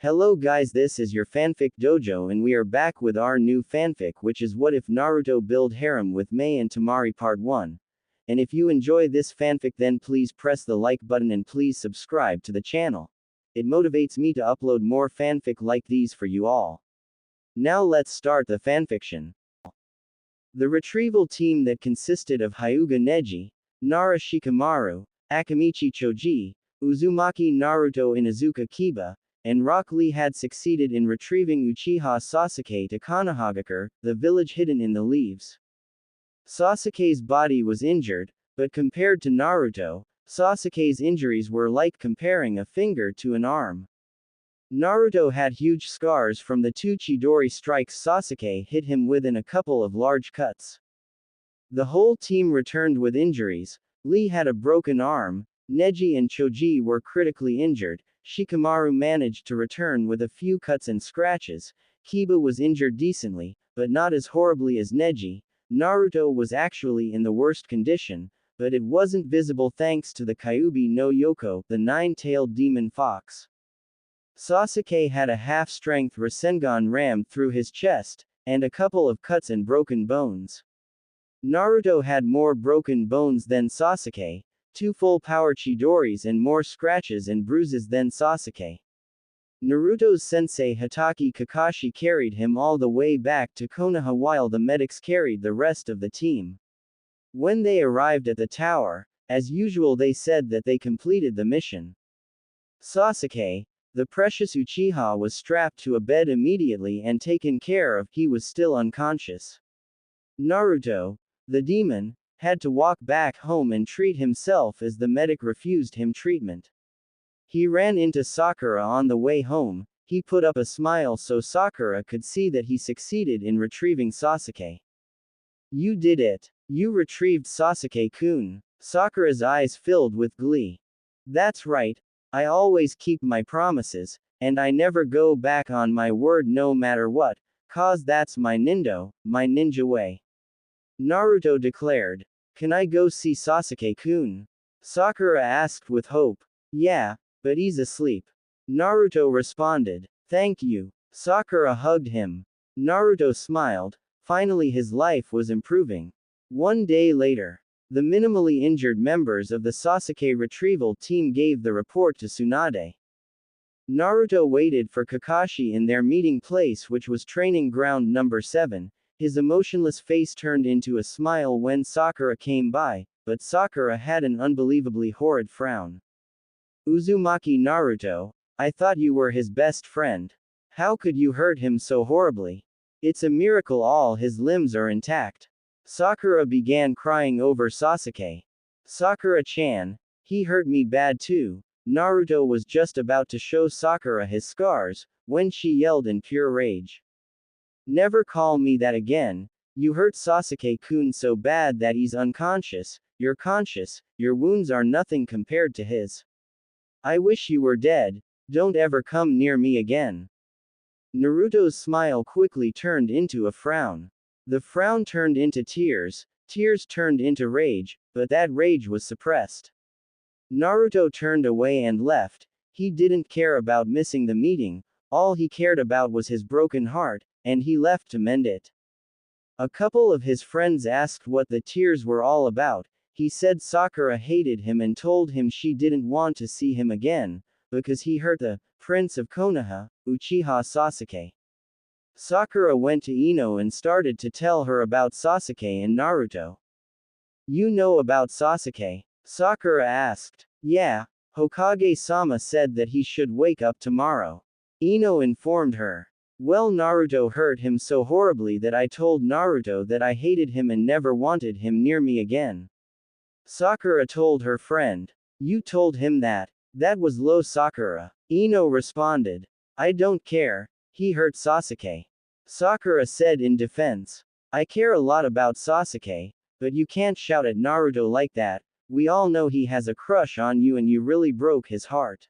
Hello guys, this is your fanfic dojo and we are back with our new fanfic, which is What If Naruto Build Harem with Mei and Temari Part 1. And if you enjoy this fanfic, then please press the like button and please subscribe to the channel. It motivates me to upload more fanfic like these for you all. Now let's start the fanfiction. The retrieval team that consisted of Hyuga Neji, Nara Shikamaru, Akamichi Choji, Uzumaki Naruto Inuzuka Kiba, and Rock Lee had succeeded in retrieving Uchiha Sasuke to Konohagakure, the village hidden in the leaves. Sasuke's body was injured, but compared to Naruto, Sasuke's injuries were like comparing a finger to an arm. Naruto had huge scars from the two Chidori strikes Sasuke hit him with and a couple of large cuts. The whole team returned with injuries. Lee had a broken arm, Neji and Choji were critically injured, Shikamaru managed to return with a few cuts and scratches, Kiba was injured decently, but not as horribly as Neji. Naruto was actually in the worst condition, but it wasn't visible thanks to the Kyuubi no Yoko, the nine-tailed demon fox. Sasuke had a half-strength Rasengan rammed through his chest, and a couple of cuts and broken bones. Naruto had more broken bones than Sasuke, 2 full-power Chidoris and more scratches and bruises than Sasuke. Naruto's sensei Hatake Kakashi carried him all the way back to Konoha while the medics carried the rest of the team. When they arrived at the tower, as usual they said that they completed the mission. Sasuke, the precious Uchiha, was strapped to a bed immediately and taken care of. He was still unconscious. Naruto, the demon, had to walk back home and treat himself as the medic refused him treatment. He ran into Sakura on the way home. He put up a smile so Sakura could see that he succeeded in retrieving Sasuke. "You did it. You retrieved Sasuke-kun." Sakura's eyes filled with glee. "That's right. I always keep my promises, and I never go back on my word no matter what, 'cause that's my ninja way," Naruto declared. "Can I go see Sasuke-kun?" Sakura asked with hope. "Yeah, but he's asleep," Naruto responded. "Thank you." Sakura hugged him. Naruto smiled. Finally his life was improving. One day later, the minimally injured members of the Sasuke retrieval team gave the report to Tsunade. Naruto waited for Kakashi in their meeting place, which was training ground number 7. His emotionless face turned into a smile when Sakura came by, but Sakura had an unbelievably horrid frown. "Uzumaki Naruto, I thought you were his best friend. How could you hurt him so horribly? It's a miracle all his limbs are intact." Sakura began crying over Sasuke. "Sakura-chan, he hurt me bad too." Naruto was just about to show Sakura his scars, when she yelled in pure rage. "Never call me that again. You hurt Sasuke-kun so bad that he's unconscious. You're conscious, your wounds are nothing compared to his. I wish you were dead. Don't ever come near me again." Naruto's smile quickly turned into a frown. The frown turned into tears, tears turned into rage, but that rage was suppressed. Naruto turned away and left. He didn't care about missing the meeting, all he cared about was his broken heart, and he left to mend it. A couple of his friends asked what the tears were all about. He said Sakura hated him and told him she didn't want to see him again, because he hurt the Prince of Konoha, Uchiha Sasuke. Sakura went to Ino and started to tell her about Sasuke and Naruto. "You know about Sasuke?" Sakura asked. "Yeah, Hokage-sama said that he should wake up tomorrow," Ino informed her. "Well, Naruto hurt him so horribly that I told Naruto that I hated him and never wanted him near me again," Sakura told her friend. "You told him that? That was low, Sakura," Ino responded. "I don't care. He hurt Sasuke," Sakura said in defense. "I care a lot about Sasuke, but you can't shout at Naruto like that. We all know he has a crush on you and you really broke his heart,"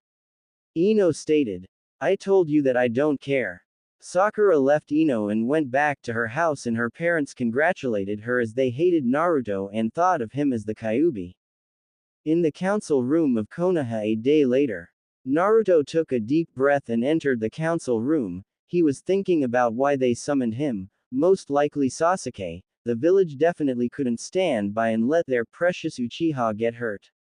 Ino stated. "I told you that I don't care." Sakura left Ino and went back to her house, and her parents congratulated her as they hated Naruto and thought of him as the Kyuubi. In the council room of Konoha a day later, Naruto took a deep breath and entered the council room. He was thinking about why they summoned him, most likely Sasuke. The village definitely couldn't stand by and let their precious Uchiha get hurt.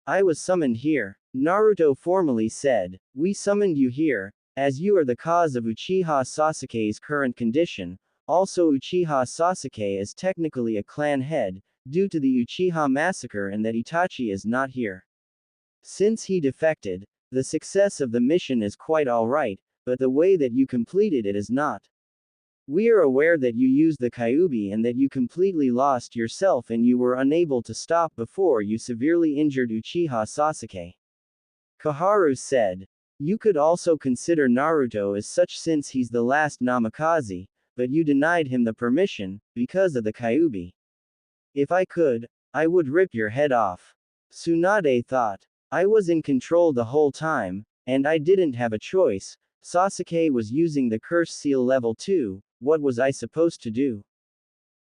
I was summoned here, Naruto formally said. We summoned you here, as you are the cause of Uchiha Sasuke's current condition. Also, Uchiha Sasuke is technically a clan head, due to the Uchiha massacre, and that Itachi is not here. Since he defected, the success of the mission is quite alright, but the way that you completed it is not. We are aware that you used the Kyuubi and that you completely lost yourself and you were unable to stop before you severely injured Uchiha Sasuke. Koharu said. You could also consider Naruto as such since he's the last Namikaze, but you denied him the permission, because of the Kyuubi. If I could, I would rip your head off. Tsunade thought. I was in control the whole time, and I didn't have a choice. Sasuke was using the curse seal level 2, what was I supposed to do?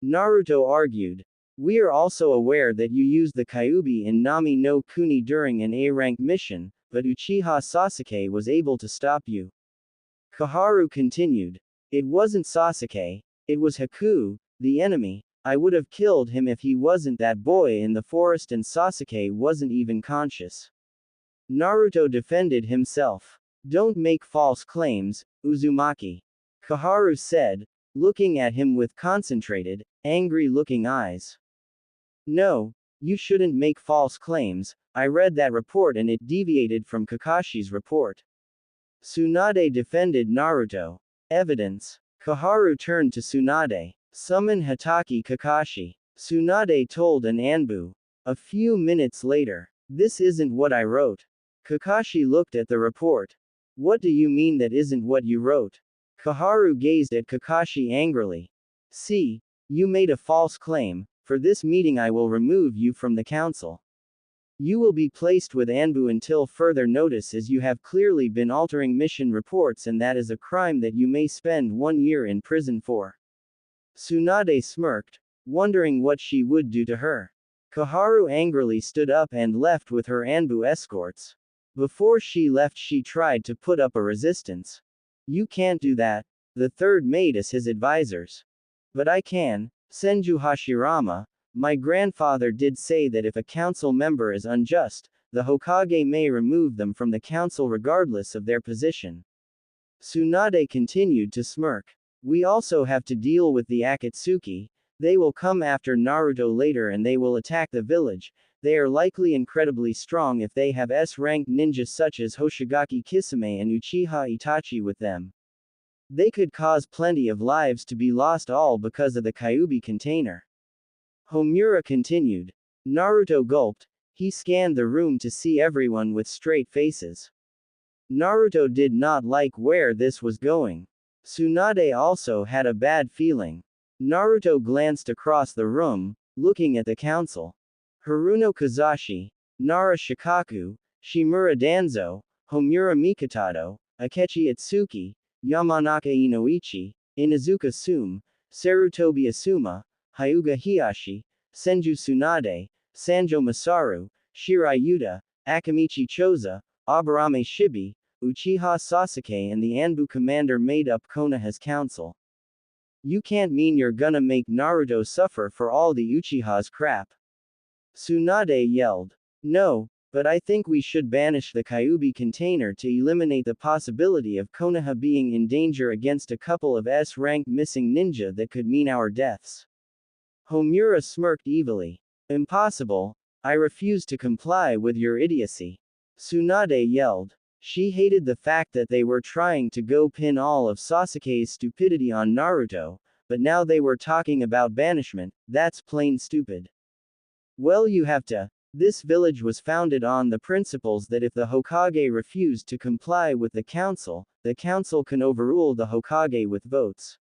Naruto argued. We are also aware that you used the Kyuubi in Nami no Kuni during an A-rank mission, but Uchiha Sasuke was able to stop you. Koharu continued. It wasn't Sasuke, it was Haku, the enemy. I would have killed him if he wasn't that boy in the forest and Sasuke wasn't even conscious. Naruto defended himself. Don't make false claims, Uzumaki. Koharu said, looking at him with concentrated, angry-looking eyes. No, you shouldn't make false claims. I read that report and it deviated from Kakashi's report. Tsunade defended Naruto. Evidence. Koharu turned to Tsunade. Summon Hatake Kakashi. Tsunade told an Anbu. A few minutes later. This isn't what I wrote. Kakashi looked at the report. What do you mean that isn't what you wrote? Koharu gazed at Kakashi angrily. See, you made a false claim. For this meeting I will remove you from the council. You will be placed with Anbu until further notice, as you have clearly been altering mission reports, and that is a crime that you may spend 1 year in prison for. Tsunade smirked, wondering what she would do to her. Koharu angrily stood up and left with her Anbu escorts. Before she left, she tried to put up a resistance. You can't do that. The third made us his advisors. But I can. Senju Hashirama, my grandfather did say that if a council member is unjust, the Hokage may remove them from the council regardless of their position. Tsunade continued to smirk. We also have to deal with the Akatsuki. They will come after Naruto later and they will attack the village. They are likely incredibly strong if they have S-ranked ninjas such as Hoshigaki Kisame and Uchiha Itachi with them. They could cause plenty of lives to be lost, all because of the Kyuubi container. Homura continued. Naruto gulped. He scanned the room to see everyone with straight faces. Naruto did not like where this was going. Tsunade also had a bad feeling. Naruto glanced across the room, looking at the council. Haruno Kazashi, Nara Shikaku, Shimura Danzo, Homura Mikitado, Akechi Itsuki, Yamanaka Inoichi, Inazuka Sume, Sarutobi Asuma, Hyuga Hiyashi, Senju Tsunade, Sanjo Masaru, Shirai Yuta, Akamichi Choza, Aburame Shibi, Uchiha Sasuke and the Anbu commander made up Konoha's council. You can't mean you're gonna make Naruto suffer for all the Uchiha's crap. Tsunade yelled. No, but I think we should banish the Kyuubi container to eliminate the possibility of Konoha being in danger against a couple of S-ranked missing ninja that could mean our deaths. Homura smirked evilly. Impossible. I refuse to comply with your idiocy. Tsunade yelled. She hated the fact that they were trying to go pin all of Sasuke's stupidity on Naruto, but now they were talking about banishment. That's plain stupid. Well, you have to. This village was founded on the principles that if the Hokage refused to comply with the council can overrule the Hokage with votes.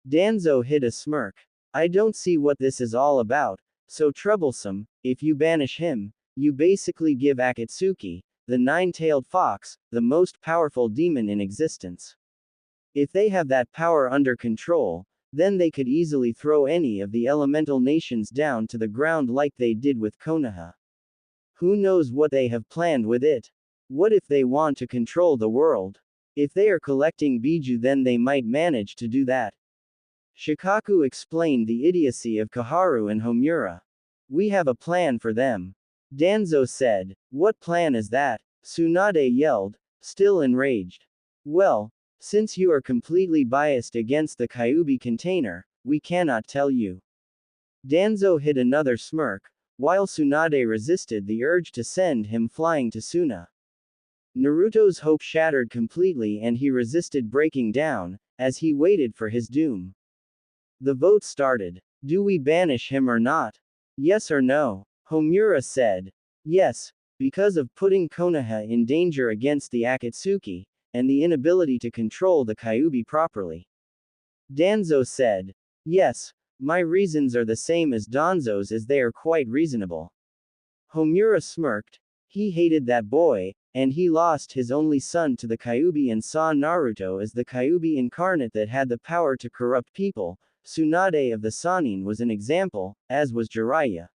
Danzo hid a smirk. I don't see what this is all about. So troublesome. If you banish him, you basically give Akatsuki, the nine-tailed fox, the most powerful demon in existence. If they have that power under control, then they could easily throw any of the elemental nations down to the ground like they did with Konoha. Who knows what they have planned with it? What if they want to control the world? If they are collecting biju, then they might manage to do that. Shikaku explained the idiocy of Kaharu and Homura. We have a plan for them. Danzo said. What plan is that? Tsunade yelled, still enraged. Well, since you are completely biased against the Kyuubi container, we cannot tell you. Danzo hid another smirk, while Tsunade resisted the urge to send him flying to Suna. Naruto's hope shattered completely and he resisted breaking down, as he waited for his doom. The vote started. Do we banish him or not? Yes or no? Homura said. Yes, because of putting Konoha in danger against the Akatsuki, and the inability to control the Kyuubi properly. Danzo said. Yes, my reasons are the same as Danzo's as they are quite reasonable. Homura smirked. He hated that boy, and he lost his only son to the Kyuubi and saw Naruto as the Kyuubi incarnate that had the power to corrupt people. Tsunade of the Sannin was an example, as was Jiraiya.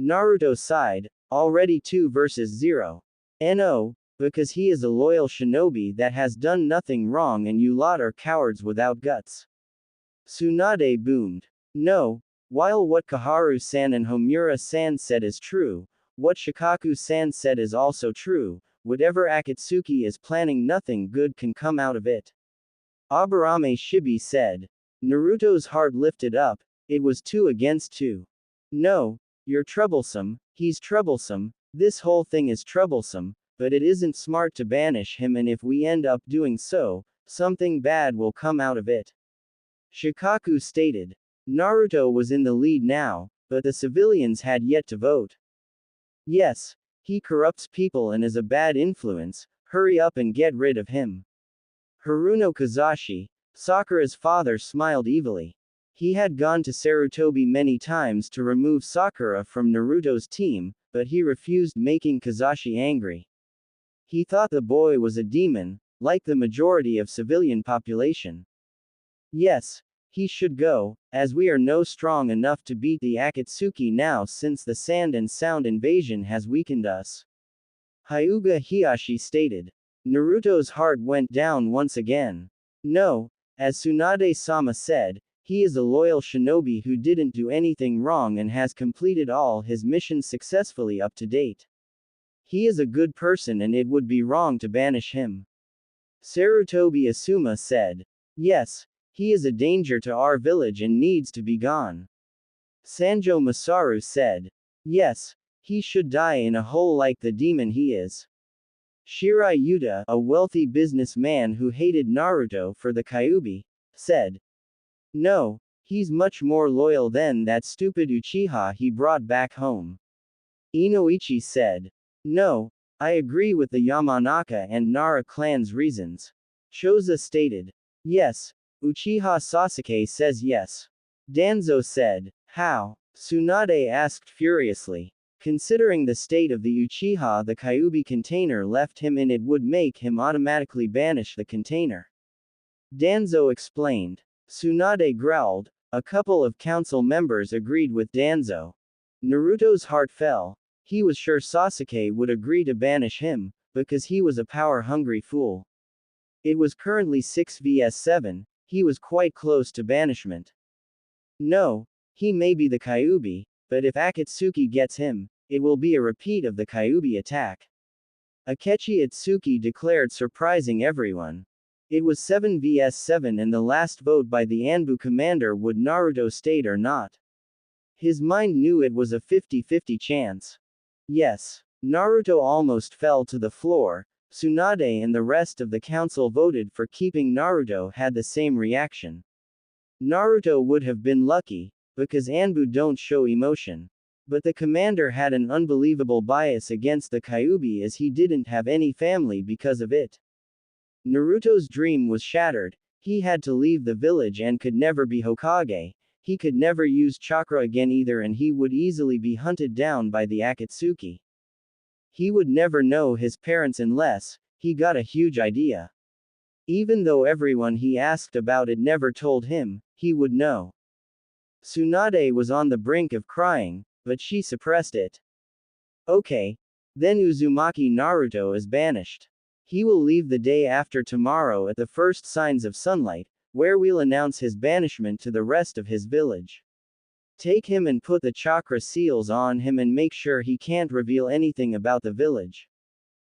Naruto sighed, already 2 versus 0. No, because he is a loyal shinobi that has done nothing wrong and you lot are cowards without guts. Tsunade boomed. No, while what Kaharu-san and Homura-san said is true, what Shikaku-san said is also true, whatever Akatsuki is planning, nothing good can come out of it. Aburame Shibi said. Naruto's heart lifted up, it was 2 against 2. No, you're troublesome, he's troublesome, this whole thing is troublesome, but it isn't smart to banish him, and if we end up doing so, something bad will come out of it. Shikaku stated. Naruto was in the lead now, but the civilians had yet to vote. Yes, he corrupts people and is a bad influence, hurry up and get rid of him. Haruno Kazashi, Sakura's father, smiled evilly. He had gone to Sarutobi many times to remove Sakura from Naruto's team, but he refused, making Kazashi angry. He thought the boy was a demon, like the majority of civilian population. Yes, he should go, as we are no strong enough to beat the Akatsuki now since the sand and sound invasion has weakened us. Hyuga Hiyashi stated. Naruto's heart went down once again. No, as Tsunade-sama said, he is a loyal shinobi who didn't do anything wrong and has completed all his missions successfully up to date. He is a good person and it would be wrong to banish him. Sarutobi Asuma said. Yes, he is a danger to our village and needs to be gone. Sanjo Masaru said. Yes, he should die in a hole like the demon he is. Shirai Yuta, a wealthy businessman who hated Naruto for the Kyuubi, said. No, he's much more loyal than that stupid Uchiha he brought back home. Inoichi said. No, I agree with the Yamanaka and Nara clan's reasons. Choza stated. Yes, Uchiha Sasuke says yes. Danzo said. How? Tsunade asked furiously. Considering the state of the Uchiha the Kyuubi container left him in, it would make him automatically banish the container. Danzo explained. Tsunade growled. A couple of council members agreed with Danzo. Naruto's heart fell. He was sure Sasuke would agree to banish him, because he was a power-hungry fool. It was currently 6 vs 7, he was quite close to banishment. No, he may be the Kyuubi, but if Akatsuki gets him, it will be a repeat of the Kyuubi attack. Akechi Atsuki declared, surprising everyone. It was 7 vs 7 and the last vote by the Anbu commander, would Naruto stay or not. His mind knew it was a 50-50 chance. Yes. Naruto almost fell to the floor. Tsunade and the rest of the council voted for keeping Naruto, had the same reaction. Naruto would have been lucky, because Anbu don't show emotion. But the commander had an unbelievable bias against the Kyuubi as he didn't have any family because of it. Naruto's dream was shattered, he had to leave the village and could never be Hokage, he could never use chakra again either, and he would easily be hunted down by the Akatsuki. He would never know his parents unless he got a huge idea. Even though everyone he asked about it never told him, he would know. Tsunade was on the brink of crying, but she suppressed it. Okay, Then Uzumaki Naruto is banished. He will leave the day after tomorrow at the first signs of sunlight, where we'll announce his banishment to the rest of his village. Take him and put the chakra seals on him and make sure he can't reveal anything about the village.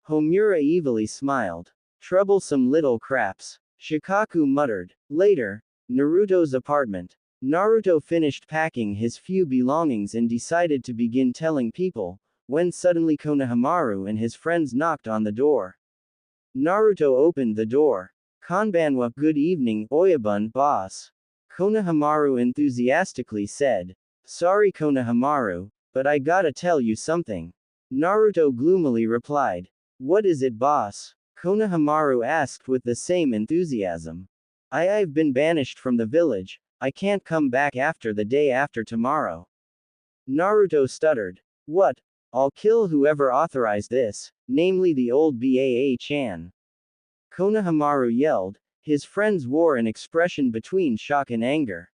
Homura evilly smiled. Troublesome little craps. Shikaku muttered. Later, Naruto's apartment. Naruto finished packing his few belongings and decided to begin telling people, when suddenly Konohamaru and his friends knocked on the door. Naruto opened the door. Konbanwa, good evening, Oyabun, boss. Konohamaru enthusiastically said. Sorry Konohamaru, but I gotta tell you something. Naruto gloomily replied. What is it, boss? Konohamaru asked with the same enthusiasm. I've been banished from the village, I can't come back after the day after tomorrow. Naruto stuttered. What? I'll kill whoever authorized this, namely the old Baa-chan. Konohamaru yelled. His friends wore an expression between shock and anger.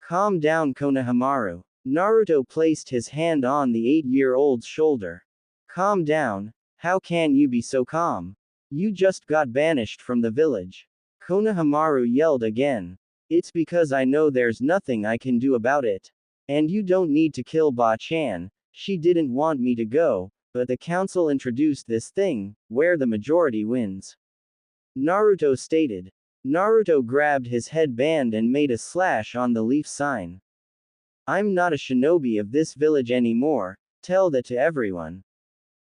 Calm down Konohamaru. Naruto placed his hand on the 8-year-old's shoulder. Calm down, how can you be so calm? You just got banished from the village. Konohamaru yelled again. It's because I know there's nothing I can do about it. And you don't need to kill Ba-chan, she didn't want me to go, but the council introduced this thing, where the majority wins. Naruto stated. Naruto grabbed his headband and made a slash on the leaf sign. I'm not a shinobi of this village anymore, tell that to everyone.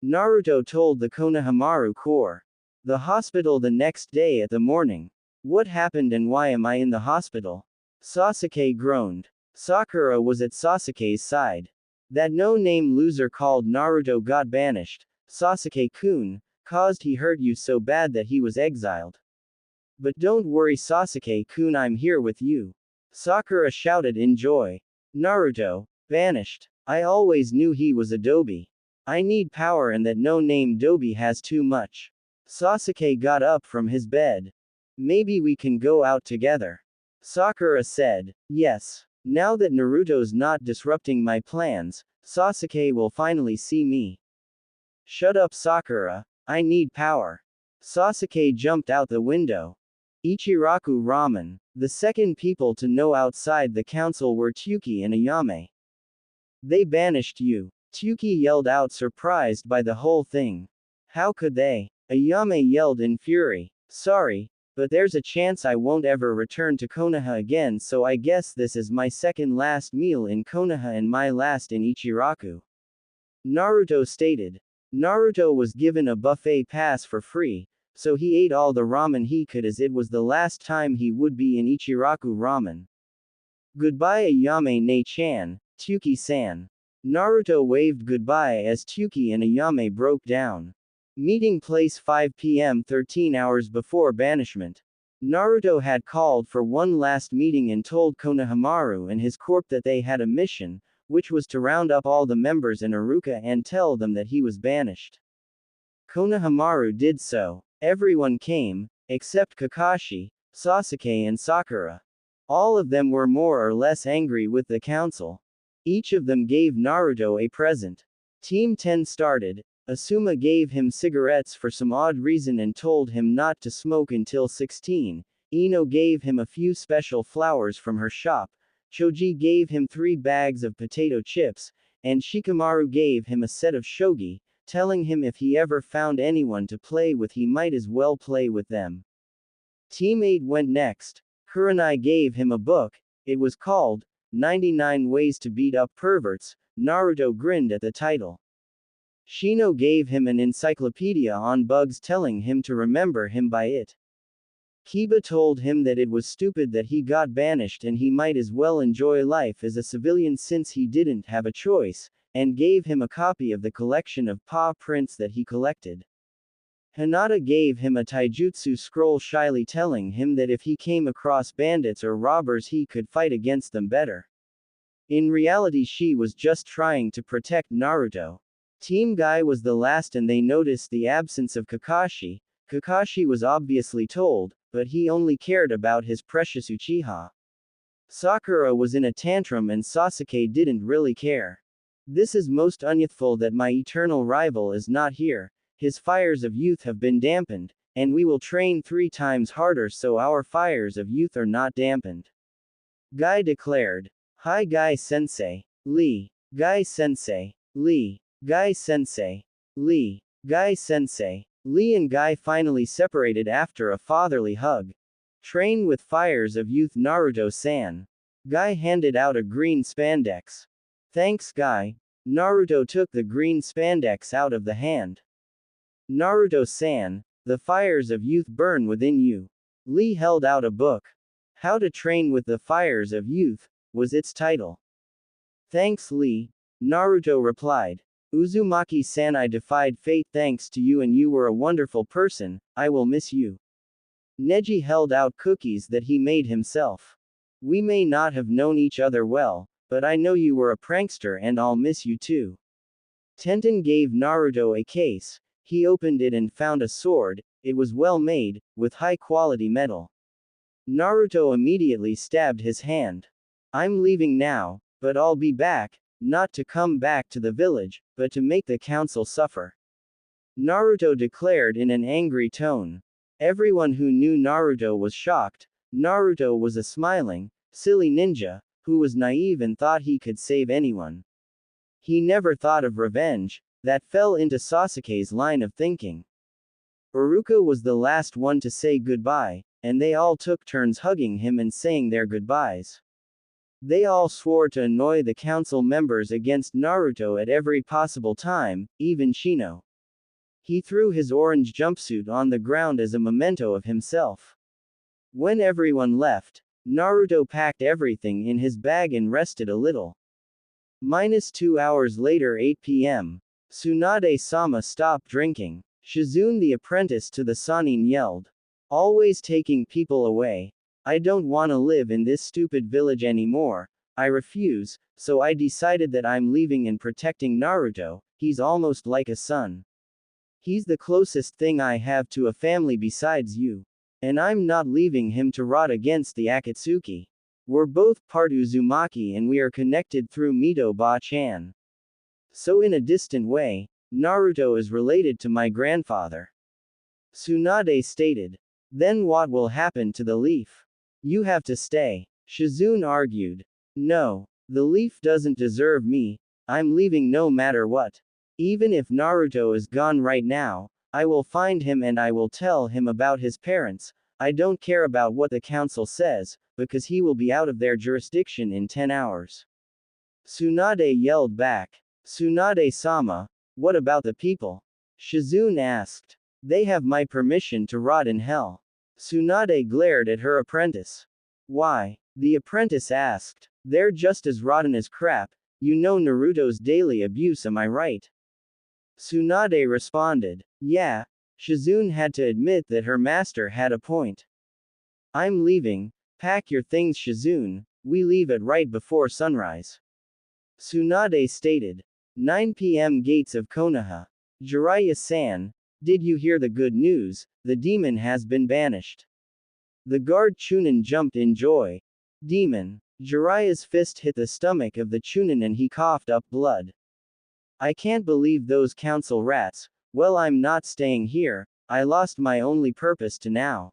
Naruto told the Konohamaru Corps. The hospital the next day at the morning. What happened and why am I in the hospital? Sasuke groaned. Sakura was at Sasuke's side. That no-name loser called Naruto got banished, Sasuke-kun, caused he hurt you so bad that he was exiled. But don't worry Sasuke-kun, I'm here with you. Sakura shouted in joy. Naruto, banished. I always knew he was a dobi. I need power and that no-name dobi has too much. Sasuke got up from his bed. Maybe we can go out together. Sakura said. Yes. Now that Naruto's not disrupting my plans, Sasuke will finally see me. Shut up Sakura, I need power. Sasuke jumped out the window. Ichiraku Ramen. The second people to know outside the council were Tsuki and Ayame. They banished you. Tsuki yelled out, surprised by the whole thing. How could they? Ayame yelled in fury. Sorry, but there's a chance I won't ever return to Konoha again, so I guess this is my second last meal in Konoha and my last in Ichiraku. Naruto stated. Naruto was given a buffet pass for free, so he ate all the ramen he could as it was the last time he would be in Ichiraku ramen. Goodbye Ayame Ne-chan, Tsuki-san. Naruto waved goodbye as Tsuki and Ayame broke down. Meeting place 5 p.m. 13 hours before banishment. Naruto had called for one last meeting and told Konohamaru and his corp that they had a mission, which was to round up all the members in Iruka and tell them that he was banished. Konohamaru did so. Everyone came, except Kakashi, Sasuke and Sakura. All of them were more or less angry with the council. Each of them gave Naruto a present. Team 10 started. Asuma gave him cigarettes for some odd reason and told him not to smoke until 16. Ino gave him a few special flowers from her shop. Choji gave him 3 bags of potato chips, and Shikamaru gave him a set of shogi, telling him if he ever found anyone to play with he might as well play with them. Team 8 went next. Kurenai gave him a book. It was called 99 Ways to Beat Up Perverts. Naruto grinned at the title. Shino gave him an encyclopedia on bugs, telling him to remember him by it. Kiba told him that it was stupid that he got banished and he might as well enjoy life as a civilian since he didn't have a choice, and gave him a copy of the collection of paw prints that he collected. Hinata gave him a taijutsu scroll, shyly telling him that if he came across bandits or robbers he could fight against them better. In reality she was just trying to protect Naruto. Team Guy was the last and they noticed the absence of Kakashi. Kakashi was obviously told, but he only cared about his precious Uchiha. Sakura was in a tantrum and Sasuke didn't really care. This is most unyouthful that my eternal rival is not here. His fires of youth have been dampened, and we will train 3 times harder so our fires of youth are not dampened. Guy declared. Hi Guy Sensei. Lee. Guy Sensei. Lee. Guy Sensei. Lee. Guy Sensei. Lee and Guy finally separated after a fatherly hug. Train with fires of youth Naruto-san. Guy handed out a green spandex. Thanks Guy. Naruto took the green spandex out of the hand. Naruto-san, the fires of youth burn within you. Lee held out a book. How to Train with the Fires of Youth, was its title. Thanks Lee, Naruto replied. Uzumaki-san, I defied fate thanks to you and you were a wonderful person, I will miss you. Neji held out cookies that he made himself. We may not have known each other well, but I know you were a prankster and I'll miss you too. Tenten gave Naruto a case. He opened it and found a sword. It was well made, with high-quality metal. Naruto immediately stabbed his hand. I'm leaving now, but I'll be back, not to come back to the village, but to make the council suffer. Naruto declared in an angry tone. Everyone who knew Naruto was shocked. Naruto was a smiling, silly ninja, who was naive and thought he could save anyone. He never thought of revenge. That fell into Sasuke's line of thinking. Iruka was the last one to say goodbye, and they all took turns hugging him and saying their goodbyes. They all swore to annoy the council members against Naruto at every possible time, even Shino. He threw his orange jumpsuit on the ground as a memento of himself. When everyone left, Naruto packed everything in his bag and rested a little. -2 hours later 8 p.m. Tsunade-sama stopped drinking. Shizune the apprentice to the Sannin yelled. Always taking people away. I don't wanna live in this stupid village anymore. I refuse, so I decided that I'm leaving and protecting Naruto. He's almost like a son. He's the closest thing I have to a family besides you. And I'm not leaving him to rot against the Akatsuki. We're both part Uzumaki and we are connected through Mito Ba-chan. So in a distant way, Naruto is related to my grandfather. Tsunade stated. Then what will happen to the leaf? You have to stay. Shizune argued. No. The leaf doesn't deserve me. I'm leaving no matter what. Even if Naruto is gone right now, I will find him and I will tell him about his parents. I don't care about what the council says, because he will be out of their jurisdiction in 10 hours. Tsunade yelled back. Tsunade-sama, what about the people? Shizune asked. They have my permission to rot in hell. Tsunade glared at her apprentice. Why? The apprentice asked. They're just as rotten as crap. You know Naruto's daily abuse, am I right? Tsunade responded. Yeah. Shizune had to admit that her master had a point. I'm leaving. Pack your things, Shizune. We leave at right before sunrise. Tsunade stated. 9 p.m. Gates of Konoha. Jiraiya-san, did you hear the good news? The demon has been banished. The guard Chunin jumped in joy. Demon. Jiraiya's fist hit the stomach of the Chunin and he coughed up blood. I can't believe those council rats. Well, I'm not staying here. I lost my only purpose to now.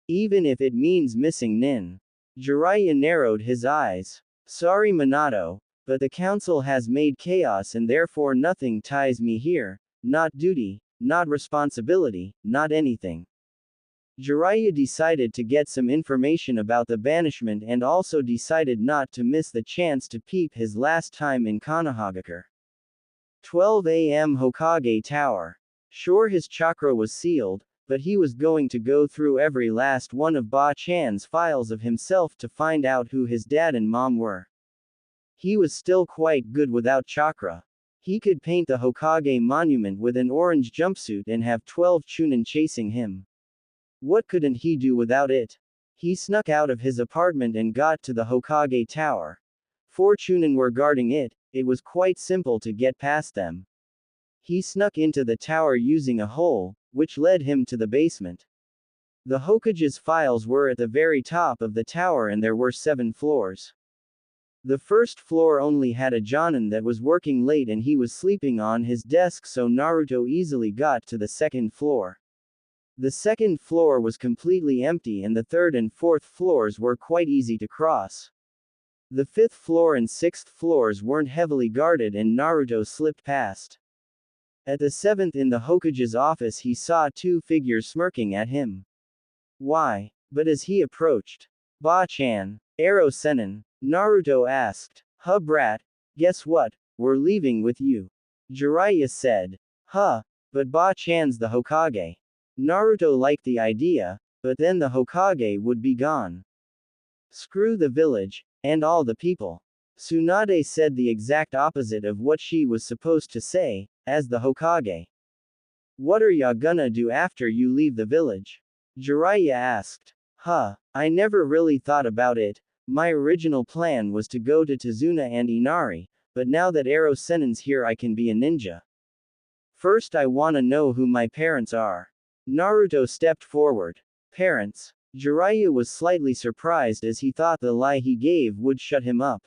Even if it means missing Nin. Jiraiya narrowed his eyes. Sorry Minato, but the council has made chaos and therefore nothing ties me here. Not duty, not responsibility, not anything. Jiraiya decided to get some information about the banishment and also decided not to miss the chance to peep his last time in Konohagakure. 12 a.m. Hokage Tower. Sure, his chakra was sealed, but he was going to go through every last one of Ba-chan's files of himself to find out who his dad and mom were. He was still quite good without chakra. He could paint the Hokage monument with an orange jumpsuit and have 12 Chunin chasing him. What couldn't he do without it? He snuck out of his apartment and got to the Hokage Tower. 4 Chunin were guarding it. It was quite simple to get past them. He snuck into the tower using a hole, which led him to the basement. The Hokage's files were at the very top of the tower and there were 7 floors. The first floor only had a Jonin that was working late and he was sleeping on his desk, so Naruto easily got to the second floor. The second floor was completely empty and the third and fourth floors were quite easy to cross. The fifth floor and sixth floors weren't heavily guarded and Naruto slipped past. At the seventh, in the Hokage's office, he saw two figures smirking at him. Why? But as he approached, Ba-chan, Arrow Sennin, Naruto asked, "Huh, brat, guess what? We're leaving with you." Jiraiya said, "Huh, but Ba-chan's the Hokage." Naruto liked the idea, but then the Hokage would be gone. Screw the village, and all the people. Tsunade said the exact opposite of what she was supposed to say, as the Hokage. "What are ya gonna do after you leave the village?" Jiraiya asked. "Huh, I never really thought about it. My original plan was to go to Tazuna and Inari, but now that Arrow Sennin's here I can be a ninja. First I wanna know who my parents are." Naruto stepped forward. "Parents?" Jiraiya was slightly surprised as he thought the lie he gave would shut him up.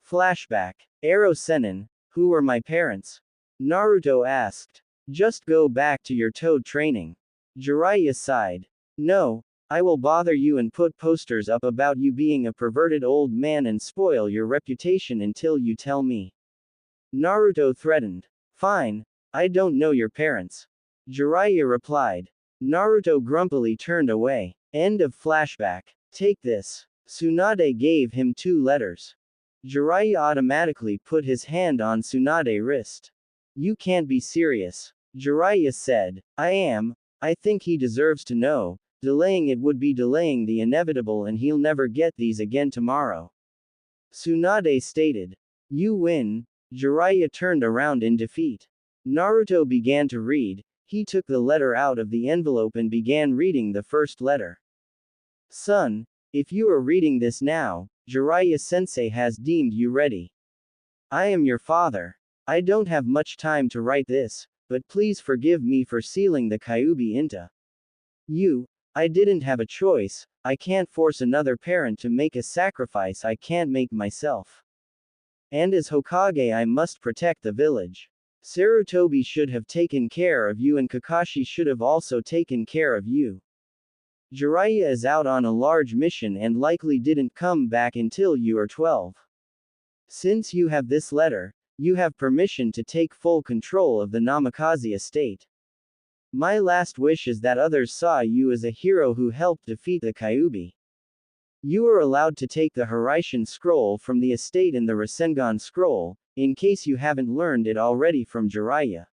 Flashback. Arrow Sennin, who were my parents? Naruto asked. "Just go back to your toad training." Jiraiya sighed. "No, I will bother you and put posters up about you being a perverted old man and spoil your reputation until you tell me." Naruto threatened. "Fine, I don't know your parents." Jiraiya replied. Naruto grumpily turned away. End of flashback. "Take this." Tsunade gave him 2 letters. Jiraiya automatically put his hand on Tsunade's wrist. "You can't be serious." Jiraiya said. "I am. I think he deserves to know. Delaying it would be delaying the inevitable and he'll never get these again tomorrow." Tsunade stated. "You win." Jiraiya turned around in defeat. Naruto began to read. He took the letter out of the envelope and began reading the first letter. "Son, if you are reading this now, Jiraiya sensei has deemed you ready. I am your father. I don't have much time to write this, but please forgive me for sealing the Kyuubi into you. I didn't have a choice. I can't force another parent to make a sacrifice I can't make myself. And as Hokage I must protect the village. Sarutobi should have taken care of you and Kakashi should have also taken care of you. Jiraiya is out on a large mission and likely didn't come back until you are 12. Since you have this letter, you have permission to take full control of the Namikaze estate. My last wish is that others saw you as a hero who helped defeat the Kyuubi. You are allowed to take the Hiraishin scroll from the estate and the Rasengan scroll, in case you haven't learned it already from Jiraiya.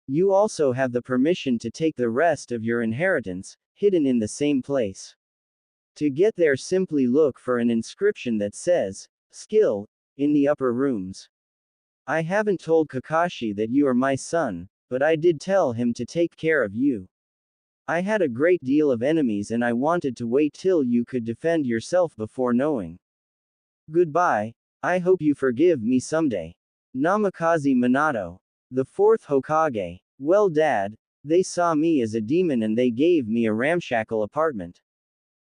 You also have the permission to take the rest of your inheritance, hidden in the same place. To get there simply look for an inscription that says, Skill, in the upper rooms. I haven't told Kakashi that you are my son, but I did tell him to take care of you. I had a great deal of enemies and I wanted to wait till you could defend yourself before knowing. Goodbye, I hope you forgive me someday. Namikaze Minato. The 4th Hokage. Well dad, they saw me as a demon and they gave me a ramshackle apartment.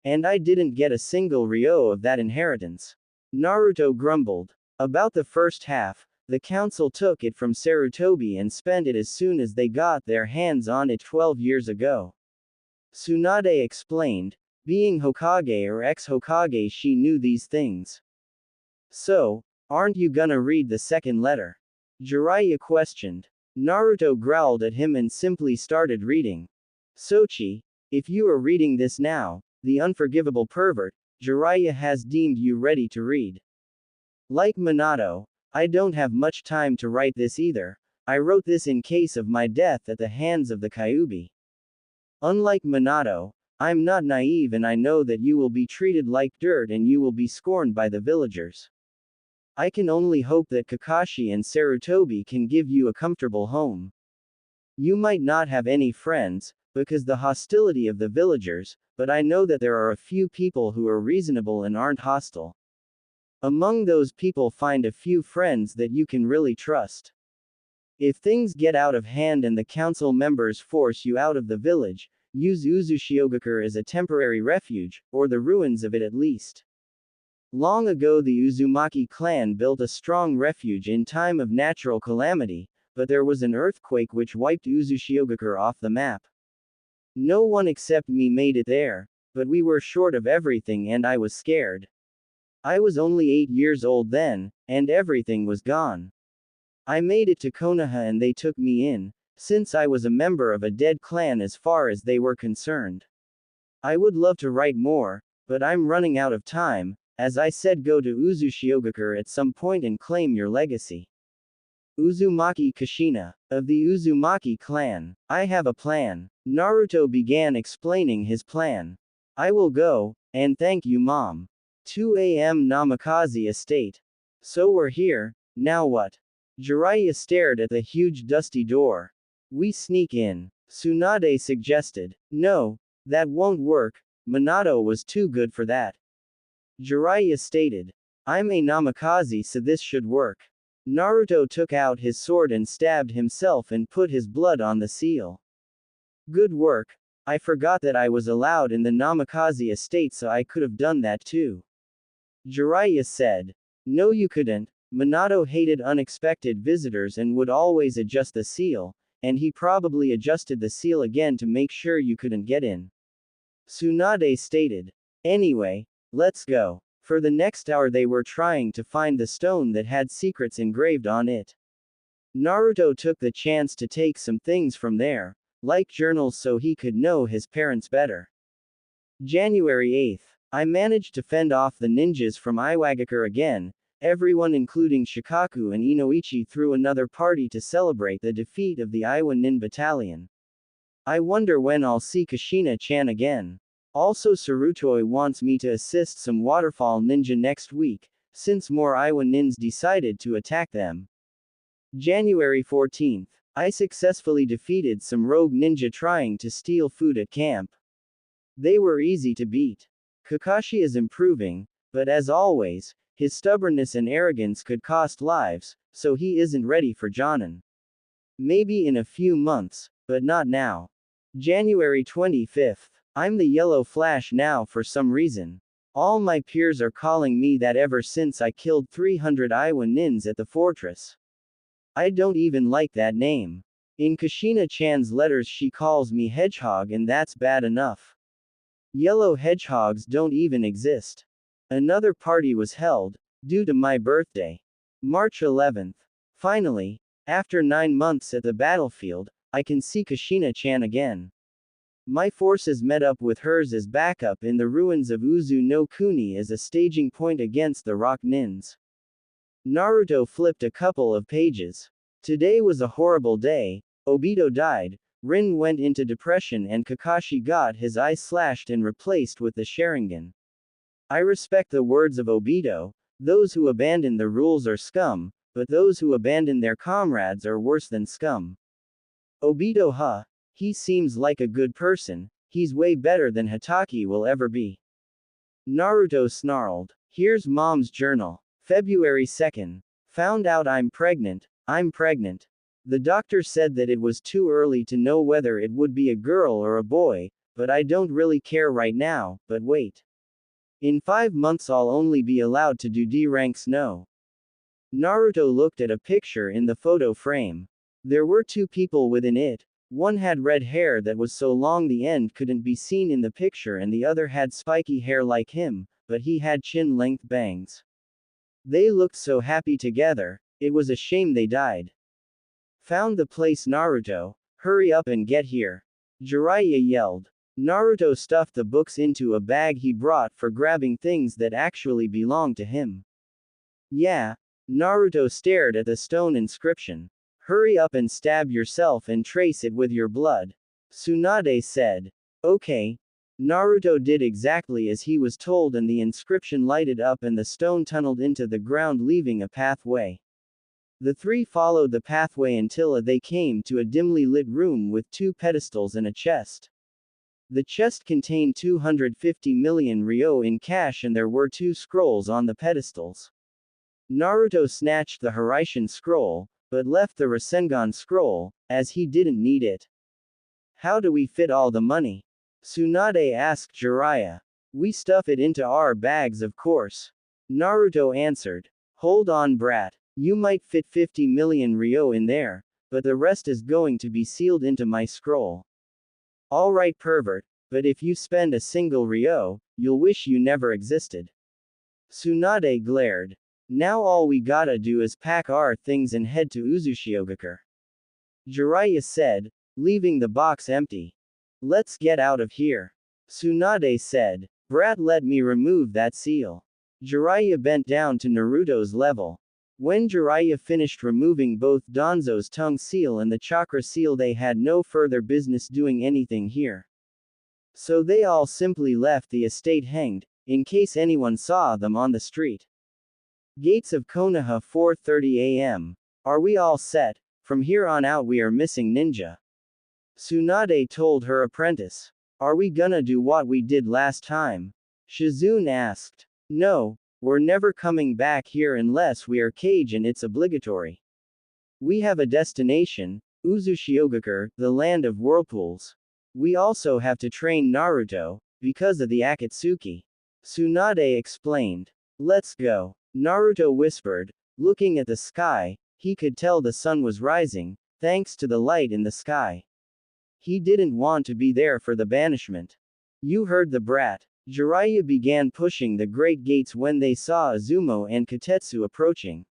And I didn't get a single ryo of that inheritance. Naruto grumbled. About the first half, the council took it from Sarutobi and spent it as soon as they got their hands on it 12 years ago. Tsunade explained. Being Hokage or ex-Hokage, she knew these things. So, aren't you gonna read the second letter? Jiraiya questioned. Naruto growled at him and simply started reading. Sochi, if you are reading this now, the unforgivable pervert, Jiraiya has deemed you ready to read. Like Minato, I don't have much time to write this either. I wrote this in case of my death at the hands of the Kyuubi. Unlike Minato, I'm not naive and I know that you will be treated like dirt and you will be scorned by the villagers. I can only hope that Kakashi and Sarutobi can give you a comfortable home. You might not have any friends, because the hostility of the villagers, but I know that there are a few people who are reasonable and aren't hostile. Among those people find a few friends that you can really trust. If things get out of hand and the council members force you out of the village, use Uzushiogakure as a temporary refuge, or the ruins of it at least. Long ago the Uzumaki clan built a strong refuge in time of natural calamity, but there was an earthquake which wiped Uzushiogakure off the map. No one except me made it there, but we were short of everything and I was scared. I was only 8 years old then, and everything was gone. I made it to Konoha and they took me in, since I was a member of a dead clan as far as they were concerned. I would love to write more, but I'm running out of time. As I said, go to Uzushiogakure at some point and claim your legacy. Uzumaki Kushina. Of the Uzumaki clan, I have a plan. Naruto began explaining his plan. I will go, and thank you mom. 2 a.m. Namikaze Estate. So we're here, now what? Jiraiya stared at the huge dusty door. We sneak in. Tsunade suggested. No, that won't work, Minato was too good for that. Jiraiya stated. I'm a Namikaze so this should work. Naruto took out his sword and stabbed himself and put his blood on the seal. Good work. I forgot that I was allowed in the Namikaze estate so I could have done that too. Jiraiya said. No you couldn't. Minato hated unexpected visitors and would always adjust the seal, and he probably adjusted the seal again to make sure you couldn't get in. Tsunade stated. Anyway, let's go. For the next hour they were trying to find the stone that had secrets engraved on it. Naruto took the chance to take some things from there, like journals so he could know his parents better. January 8th. I managed to fend off the ninjas from Iwagakure again. Everyone including Shikaku and Inoichi threw another party to celebrate the defeat of the Iwa Nin battalion. I wonder when I'll see Kushina-chan again. Also Sarutoi wants me to assist some waterfall ninja next week, since more Iwa Nins decided to attack them. January 14th. I successfully defeated some rogue ninja trying to steal food at camp. They were easy to beat. Kakashi is improving, but as always, his stubbornness and arrogance could cost lives, so he isn't ready for Jonin. Maybe in a few months, but not now. January 25th. I'm the Yellow Flash now for some reason. All my peers are calling me that ever since I killed 300 Iwa Nins at the fortress. I don't even like that name. In Kushina-chan's letters she calls me Hedgehog and that's bad enough. Yellow hedgehogs don't even exist. Another party was held, due to my birthday. March 11th. Finally, after 9 months at the battlefield, I can see Kushina-chan again. My forces met up with hers as backup in the ruins of Uzu no Kuni as a staging point against the Rock Nins. Naruto flipped a couple of pages. Today was a horrible day. Obito died, Rin went into depression and Kakashi got his eye slashed and replaced with the Sharingan. I respect the words of Obito, those who abandon the rules are scum, but those who abandon their comrades are worse than scum. Obito he seems like a good person, he's way better than Hatake will ever be. Naruto snarled. Here's mom's journal. February 2nd. Found out I'm pregnant. The doctor said that it was too early to know whether it would be a girl or a boy, but I don't really care right now, but wait. In 5 months I'll only be allowed to do D rank snow. Naruto looked at a picture in the photo frame. There were 2 people within it. One had red hair that was so long the end couldn't be seen in the picture and the other had spiky hair like him, but he had chin-length bangs. They looked so happy together, it was a shame they died. Found the place Naruto, hurry up and get here. Jiraiya yelled. Naruto stuffed the books into a bag he brought for grabbing things that actually belonged to him. Yeah. Naruto stared at the stone inscription. Hurry up and stab yourself and trace it with your blood. Tsunade said. Okay. Naruto did exactly as he was told and the inscription lighted up and the stone tunneled into the ground leaving a pathway. The 3 followed the pathway until they came to a dimly lit room with 2 pedestals and a chest. The chest contained 250 million ryo in cash and there were 2 scrolls on the pedestals. Naruto snatched the Hiraishin scroll, but left the Rasengan scroll, as he didn't need it. How do we fit all the money? Tsunade asked Jiraiya. We stuff it into our bags of course. Naruto answered. Hold on, brat. You might fit 50 million ryo in there, but the rest is going to be sealed into my scroll. Alright, pervert, but if you spend a single ryo, you'll wish you never existed. Tsunade glared. Now all we gotta do is pack our things and head to Uzushiogakure. Jiraiya said, leaving the box empty. Let's get out of here. Tsunade said. Brat, let me remove that seal. Jiraiya bent down to Naruto's level. When Jiraiya finished removing both Danzo's tongue seal and the chakra seal, they had no further business doing anything here. So they all simply left the estate hanged, in case anyone saw them on the street. Gates of Konoha, 4:30 a.m. Are we all set? From here on out we are missing ninja. Tsunade told her apprentice. Are we gonna do what we did last time? Shizune asked. No, we're never coming back here unless we are Kage, and it's obligatory. We have a destination, Uzushiogakure, the land of whirlpools. We also have to train Naruto, because of the Akatsuki. Tsunade explained. Let's go. Naruto whispered, looking at the sky. He could tell the sun was rising, thanks to the light in the sky. He didn't want to be there for the banishment. You heard the brat. Jiraiya began pushing the great gates when they saw Izumo and Kotetsu approaching.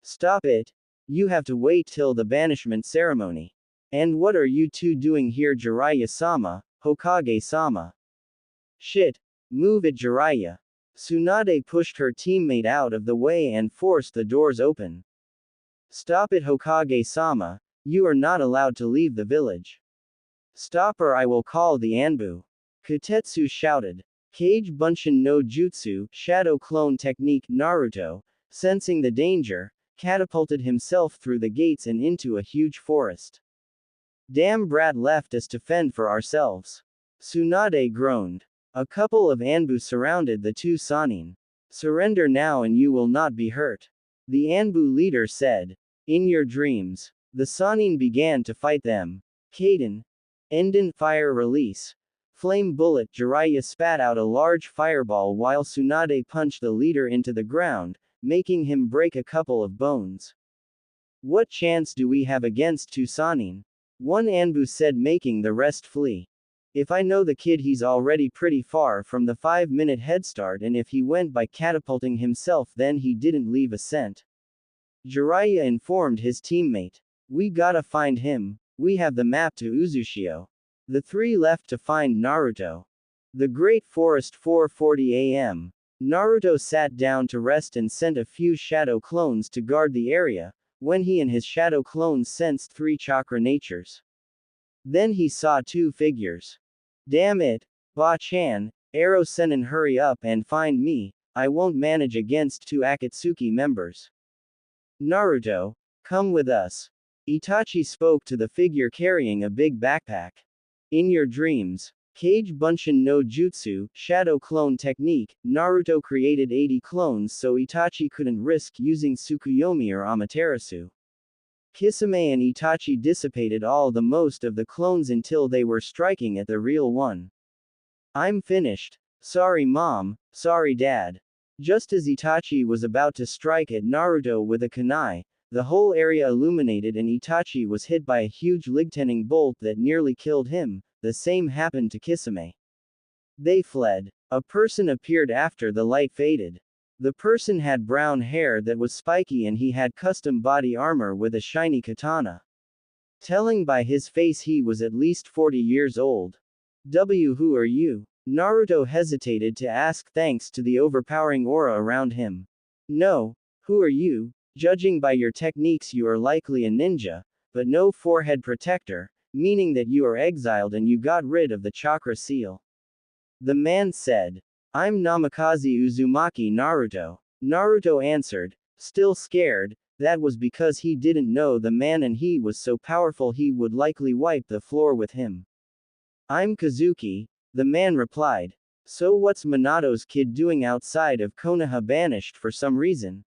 Stop it. You have to wait till the banishment ceremony. And what are you two doing here, Jiraiya-sama, Hokage-sama? Shit. Move it, Jiraiya. Tsunade pushed her teammate out of the way and forced the doors open. Stop it, Hokage-sama. You are not allowed to leave the village. Stop or I will call the Anbu. Kotetsu shouted. Kage Bunshin no Jutsu, Shadow Clone Technique. Naruto, sensing the danger, catapulted himself through the gates and into a huge forest. Damn, brat left us to fend for ourselves. Tsunade groaned. A couple of Anbu surrounded the two Sannin. Surrender now and you will not be hurt. The Anbu leader said. In your dreams. The Sannin began to fight them. Kaden. Enden fire release. Flame bullet. Jiraiya spat out a large fireball while Tsunade punched the leader into the ground, making him break a couple of bones. What chance do we have against two Sannin? One Anbu said, making the rest flee. If I know the kid, he's already pretty far from the 5-minute head start, and if he went by catapulting himself then he didn't leave a scent. Jiraiya informed his teammate. We gotta find him. We have the map to Uzushio. The three left to find Naruto. The Great Forest, 4:40 a.m. Naruto sat down to rest and sent a few shadow clones to guard the area, when he and his shadow clones sensed 3 chakra natures. Then he saw 2 figures. Damn it, Ba-chan, Arrow Sennin, hurry up and find me, I won't manage against 2 Akatsuki members. Naruto, come with us. Itachi spoke to the figure carrying a big backpack. In your dreams. Kage Bunshin no Jutsu, Shadow Clone Technique. Naruto created 80 clones so Itachi couldn't risk using Tsukuyomi or Amaterasu. Kisame and Itachi dissipated all the most of the clones until they were striking at the real one. I'm finished. Sorry mom, sorry dad. Just as Itachi was about to strike at Naruto with a kunai, the whole area illuminated and Itachi was hit by a huge lightning bolt that nearly killed him. The same happened to Kisame. They fled. A person appeared after the light faded. The person had brown hair that was spiky and he had custom body armor with a shiny katana. Telling by his face he was at least 40 years old. Who are you? Naruto hesitated to ask thanks to the overpowering aura around him. No, who are you? Judging by your techniques you are likely a ninja, but no forehead protector, meaning that you are exiled and you got rid of the chakra seal. The man said. I'm Namikaze Uzumaki Naruto. Naruto answered, still scared. That was because he didn't know the man and he was so powerful he would likely wipe the floor with him. I'm Kazuki, the man replied. So what's Minato's kid doing outside of Konoha, banished for some reason?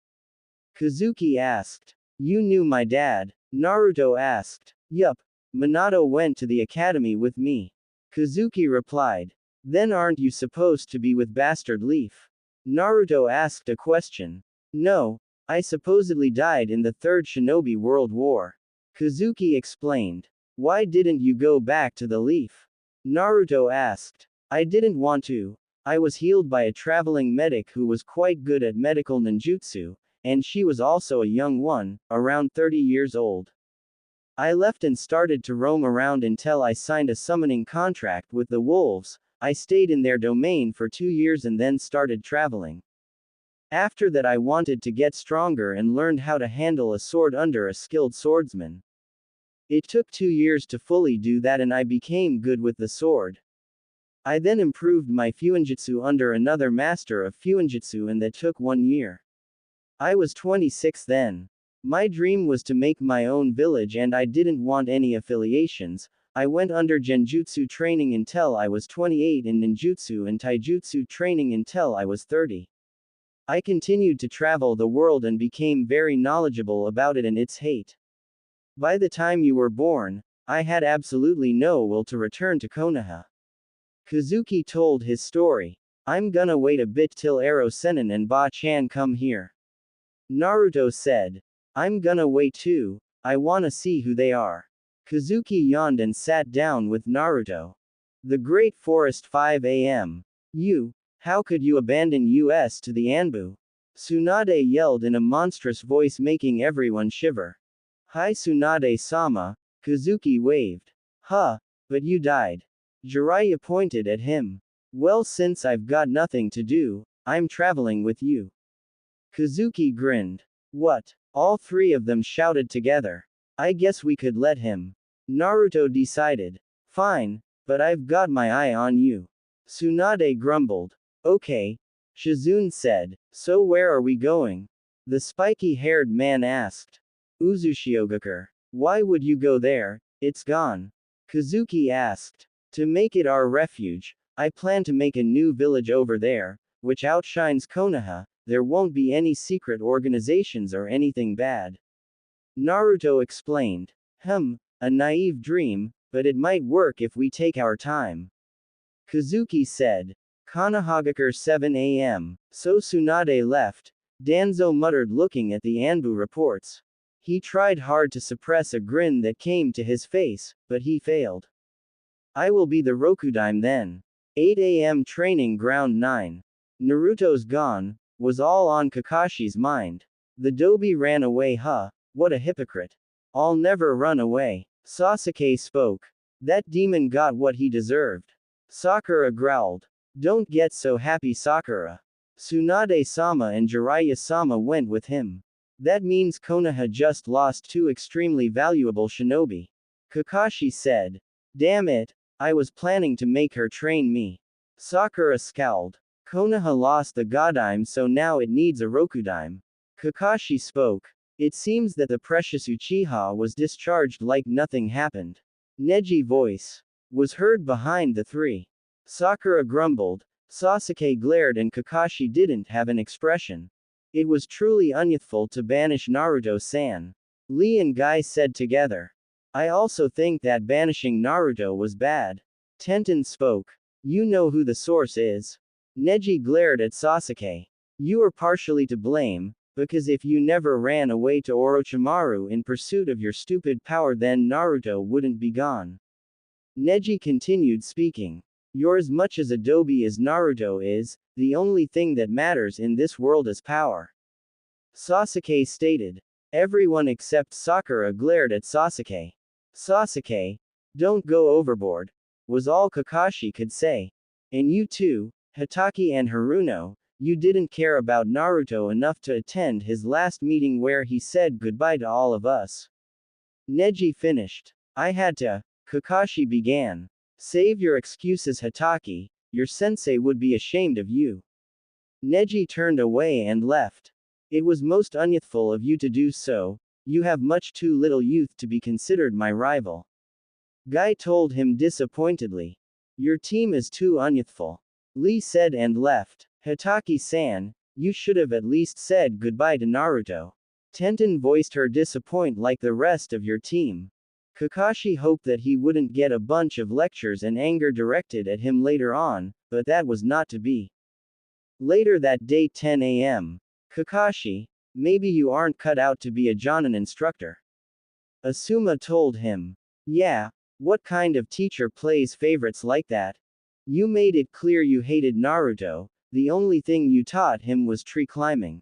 Kazuki asked. You knew my dad? Naruto asked. Yup. Minato went to the academy with me. Kazuki replied. Then aren't you supposed to be with Bastard Leaf? Naruto asked a question. No, I supposedly died in the Third Shinobi World War. Kazuki explained. Why didn't you go back to the leaf? Naruto asked. I didn't want to. I was healed by a traveling medic who was quite good at medical ninjutsu, and she was also a young one, around 30 years old. I left and started to roam around until I signed a summoning contract with the wolves. I stayed in their domain for 2 years and then started traveling. After that, I wanted to get stronger and learned how to handle a sword under a skilled swordsman. It took 2 years to fully do that and I became good with the sword. I then improved my Fuinjutsu under another master of Fuinjutsu and that took 1 year. I was 26 then. My dream was to make my own village and I didn't want any affiliations. I went under Genjutsu training until I was 28 and Ninjutsu and Taijutsu training until I was 30. I continued to travel the world and became very knowledgeable about it and its hate. By the time you were born, I had absolutely no will to return to Konoha. Kazuki told his story. I'm gonna wait a bit till Ero Sennin and Ba-chan come here. Naruto said. I'm gonna wait too, I wanna see who they are. Kazuki yawned and sat down with Naruto. The Great Forest 5 a.m. How could you abandon us to the Anbu? Tsunade yelled in a monstrous voice making everyone shiver. Hi Tsunade-sama, Kazuki waved. But you died. Jiraiya pointed at him. Well, since I've got nothing to do, I'm traveling with you. Kazuki grinned. What? All three of them shouted together. I guess we could let him. Naruto decided. Fine, but I've got my eye on you. Tsunade grumbled. Okay. Shizune said. So where are we going? The spiky-haired man asked. Uzushiogakure. Why would you go there? It's gone. Kazuki asked. To make it our refuge, I plan to make a new village over there, which outshines Konoha. There won't be any secret organizations or anything bad. Naruto explained. A naive dream, but it might work if we take our time. Kazuki said. Konohagakure 7 a.m. So Tsunade left. Danzo muttered looking at the Anbu reports. He tried hard to suppress a grin that came to his face, but he failed. I will be the Rokudaime then. 8 a.m. Training Ground 9. Naruto's gone, was all on Kakashi's mind. The Dobi ran away, what a hypocrite. I'll never run away. Sasuke spoke. That demon got what he deserved. Sakura growled. Don't get so happy, Sakura. Tsunade-sama and Jiraiya-sama went with him. That means Konoha just lost two extremely valuable shinobi. Kakashi said. Damn it, I was planning to make her train me. Sakura scowled. Konoha lost the Godaime, so now it needs a Rokudaime. Kakashi spoke. It seems that the precious Uchiha was discharged like nothing happened. Neji voice was heard behind the three. Sakura grumbled. Sasuke glared and Kakashi didn't have an expression. It was truly unyouthful to banish Naruto-san. Lee and Guy said together. I also think that banishing Naruto was bad. Tenten spoke. You know who the source is. Neji glared at Sasuke. You are partially to blame, because if you never ran away to Orochimaru in pursuit of your stupid power, then Naruto wouldn't be gone. Neji continued speaking. You're as much as a Dobi as Naruto is, the only thing that matters in this world is power. Sasuke stated. Everyone except Sakura glared at Sasuke. Sasuke, don't go overboard, was all Kakashi could say. And you too, Hatake and Haruno, you didn't care about Naruto enough to attend his last meeting where he said goodbye to all of us. Neji finished. I had to. Kakashi began. Save your excuses, Hatake, your sensei would be ashamed of you. Neji turned away and left. It was most unyouthful of you to do so, you have much too little youth to be considered my rival. Guy told him disappointedly. Your team is too unyouthful. Lee said and left. Hatake-san, you should have at least said goodbye to Naruto. Tenten voiced her disappointment like the rest of your team. Kakashi hoped that he wouldn't get a bunch of lectures and anger directed at him later on, but that was not to be. Later that day 10 a.m. Kakashi, maybe you aren't cut out to be a Jonin instructor. Asuma told him. Yeah, what kind of teacher plays favorites like that? You made it clear you hated Naruto, the only thing you taught him was tree climbing.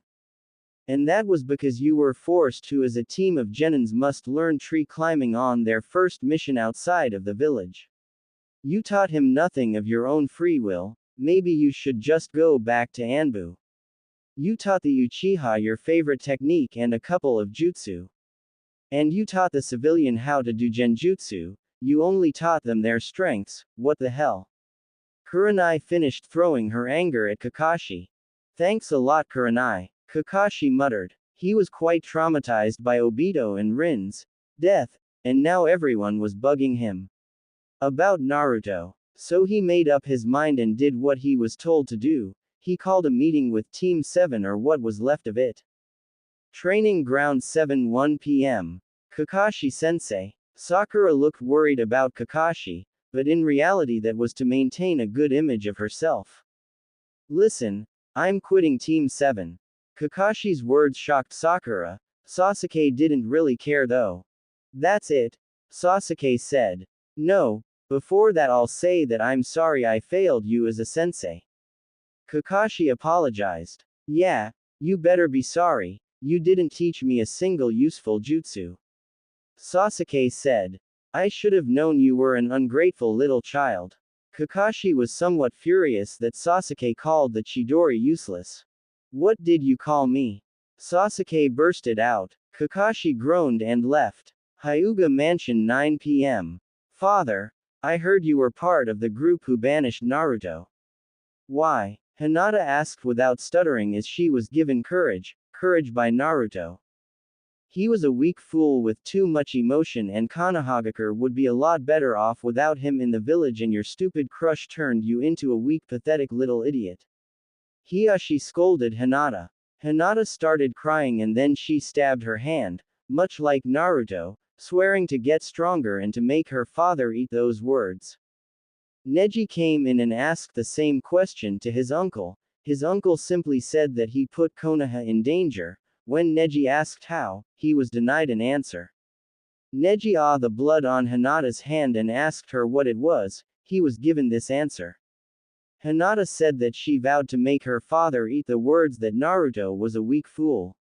And that was because you were forced to, as a team of Genins must learn tree climbing on their first mission outside of the village. You taught him nothing of your own free will, maybe you should just go back to Anbu. You taught the Uchiha your favorite technique and a couple of jutsu. And you taught the civilian how to do genjutsu, you only taught them their strengths, what the hell? Kurenai finished throwing her anger at Kakashi. Thanks a lot Kurenai, Kakashi muttered. He was quite traumatized by Obito and Rin's death, and now everyone was bugging him about Naruto. So he made up his mind and did what he was told to do. He called a meeting with Team 7 or what was left of it. Training Ground 7 1 p.m. Kakashi-sensei. Sakura looked worried about Kakashi, but in reality that was to maintain a good image of herself. Listen, I'm quitting Team 7. Kakashi's words shocked Sakura. Sasuke didn't really care though. That's it, Sasuke said. No, before that I'll say that I'm sorry I failed you as a sensei. Kakashi apologized. Yeah, you better be sorry, you didn't teach me a single useful jutsu. Sasuke said. I should have known you were an ungrateful little child. Kakashi was somewhat furious that Sasuke called the Chidori useless. What did you call me? Sasuke bursted out. Kakashi groaned and left. Hyuga Mansion 9 p.m. Father, I heard you were part of the group who banished Naruto. Why? Hinata asked without stuttering as she was given courage by Naruto. He was a weak fool with too much emotion and Konohagakure would be a lot better off without him in the village and your stupid crush turned you into a weak pathetic little idiot. Hiashi scolded Hinata. Hinata started crying and then she stabbed her hand, much like Naruto, swearing to get stronger and to make her father eat those words. Neji came in and asked the same question to his uncle. His uncle simply said that he put Konoha in danger. When Neji asked how, he was denied an answer. Neji saw the blood on Hinata's hand and asked her what it was. He was given this answer. Hinata said that she vowed to make her father eat the words that Naruto was a weak fool.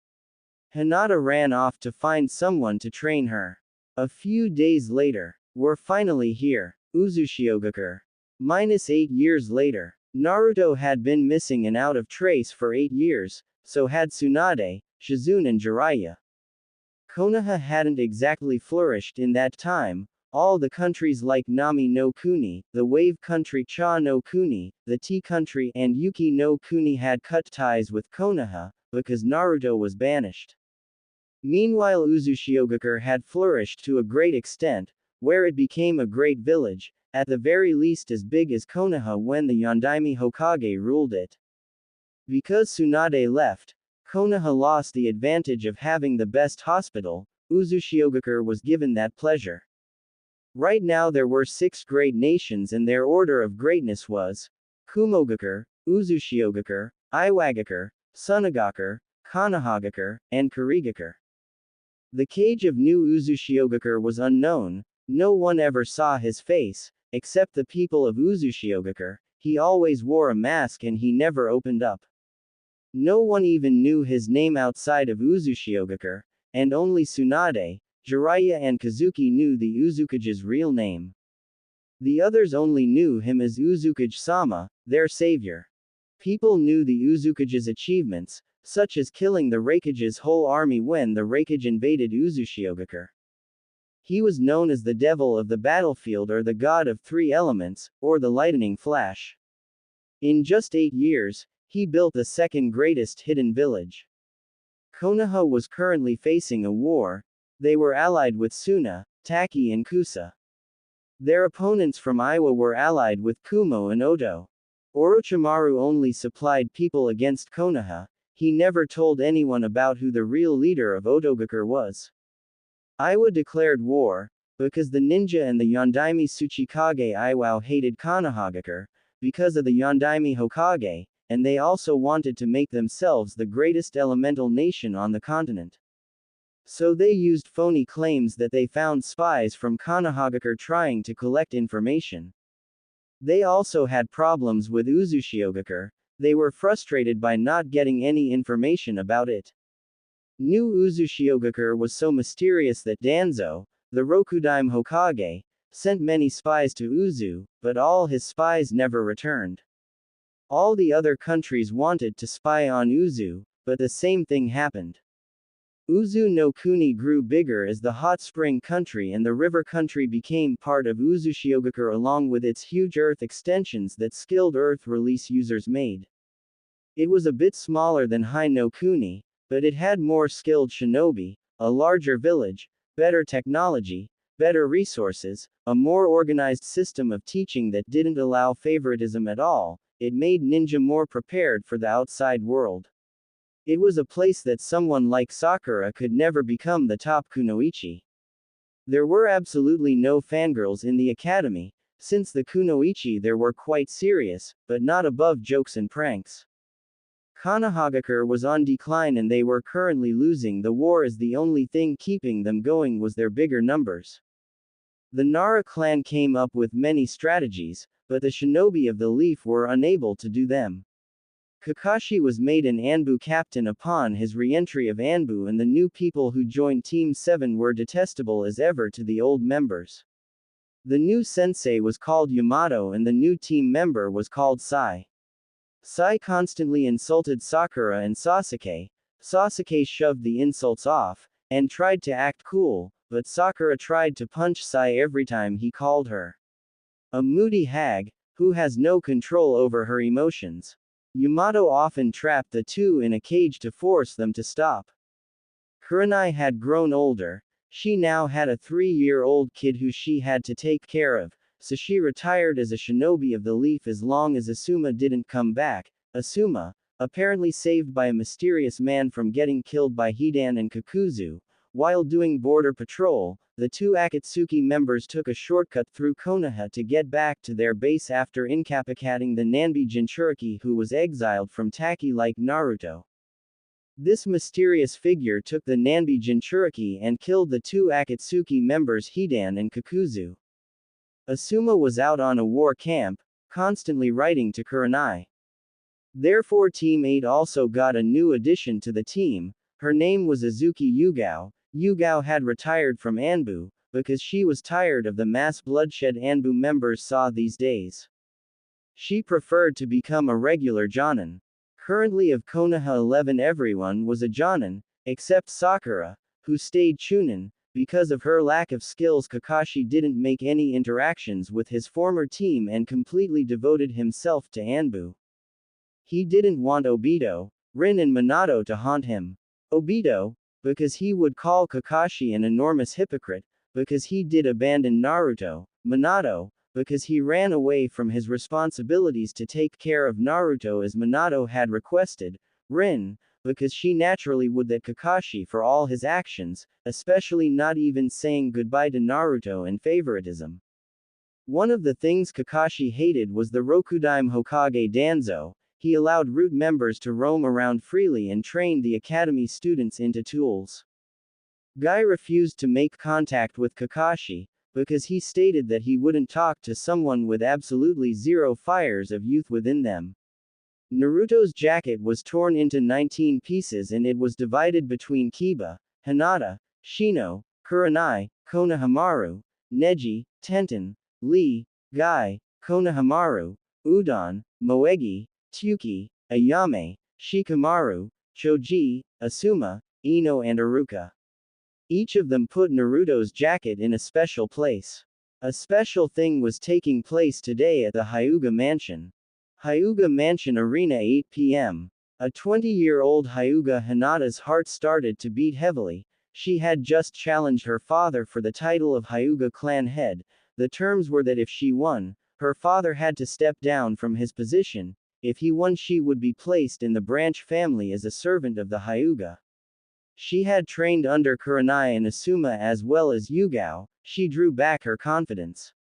Hinata ran off to find someone to train her. A few days later, we're finally here, Uzushiogakure. -8 years later. Naruto had been missing and out of trace for 8 years, so had Tsunade, Shizune and Jiraiya. Konoha hadn't exactly flourished in that time. All the countries like Nami no Kuni, the Wave Country Cha no Kuni, the Tea Country and Yuki no Kuni had cut ties with Konoha, because Naruto was banished. Meanwhile Uzushiogakure had flourished to a great extent, where it became a great village, at the very least as big as Konoha when the Yondaime Hokage ruled it. Because Tsunade left, Konoha lost the advantage of having the best hospital. Uzushiogakure was given that pleasure. Right now there were 6 great nations and their order of greatness was Kumogakure, Uzushiogakure, Iwagakure, Sunagakure, Konohagakure, and Kurigakure. The cage of new Uzushiogakure was unknown, no one ever saw his face, except the people of Uzushiogakure. He always wore a mask and he never opened up. No one even knew his name outside of Uzushiogakure, and only Tsunade, Jiraiya and Kazuki knew the Uzukage's real name. The others only knew him as Uzukage-sama, their savior. People knew the Uzukage's achievements, such as killing the Raikage's whole army when the Raikage invaded Uzushiogakure. He was known as the devil of the battlefield or the god of 3 elements, or the lightning flash. In just 8 years, he built the second greatest hidden village. Konoha was currently facing a war. They were allied with Suna, Taki and Kusa. Their opponents from Iwa were allied with Kumo and Oto. Orochimaru only supplied people against Konoha. He never told anyone about who the real leader of Otogakure was. Iwa declared war, because the ninja and the Yondaime Tsuchikage Iwao hated Konohagakure. Because of the Yondaime Hokage, and they also wanted to make themselves the greatest elemental nation on the continent. So they used phony claims that they found spies from Konohagakure trying to collect information. They also had problems with Uzushiogakure. They were frustrated by not getting any information about it. New Uzushiogakure was so mysterious that Danzo, the Rokudaime Hokage, sent many spies to Uzu, but all his spies never returned. All the other countries wanted to spy on Uzu, but the same thing happened. Uzu no Kuni grew bigger as the hot spring country and the river country became part of Uzushiogakure along with its huge earth extensions that skilled earth release users made. It was a bit smaller than Hai no Kuni, but it had more skilled shinobi, a larger village, better technology, better resources, a more organized system of teaching that didn't allow favoritism at all. It made ninja more prepared for the outside world. It was a place that someone like Sakura could never become the top kunoichi. There were absolutely no fangirls in the academy, since the kunoichi there were quite serious, but not above jokes and pranks. Konohagakure was on decline and they were currently losing the war as the only thing keeping them going was their bigger numbers. The Nara clan came up with many strategies, but the shinobi of the leaf were unable to do them. Kakashi was made an Anbu captain upon his re-entry of Anbu and the new people who joined Team 7 were detestable as ever to the old members. The new sensei was called Yamato and the new team member was called Sai. Sai constantly insulted Sakura and Sasuke. Sasuke shoved the insults off, and tried to act cool, but Sakura tried to punch Sai every time he called her a moody hag, who has no control over her emotions. Yamato often trapped the two in a cage to force them to stop. Kurenai had grown older. She now had a 3-year-old kid who she had to take care of, so she retired as a shinobi of the leaf as long as Asuma didn't come back. Asuma, apparently saved by a mysterious man from getting killed by Hidan and Kakuzu. While doing border patrol, the two Akatsuki members took a shortcut through Konoha to get back to their base after incapacitating the Nanbi Jinchuriki who was exiled from Taki like Naruto. This mysterious figure took the Nanbi Jinchuriki and killed the two Akatsuki members Hidan and Kakuzu. Asuma was out on a war camp, constantly writing to Kurenai. Therefore Team 8 also got a new addition to the team. Her name was Azuki Yugao. Yugao had retired from Anbu, because she was tired of the mass bloodshed Anbu members saw these days. She preferred to become a regular Jonin. Currently of Konoha 11 everyone was a Jonin, except Sakura, who stayed Chunin. Because of her lack of skills Kakashi didn't make any interactions with his former team and completely devoted himself to Anbu. He didn't want Obito, Rin and Minato to haunt him. Obito, because he would call Kakashi an enormous hypocrite, because he did abandon Naruto. Minato, because he ran away from his responsibilities to take care of Naruto as Minato had requested. Rin, because she naturally would that Kakashi for all his actions, especially not even saying goodbye to Naruto and favoritism. One of the things Kakashi hated was the Rokudaime Hokage Danzo. He allowed root members to roam around freely and trained the academy students into tools. Guy refused to make contact with Kakashi, because he stated that he wouldn't talk to someone with absolutely zero fires of youth within them. Naruto's jacket was torn into 19 pieces and it was divided between Kiba, Hinata, Shino, Kurenai, Konohamaru, Neji, Tenten, Lee, Guy, Konohamaru, Udon, Moegi, Tsuki, Ayame, Shikamaru, Choji, Asuma, Ino and Iruka. Each of them put Naruto's jacket in a special place. A special thing was taking place today at the Hyuga Mansion. Hyuga Mansion Arena 8 p.m. A 20-year-old Hyuga Hinata's heart started to beat heavily. She had just challenged her father for the title of Hyuga clan head. The terms were that if she won, her father had to step down from his position. If he won she would be placed in the branch family as a servant of the Hyuga. She had trained under Kurenai and Asuma as well as Yugao. She drew back her confidence.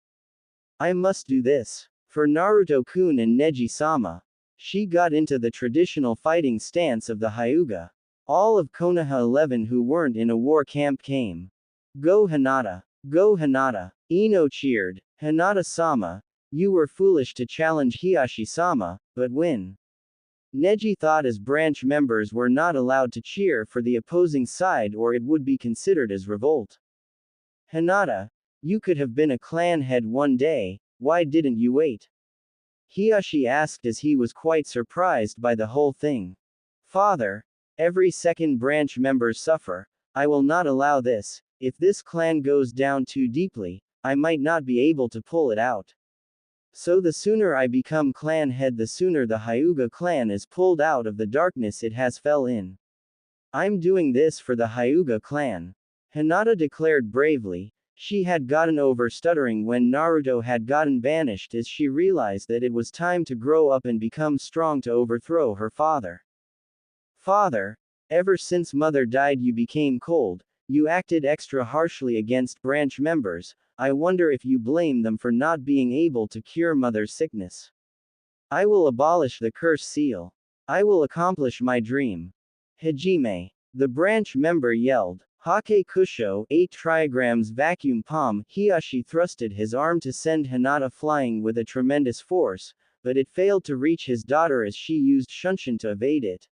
I must do this. For Naruto-kun and Neji-sama. She got into the traditional fighting stance of the Hyuga. All of Konoha 11 who weren't in a war camp came. Go Hinata! Go Hinata! Ino cheered. Hinata-sama, you were foolish to challenge Hiashi-sama, but win. Neji thought as branch members were not allowed to cheer for the opposing side or it would be considered as revolt. Hinata, you could have been a clan head one day, why didn't you wait? Hiashi asked as he was quite surprised by the whole thing. Father, every second branch members suffer. I will not allow this. If this clan goes down too deeply, I might not be able to pull it out. So the sooner I become clan head, the sooner the Hyuga clan is pulled out of the darkness it has fell in. I'm doing this for the Hyuga clan. Hinata declared bravely. She had gotten over stuttering when Naruto had gotten banished as she realized that it was time to grow up and become strong to overthrow her father. Father, ever since mother died you became cold, you acted extra harshly against branch members, I wonder if you blame them for not being able to cure mother's sickness. I will abolish the curse seal. I will accomplish my dream. Hajime. The branch member yelled. Hake Kusho, 8 trigrams vacuum palm, Hiashi thrusted his arm to send Hinata flying with a tremendous force, but it failed to reach his daughter as she used Shunshin to evade it.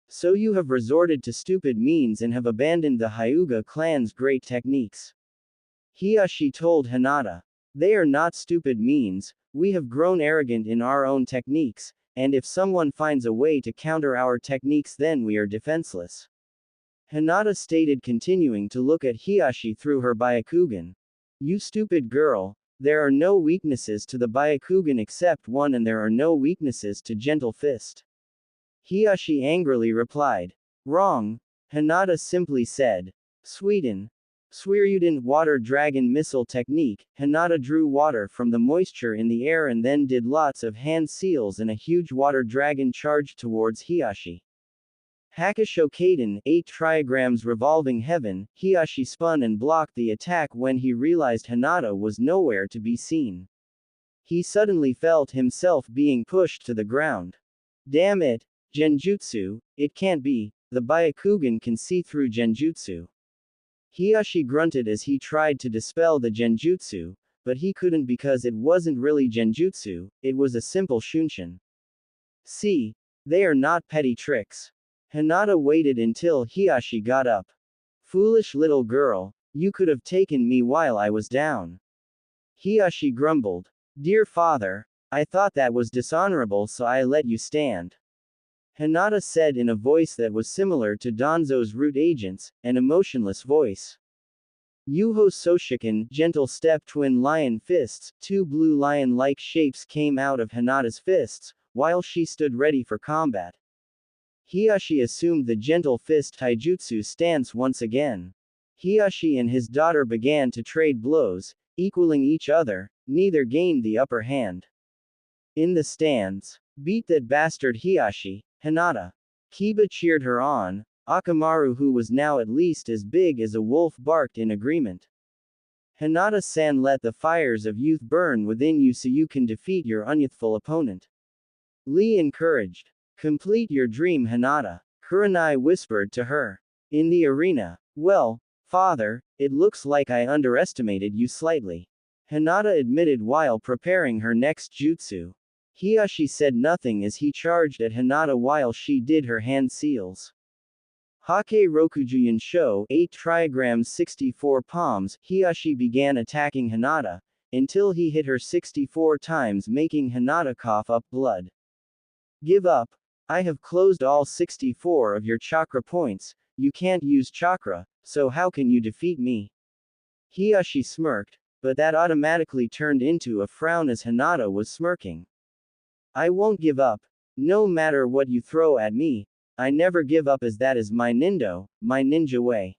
So you have resorted to stupid means and have abandoned the Hyuga clan's great techniques. Hiashi told Hinata. They are not stupid means, we have grown arrogant in our own techniques, and if someone finds a way to counter our techniques then we are defenseless. Hinata stated, continuing to look at Hiashi through her Byakugan. You stupid girl, there are no weaknesses to the Byakugan except one and there are no weaknesses to Gentle Fist. Hiashi angrily replied. Wrong. Hinata simply said. Sweden. Suiryuden water dragon missile technique. Hinata drew water from the moisture in the air and then did lots of hand seals and a huge water dragon charged towards Hiashi. Hakusho Kaden, 8 trigrams revolving heaven, Hiashi spun and blocked the attack when he realized Hinata was nowhere to be seen. He suddenly felt himself being pushed to the ground. Damn it! Genjutsu, it can't be, the Byakugan can see through Genjutsu. Hiashi grunted as he tried to dispel the Genjutsu, but he couldn't because it wasn't really Genjutsu, it was a simple Shunshin. See, they are not petty tricks. Hinata waited until Hiashi got up. Foolish little girl, you could have taken me while I was down. Hiashi grumbled. Dear father, I thought that was dishonorable so I let you stand. Hinata said in a voice that was similar to Danzo's root agent's, an emotionless voice. Yuho Soshikan, gentle step twin lion fists, 2 blue lion-like shapes came out of Hinata's fists, while she stood ready for combat. Hiashi assumed the gentle fist taijutsu stance once again. Hiashi and his daughter began to trade blows, equaling each other, neither gained the upper hand. In the stands, beat that bastard Hiashi, Hinata. Kiba cheered her on, Akamaru who was now at least as big as a wolf barked in agreement. Hinata-san, let the fires of youth burn within you so you can defeat your unyouthful opponent. Lee encouraged. Complete your dream, Hinata. Kurenai whispered to her. In the arena. Well, father, it looks like I underestimated you slightly. Hinata admitted while preparing her next jutsu. Hiashi said nothing as he charged at Hinata while she did her hand seals. Hake Rokujuyan Sho, 8 trigrams 64 palms, Hiashi began attacking Hinata, until he hit her 64 times making Hinata cough up blood. Give up. I have closed all 64 of your chakra points, you can't use chakra, so how can you defeat me? Hiashi smirked, but that automatically turned into a frown as Hinata was smirking. I won't give up. No matter what you throw at me, I never give up as that is my ninja way.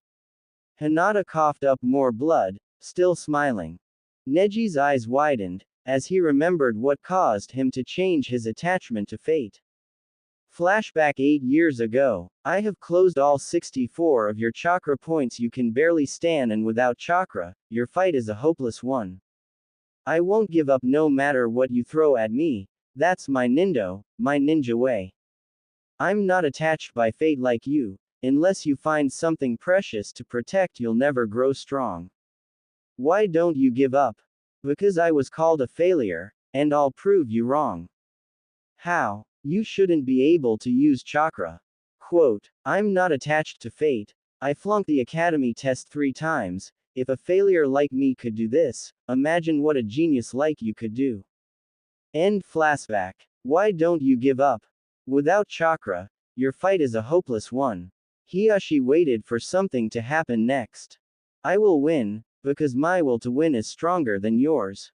Hinata coughed up more blood, still smiling. Neji's eyes widened, as he remembered what caused him to change his attachment to fate. Flashback 8 years ago. I have closed all 64 of your chakra points, you can barely stand, and without chakra, your fight is a hopeless one. I won't give up no matter what you throw at me. That's my ninja way. I'm not attached by fate like you. Unless you find something precious to protect, you'll never grow strong. Why don't you give up? Because I was called a failure, and I'll prove you wrong. How? You shouldn't be able to use chakra. Quote, I'm not attached to fate. I flunked the academy test 3 times. If a failure like me could do this, imagine what a genius like you could do. End flashback. Why don't you give up? Without chakra, your fight is a hopeless one. Hiyashi waited for something to happen next. I will win, because my will to win is stronger than yours.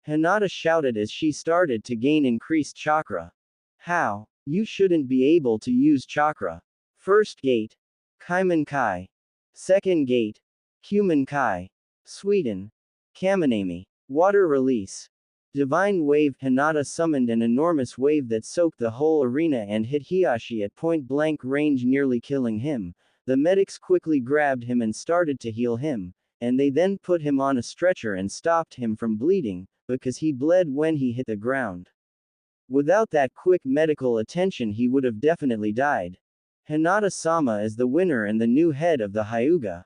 Hinata shouted as she started to gain increased chakra. How? You shouldn't be able to use chakra. First gate. Kaiman Kai. Second gate. Human Kai. Sweden. Kaminami. Water release. Divine wave. Hinata summoned an enormous wave that soaked the whole arena and hit Hiyashi at point-blank range, nearly killing him. The medics quickly grabbed him and started to heal him, and they then put him on a stretcher and stopped him from bleeding, because he bled when he hit the ground. Without that quick medical attention he would have definitely died. Hinata-sama is the winner and the new head of the Hyuga.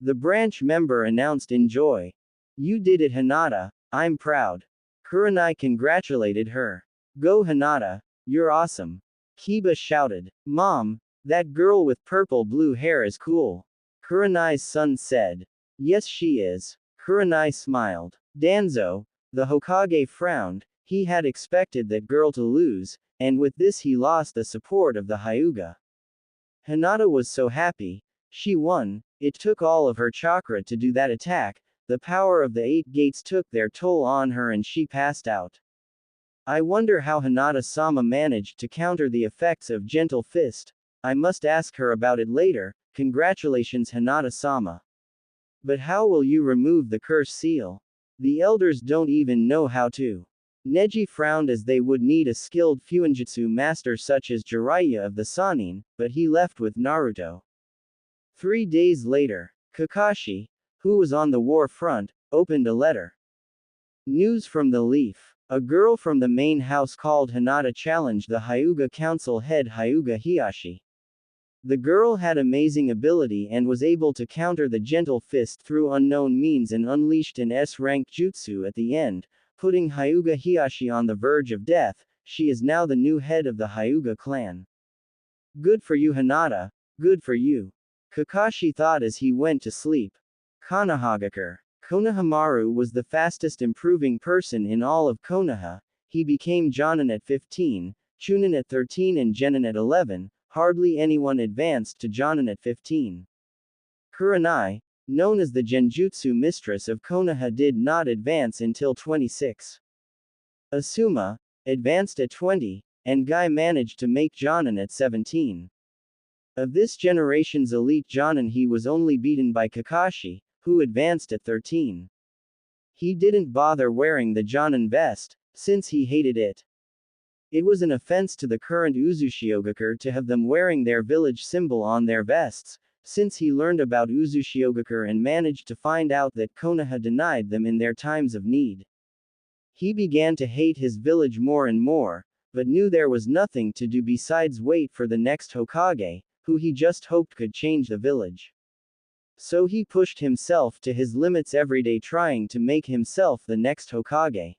The branch member announced in joy. You did it, Hinata, I'm proud. Kurenai congratulated her. Go Hinata, you're awesome. Kiba shouted. Mom, that girl with purple-blue hair is cool. Kurenai's son said. Yes she is. Kurenai smiled. Danzo, the Hokage, frowned. He had expected that girl to lose, and with this he lost the support of the Hyuga. Hinata was so happy. She won. It took all of her chakra to do that attack. The power of the 8 gates took their toll on her and she passed out. I wonder how Hinata-sama managed to counter the effects of Gentle Fist. I must ask her about it later. Congratulations Hinata-sama. But how will you remove the curse seal? The elders don't even know how to. Neji frowned as they would need a skilled fuinjutsu master such as Jiraiya of the Sannin, but he left with Naruto. 3 days later, Kakashi, who was on the war front, opened a letter. News from the Leaf. A girl from the main house called Hinata challenged the Hyuga council head Hyuga Hiyashi. The girl had amazing ability and was able to counter the Gentle Fist through unknown means and unleashed an S-rank jutsu at the end, putting Hyuga Hiyashi on the verge of death. She is now the new head of the Hyuga clan. Good for you Hinata, good for you. Kakashi thought as he went to sleep. Konohagakure. Konohamaru was the fastest improving person in all of Konoha. He became Jonin at 15, Chunin at 13 and Genin at 11, hardly anyone advanced to Jonin at 15. Kurenai, known as the Genjutsu mistress of Konoha, did not advance until 26. Asuma, advanced at 20, and Guy managed to make Jonin at 17. Of this generation's elite Jonin he was only beaten by Kakashi, who advanced at 13. He didn't bother wearing the Jonin vest, since he hated it. It was an offense to the current Uzushiogakure to have them wearing their village symbol on their vests, since he learned about Uzushiogakure and managed to find out that Konoha denied them in their times of need. He began to hate his village more and more, but knew there was nothing to do besides wait for the next Hokage, who he just hoped could change the village. So he pushed himself to his limits every day, trying to make himself the next Hokage.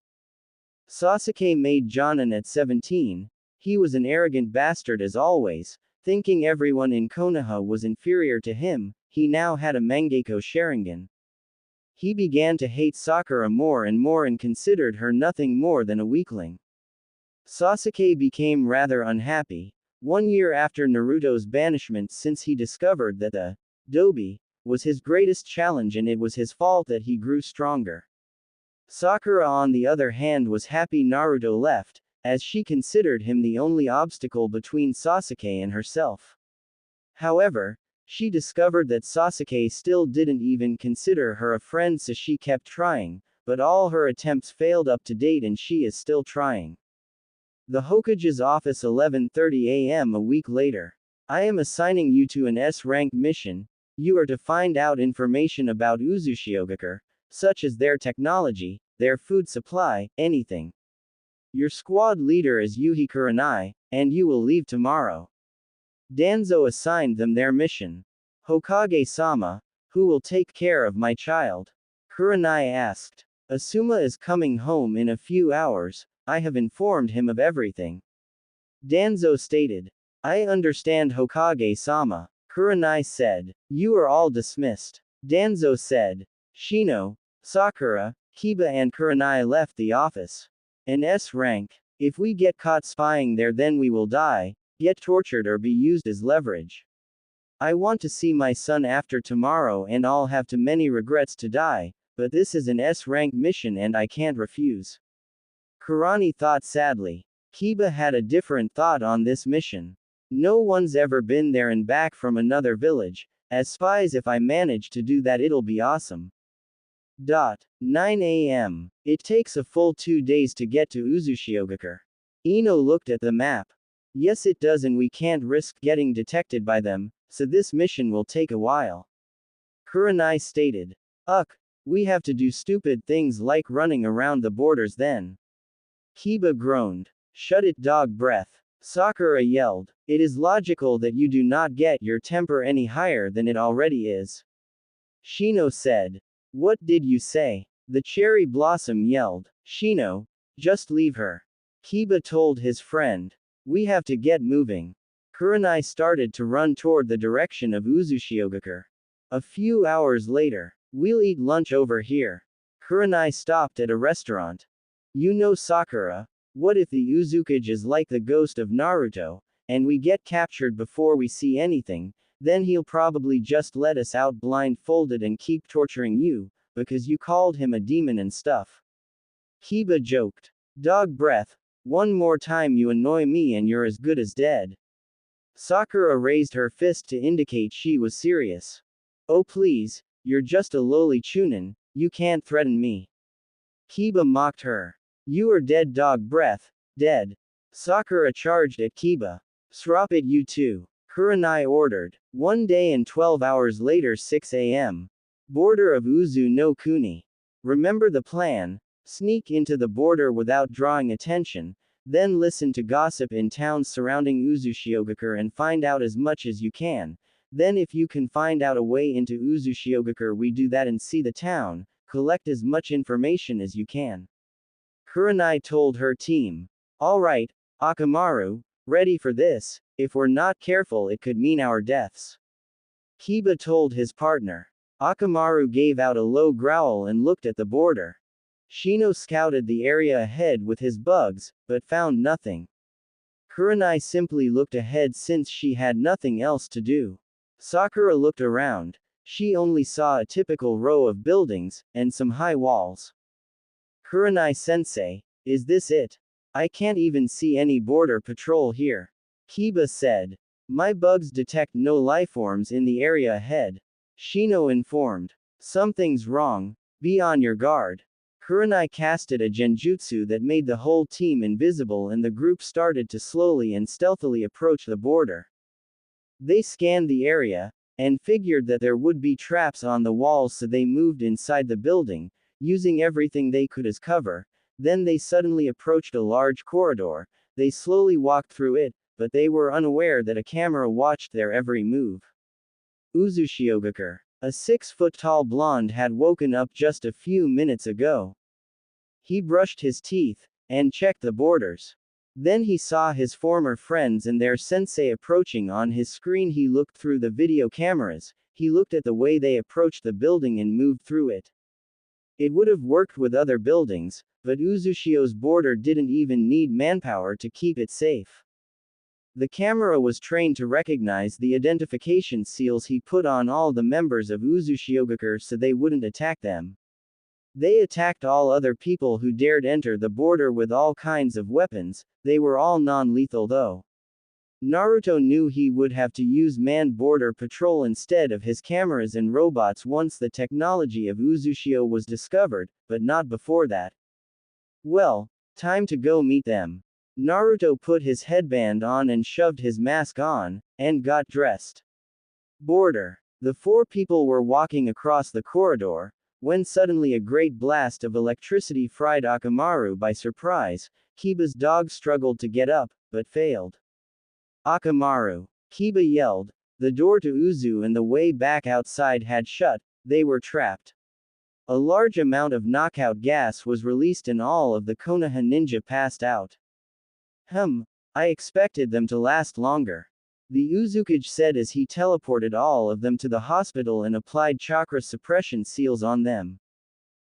Sasuke made Jonin at 17. He was an arrogant bastard as always, thinking everyone in Konoha was inferior to him. He now had a Mangekyo Sharingan. He began to hate Sakura more and more and considered her nothing more than a weakling. Sasuke became rather unhappy. 1 year after Naruto's banishment, since he discovered that the Dobi was his greatest challenge and it was his fault that he grew stronger. Sakura on the other hand was happy Naruto left, as she considered him the only obstacle between Sasuke and herself. However, she discovered that Sasuke still didn't even consider her a friend, so she kept trying, but all her attempts failed up to date and she is still trying. The Hokage's office 11:30 a.m. a week later. I am assigning you to an S-rank mission. You are to find out information about Uzushiogakure, such as their technology, their food supply, anything. Your squad leader is Yuhi Kurenai, and you will leave tomorrow. Danzo assigned them their mission. Hokage-sama, who will take care of my child? Kurenai asked. Asuma is coming home in a few hours, I have informed him of everything. Danzo stated. I understand Hokage-sama. Kurenai said. You are all dismissed. Danzo said. Shino, Sakura, Kiba and Kurenai left the office. An S rank. If we get caught spying there then we will die, get tortured or be used as leverage. I want to see my son after tomorrow and I'll have too many regrets to die, but this is an S rank mission and I can't refuse. Kurani thought sadly. Kiba had a different thought on this mission. No one's ever been there and back from another village. As spies, if I manage to do that it'll be awesome. 9 a.m. It takes a full 2 days to get to Uzushiogakure. Ino looked at the map. Yes it does and we can't risk getting detected by them, so this mission will take a while. Kurenai stated. We have to do stupid things like running around the borders then. Kiba groaned. Shut it, dog breath. Sakura yelled. It is logical that you do not get your temper any higher than it already is. Shino said. What did you say? The cherry blossom yelled. Shino, just leave her. Kiba told his friend. We have to get moving. Kurenai started to run toward the direction of Uzushiogakure. A few hours later. We'll eat lunch over here. Kurenai stopped at a restaurant. You know Sakura, what if the Uzukage is like the ghost of Naruto, and we get captured before we see anything, then he'll probably just let us out blindfolded and keep torturing you, because you called him a demon and stuff. Kiba joked. Dog breath, one more time you annoy me and you're as good as dead. Sakura raised her fist to indicate she was serious. Oh please, you're just a lowly chunin, you can't threaten me. Kiba mocked her. You are dead, dog breath, dead. Sakura charged at Kiba. Srop it you too. Kurenai ordered. 1 day and 12 hours later 6 a.m. Border of Uzu no Kuni. Remember the plan. Sneak into the border without drawing attention, then listen to gossip in towns surrounding Uzushiogakure and find out as much as you can. Then if you can find out a way into Uzushiogakure we do that and see the town, collect as much information as you can. Kurenai told her team. Alright, Akamaru, ready for this, if we're not careful it could mean our deaths. Kiba told his partner. Akamaru gave out a low growl and looked at the border. Shino scouted the area ahead with his bugs, but found nothing. Kurenai simply looked ahead since she had nothing else to do. Sakura looked around. She only saw a typical row of buildings, and some high walls. Kurenai-sensei, is this it? I can't even see any border patrol here. Kiba said. My bugs detect no lifeforms in the area ahead. Shino informed. Something's wrong, be on your guard. Kurenai casted a genjutsu that made the whole team invisible and the group started to slowly and stealthily approach the border. They scanned the area, and figured that there would be traps on the walls so they moved inside the building, using everything they could as cover. Then they suddenly approached a large corridor. They slowly walked through it, but they were unaware that a camera watched their every move. Uzushiogakure. A 6-foot-tall blonde had woken up just a few minutes ago. He brushed his teeth, and checked the borders. Then he saw his former friends and their sensei approaching on his screen. He looked through the video cameras, he looked at the way they approached the building and moved through it. It would have worked with other buildings, but Uzushio's border didn't even need manpower to keep it safe. The camera was trained to recognize the identification seals he put on all the members of Uzushiogakure so they wouldn't attack them. They attacked all other people who dared enter the border with all kinds of weapons, they were all non-lethal though. Naruto knew he would have to use manned border patrol instead of his cameras and robots once the technology of Uzushio was discovered, but not before that. Well, time to go meet them. Naruto put his headband on and shoved his mask on, and got dressed. Border. The 4 people were walking across the corridor, when suddenly a great blast of electricity fried Akamaru by surprise. Kiba's dog struggled to get up, but failed. Akamaru. Kiba yelled. The door to Uzu and the way back outside had shut, they were trapped. A large amount of knockout gas was released and all of the Konoha ninja passed out. I expected them to last longer. The Uzukage said as he teleported all of them to the hospital and applied chakra suppression seals on them.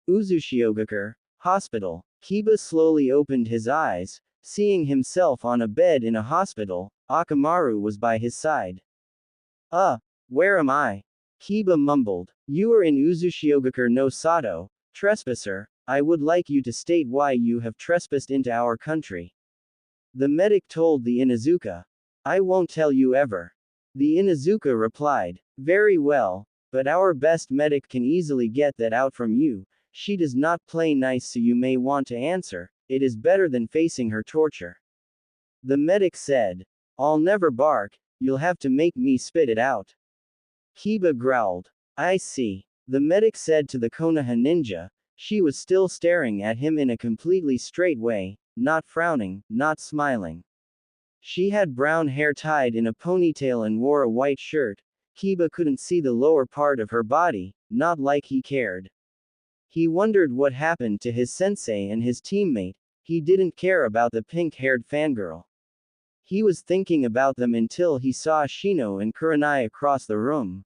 Uzushiogakure, hospital. Kiba slowly opened his eyes, seeing himself on a bed in a hospital. Akamaru was by his side. Where am I? Kiba mumbled. You are in Uzushiogakure no Sato, trespasser. I would like you to state why you have trespassed into our country. The medic told the Inuzuka. I won't tell you ever. The Inuzuka replied. Very well, but our best medic can easily get that out from you. She does not play nice, so you may want to answer. It is better than facing her torture. The medic said. I'll never bark, you'll have to make me spit it out. Kiba growled. I see. The medic said to the Konoha ninja. She was still staring at him in a completely straight way, not frowning, not smiling. She had brown hair tied in a ponytail and wore a white shirt. Kiba couldn't see the lower part of her body, not like he cared. He wondered what happened to his sensei and his teammate. He didn't care about the pink-haired fangirl. He was thinking about them until he saw Shino and Kurenai across the room.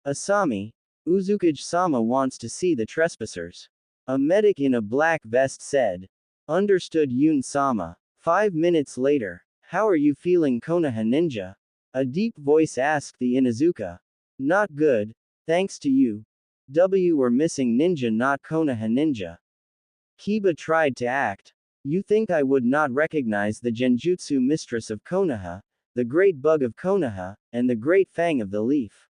Asami, Uzukage-sama wants to see the trespassers. A medic in a black vest said. Understood Yun-sama. 5 minutes later. How are you feeling, Konoha ninja? A deep voice asked the Inuzuka. Not good, thanks to you. We're missing ninja, not Konoha ninja. Kiba tried to act. You think I would not recognize the Genjutsu mistress of Konoha, the great bug of Konoha, and the great fang of the leaf?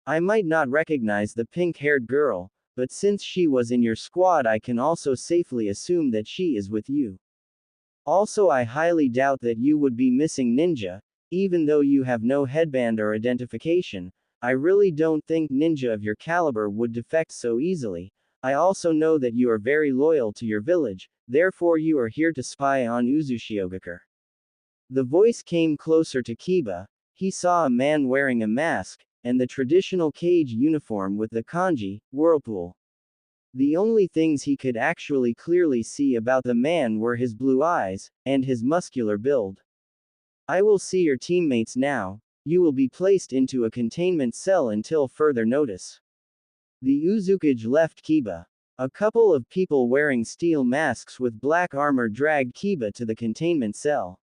I might not recognize the pink-haired girl, but since she was in your squad I can also safely assume that she is with you. Also, I highly doubt that you would be missing ninja, even though you have no headband or identification. I really don't think ninja of your caliber would defect so easily. I also know that you are very loyal to your village, therefore you are here to spy on Uzushiogakure. The voice came closer to Kiba. He saw a man wearing a mask, and the traditional cage uniform with the kanji, whirlpool. The only things he could actually clearly see about the man were his blue eyes, and his muscular build. I will see your teammates now. You will be placed into a containment cell until further notice. The Uzukage left Kiba. A couple of people wearing steel masks with black armor dragged Kiba to the containment cell.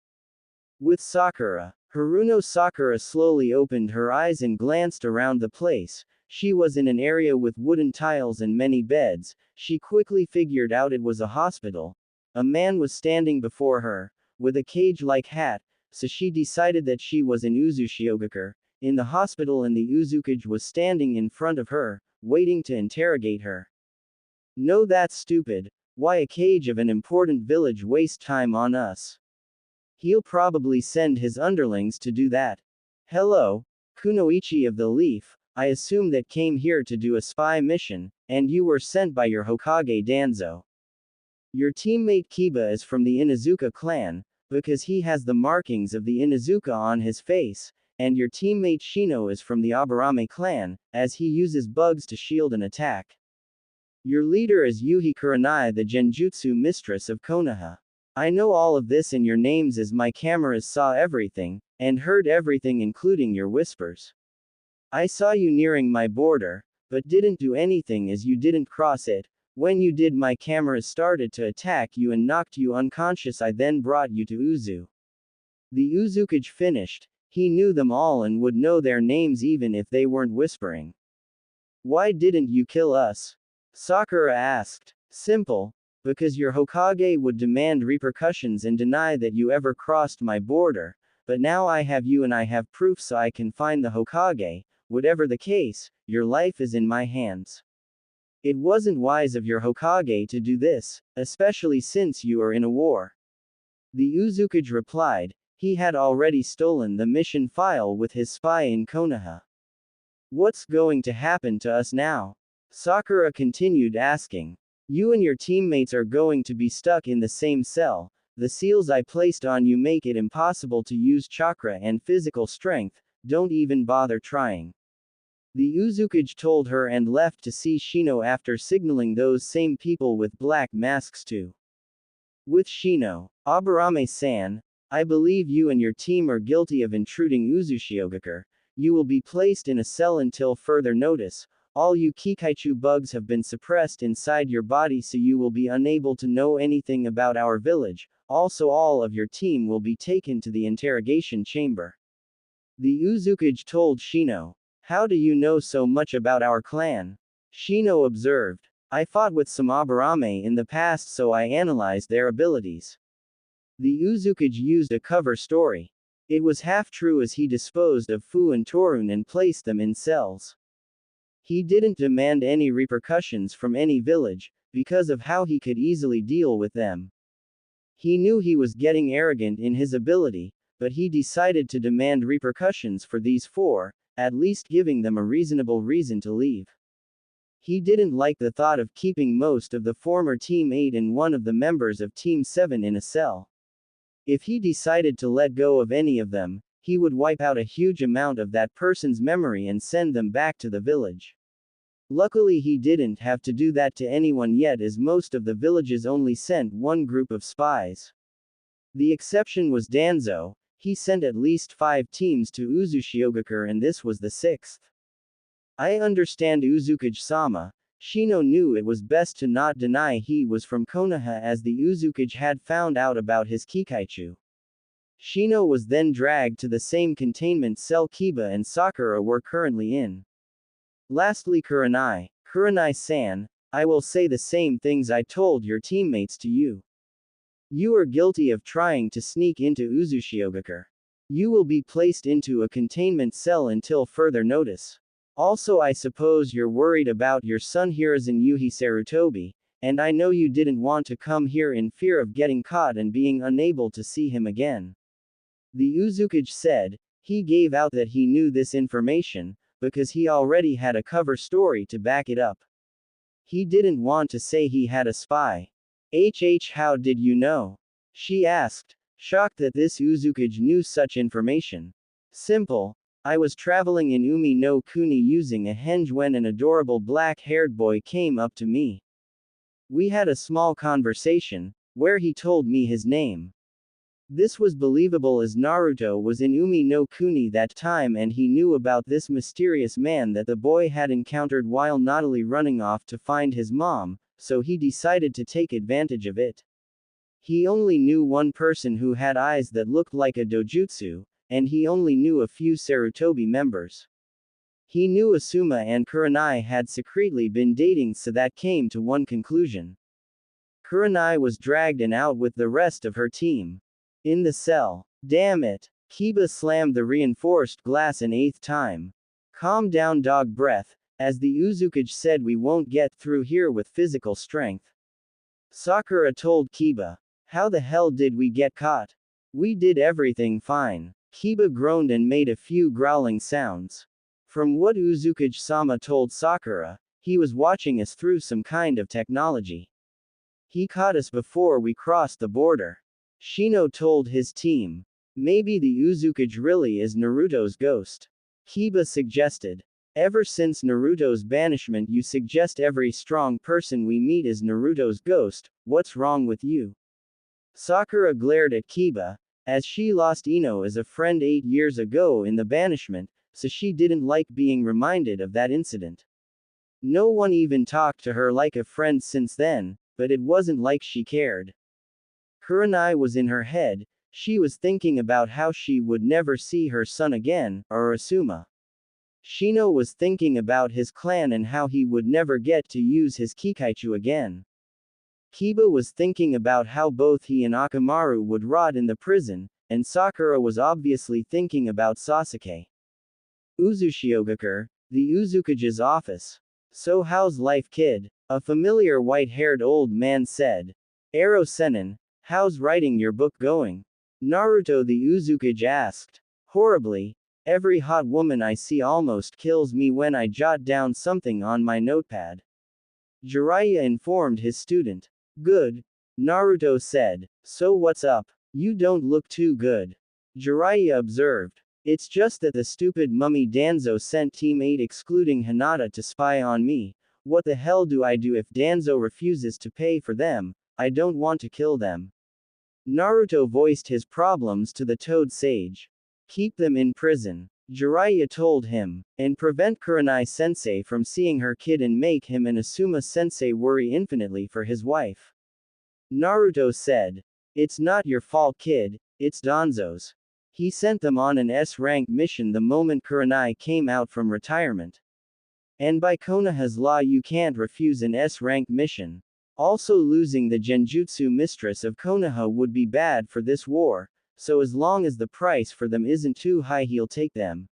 With Sakura. Haruno Sakura slowly opened her eyes and glanced around the place. She was in an area with wooden tiles and many beds. She quickly figured out it was a hospital. A man was standing before her, with a cage-like hat, so she decided that she was in Uzushiogakure, in the hospital, and the Uzukage was standing in front of her, waiting to interrogate her. No, that's stupid. Why a cage of an important village waste time on us? He'll probably send his underlings to do that. Hello, Kunoichi of the Leaf. I assume that came here to do a spy mission, and you were sent by your Hokage Danzo. Your teammate Kiba is from the Inuzuka clan, because he has the markings of the Inuzuka on his face, and your teammate Shino is from the Aburame clan, as he uses bugs to shield an attack. Your leader is Yuhi Kurenai, the Genjutsu mistress of Konoha. I know all of this and your names as my cameras saw everything, and heard everything including your whispers. I saw you nearing my border, but didn't do anything as you didn't cross it. When you did, my cameras started to attack you and knocked you unconscious. I then brought you to Uzu. The Uzukage finished. He knew them all and would know their names even if they weren't whispering. Why didn't you kill us? Sakura asked. Simple. Because your Hokage would demand repercussions and deny that you ever crossed my border, but now I have you and I have proof, so I can find the Hokage. Whatever the case, your life is in my hands. It wasn't wise of your Hokage to do this, especially since you are in a war. The Uzukage replied. He had already stolen the mission file with his spy in Konoha. What's going to happen to us now? Sakura continued asking. You and your teammates are going to be stuck in the same cell. The seals I placed on you make it impossible to use chakra and physical strength, don't even bother trying. The Uzukage told her and left to see Shino after signaling those same people with black masks to. With Shino, Aburame-san, I believe you and your team are guilty of intruding Uzushiogakure. You will be placed in a cell until further notice. All you Kikaichu bugs have been suppressed inside your body so you will be unable to know anything about our village. Also all of your team will be taken to the interrogation chamber. The Uzukage told Shino. How do you know so much about our clan? Shino observed. I fought with some Aburame in the past so I analyzed their abilities. The Uzukage used a cover story. It was half true as he disposed of Fu and Torun and placed them in cells. He didn't demand any repercussions from any village, because of how he could easily deal with them. He knew he was getting arrogant in his ability, but he decided to demand repercussions for these four, at least giving them a reasonable reason to leave. He didn't like the thought of keeping most of the former Team 8 and one of the members of Team 7 in a cell. If he decided to let go of any of them, he would wipe out a huge amount of that person's memory and send them back to the village. Luckily he didn't have to do that to anyone yet as most of the villages only sent one group of spies. The exception was Danzo. He sent at least 5 teams to Uzushiogakure and this was the 6th. I understand Uzukage-sama. Shino knew it was best to not deny he was from Konoha as the Uzukage had found out about his Kikaichu. Shino was then dragged to the same containment cell Kiba and Sakura were currently in. Lastly Kurenai. Kurenai-san, I will say the same things I told your teammates to you. You are guilty of trying to sneak into Uzushiogakure. You will be placed into a containment cell until further notice. Also I suppose you're worried about your son Hiruzen Yuhi Sarutobi, and I know you didn't want to come here in fear of getting caught and being unable to see him again. The Uzukage said. He gave out that he knew this information, because he already had a cover story to back it up. He didn't want to say he had a spy. How did you know? She asked, shocked that this Uzukage knew such information. Simple. I was traveling in Umi no Kuni using a henge when an adorable black-haired boy came up to me. We had a small conversation, where he told me his name. This was believable as Naruto was in Umi no Kuni that time and he knew about this mysterious man that the boy had encountered while naughtily running off to find his mom, so he decided to take advantage of it. He only knew one person who had eyes that looked like a dojutsu, and he only knew a few Sarutobi members. He knew Asuma and Kurenai had secretly been dating so that came to one conclusion. Kurenai was dragged and out with the rest of her team. In the cell. Damn it. Kiba slammed the reinforced glass an 8th time. Calm down dog breath, as the Uzukage said we won't get through here with physical strength. Sakura told Kiba. How the hell did we get caught? We did everything fine. Kiba groaned and made a few growling sounds. From what Uzukage-sama told Sakura, he was watching us through some kind of technology. He caught us before we crossed the border. Shino told his team. Maybe the Uzukage really is Naruto's ghost. Kiba suggested. Ever since Naruto's banishment you suggest every strong person we meet is Naruto's ghost, what's wrong with you? Sakura glared at Kiba, as she lost Ino as a friend 8 years ago in the banishment, so she didn't like being reminded of that incident. No one even talked to her like a friend since then, but it wasn't like she cared. Kurenai was in her head, she was thinking about how she would never see her son again, or Asuma. Shino was thinking about his clan and how he would never get to use his Kikaichu again. Kiba was thinking about how both he and Akamaru would rot in the prison, and Sakura was obviously thinking about Sasuke. Uzushiogakure, the Uzukage's office. So how's life kid? A familiar white-haired old man said. Ero Senin, how's writing your book going? Naruto the Uzukage asked. Horribly. Every hot woman I see almost kills me when I jot down something on my notepad. Jiraiya informed his student. Good. Naruto said. So what's up? You don't look too good. Jiraiya observed. It's just that the stupid mummy Danzo sent Team 8 excluding Hinata to spy on me. What the hell do I do if Danzo refuses to pay for them? I don't want to kill them. Naruto voiced his problems to the Toad Sage. Keep them in prison. Jiraiya told him, and prevent Kurenai-sensei from seeing her kid and make him and Asuma-sensei worry infinitely for his wife. Naruto said, it's not your fault kid, it's Danzo's. He sent them on an S-rank mission the moment Kurenai came out from retirement. And by Konoha's law you can't refuse an S-rank mission. Also losing the Genjutsu mistress of Konoha would be bad for this war, so as long as the price for them isn't too high he'll take them.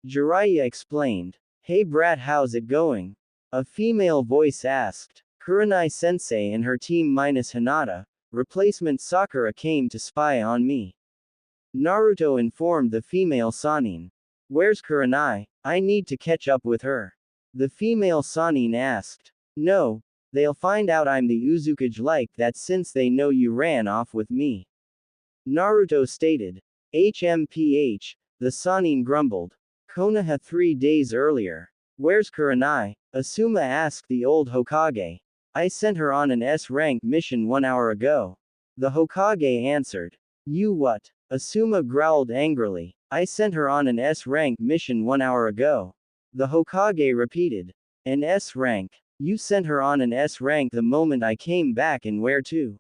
Jiraiya explained. Hey brat, how's it going? A female voice asked. Kurenai-sensei and her team minus Hinata, replacement Sakura came to spy on me. Naruto informed the female Sannin. Where's Kurenai? I need to catch up with her. The female Sannin asked. No, they'll find out I'm the Uzukage like that since they know you ran off with me. Naruto stated. HMPH, the Sannin grumbled. Konoha 3 days earlier. Where's Kurenai? Asuma asked the old Hokage. I sent her on an S-rank mission 1 hour ago. The Hokage answered. You what? Asuma growled angrily. I sent her on an S-rank mission 1 hour ago. The Hokage repeated. An S-rank. You sent her on an S-rank the moment I came back, and where to?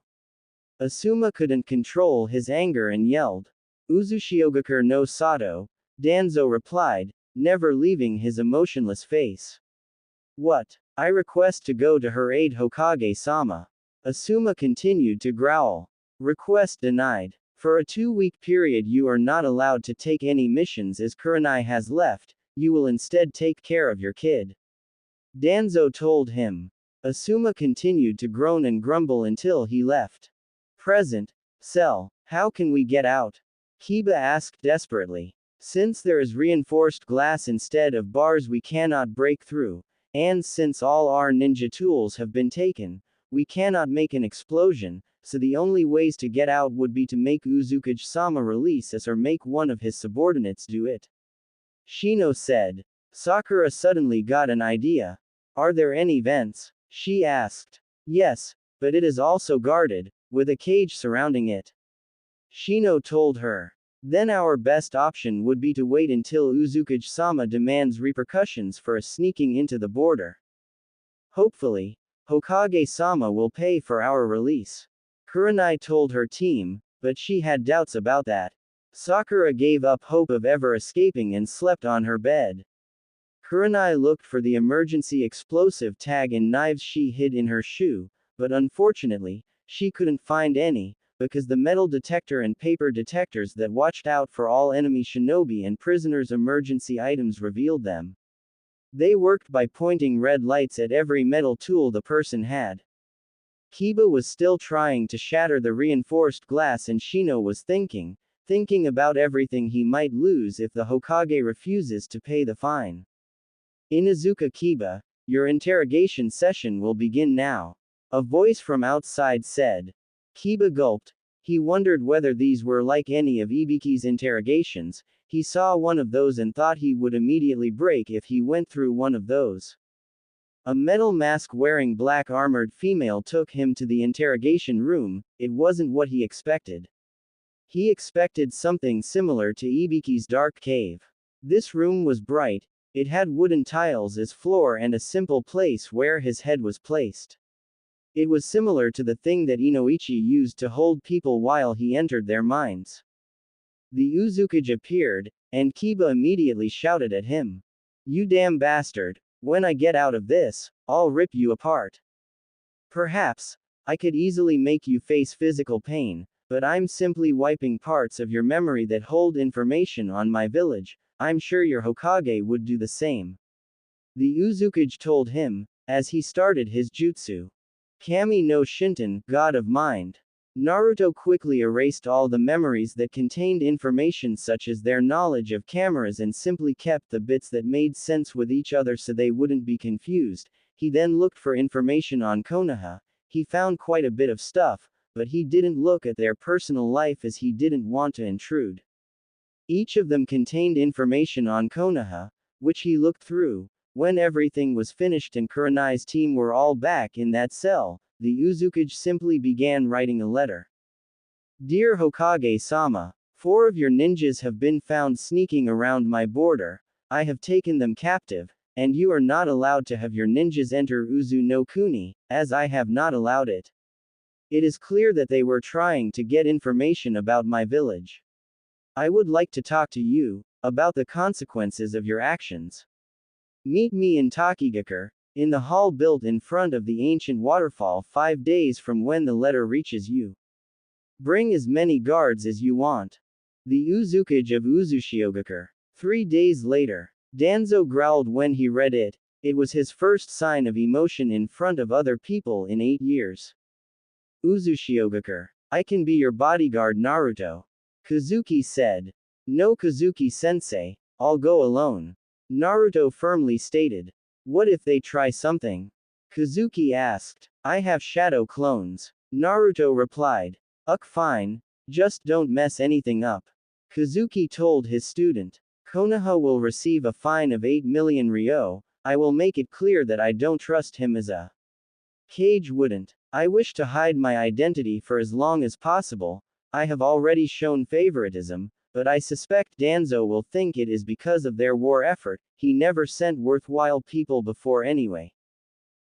Asuma couldn't control his anger and yelled. Uzushiogakure no Sato. Danzo replied, never leaving his emotionless face. What? I request to go to her aid Hokage-sama. Asuma continued to growl. Request denied. For a 2-week period you are not allowed to take any missions as Kurenai has left, you will instead take care of your kid. Danzo told him. Asuma continued to groan and grumble until he left. Present. Cell. How can we get out? Kiba asked desperately. Since there is reinforced glass instead of bars we cannot break through, and since all our ninja tools have been taken, we cannot make an explosion, so the only ways to get out would be to make Uzukage-sama release us or make one of his subordinates do it. Shino said. Sakura suddenly got an idea. Are there any vents? She asked. Yes, but it is also guarded, with a cage surrounding it. Shino told her. Then our best option would be to wait until Uzukage-sama demands repercussions for us sneaking into the border. Hopefully, Hokage-sama will pay for our release. Kurenai told her team, but she had doubts about that. Sakura gave up hope of ever escaping and slept on her bed. Kurenai looked for the emergency explosive tag and knives she hid in her shoe, but unfortunately, she couldn't find any, because the metal detector and paper detectors that watched out for all enemy shinobi and prisoners' emergency items revealed them. They worked by pointing red lights at every metal tool the person had. Kiba was still trying to shatter the reinforced glass and Shino was thinking about everything he might lose if the Hokage refuses to pay the fine. Inuzuka Kiba, your interrogation session will begin now. A voice from outside said. Kiba gulped. He wondered whether these were like any of Ibiki's interrogations. He saw one of those and thought he would immediately break if he went through one of those. A metal mask wearing black armored female took him to the interrogation room. It wasn't what he expected. He expected something similar to Ibiki's dark cave. This room was bright. It had wooden tiles as floor and a simple place where his head was placed. It was similar to the thing that Inoichi used to hold people while he entered their minds. The Uzukage appeared, and Kiba immediately shouted at him. You damn bastard, when I get out of this, I'll rip you apart. Perhaps, I could easily make you face physical pain, but I'm simply wiping parts of your memory that hold information on my village. I'm sure your Hokage would do the same. The Uzukage told him, as he started his jutsu. Kami no Shinton, God of Mind. Naruto quickly erased all the memories that contained information such as their knowledge of cameras and simply kept the bits that made sense with each other so they wouldn't be confused. He then looked for information on Konoha. He found quite a bit of stuff, but he didn't look at their personal life as he didn't want to intrude. Each of them contained information on Konoha, which he looked through. When everything was finished and Kurenai's team were all back in that cell, the Uzukage simply began writing a letter. Dear Hokage-sama, 4 of your ninjas have been found sneaking around my border. I have taken them captive, and you are not allowed to have your ninjas enter Uzu no Kuni, as I have not allowed it. It is clear that they were trying to get information about my village. I would like to talk to you about the consequences of your actions. Meet me in Takigakure, in the hall built in front of the ancient waterfall 5 days from when the letter reaches you. Bring as many guards as you want. The Uzukage of Uzushiogakure. 3 days later, Danzo growled when he read it. It was his first sign of emotion in front of other people in 8 years. Uzushiogakure. I can be your bodyguard, Naruto. Kazuki said. No, Kazuki-sensei, I'll go alone. Naruto firmly stated. What if they try something? Kazuki asked. I have shadow clones. Naruto replied. Fine. Just don't mess anything up. Kazuki told his student. Konoha will receive a fine of 8 million ryo. I will make it clear that I don't trust him as a Kage wouldn't. I wish to hide my identity for as long as possible. I have already shown favoritism, but I suspect Danzo will think it is because of their war effort. He never sent worthwhile people before anyway.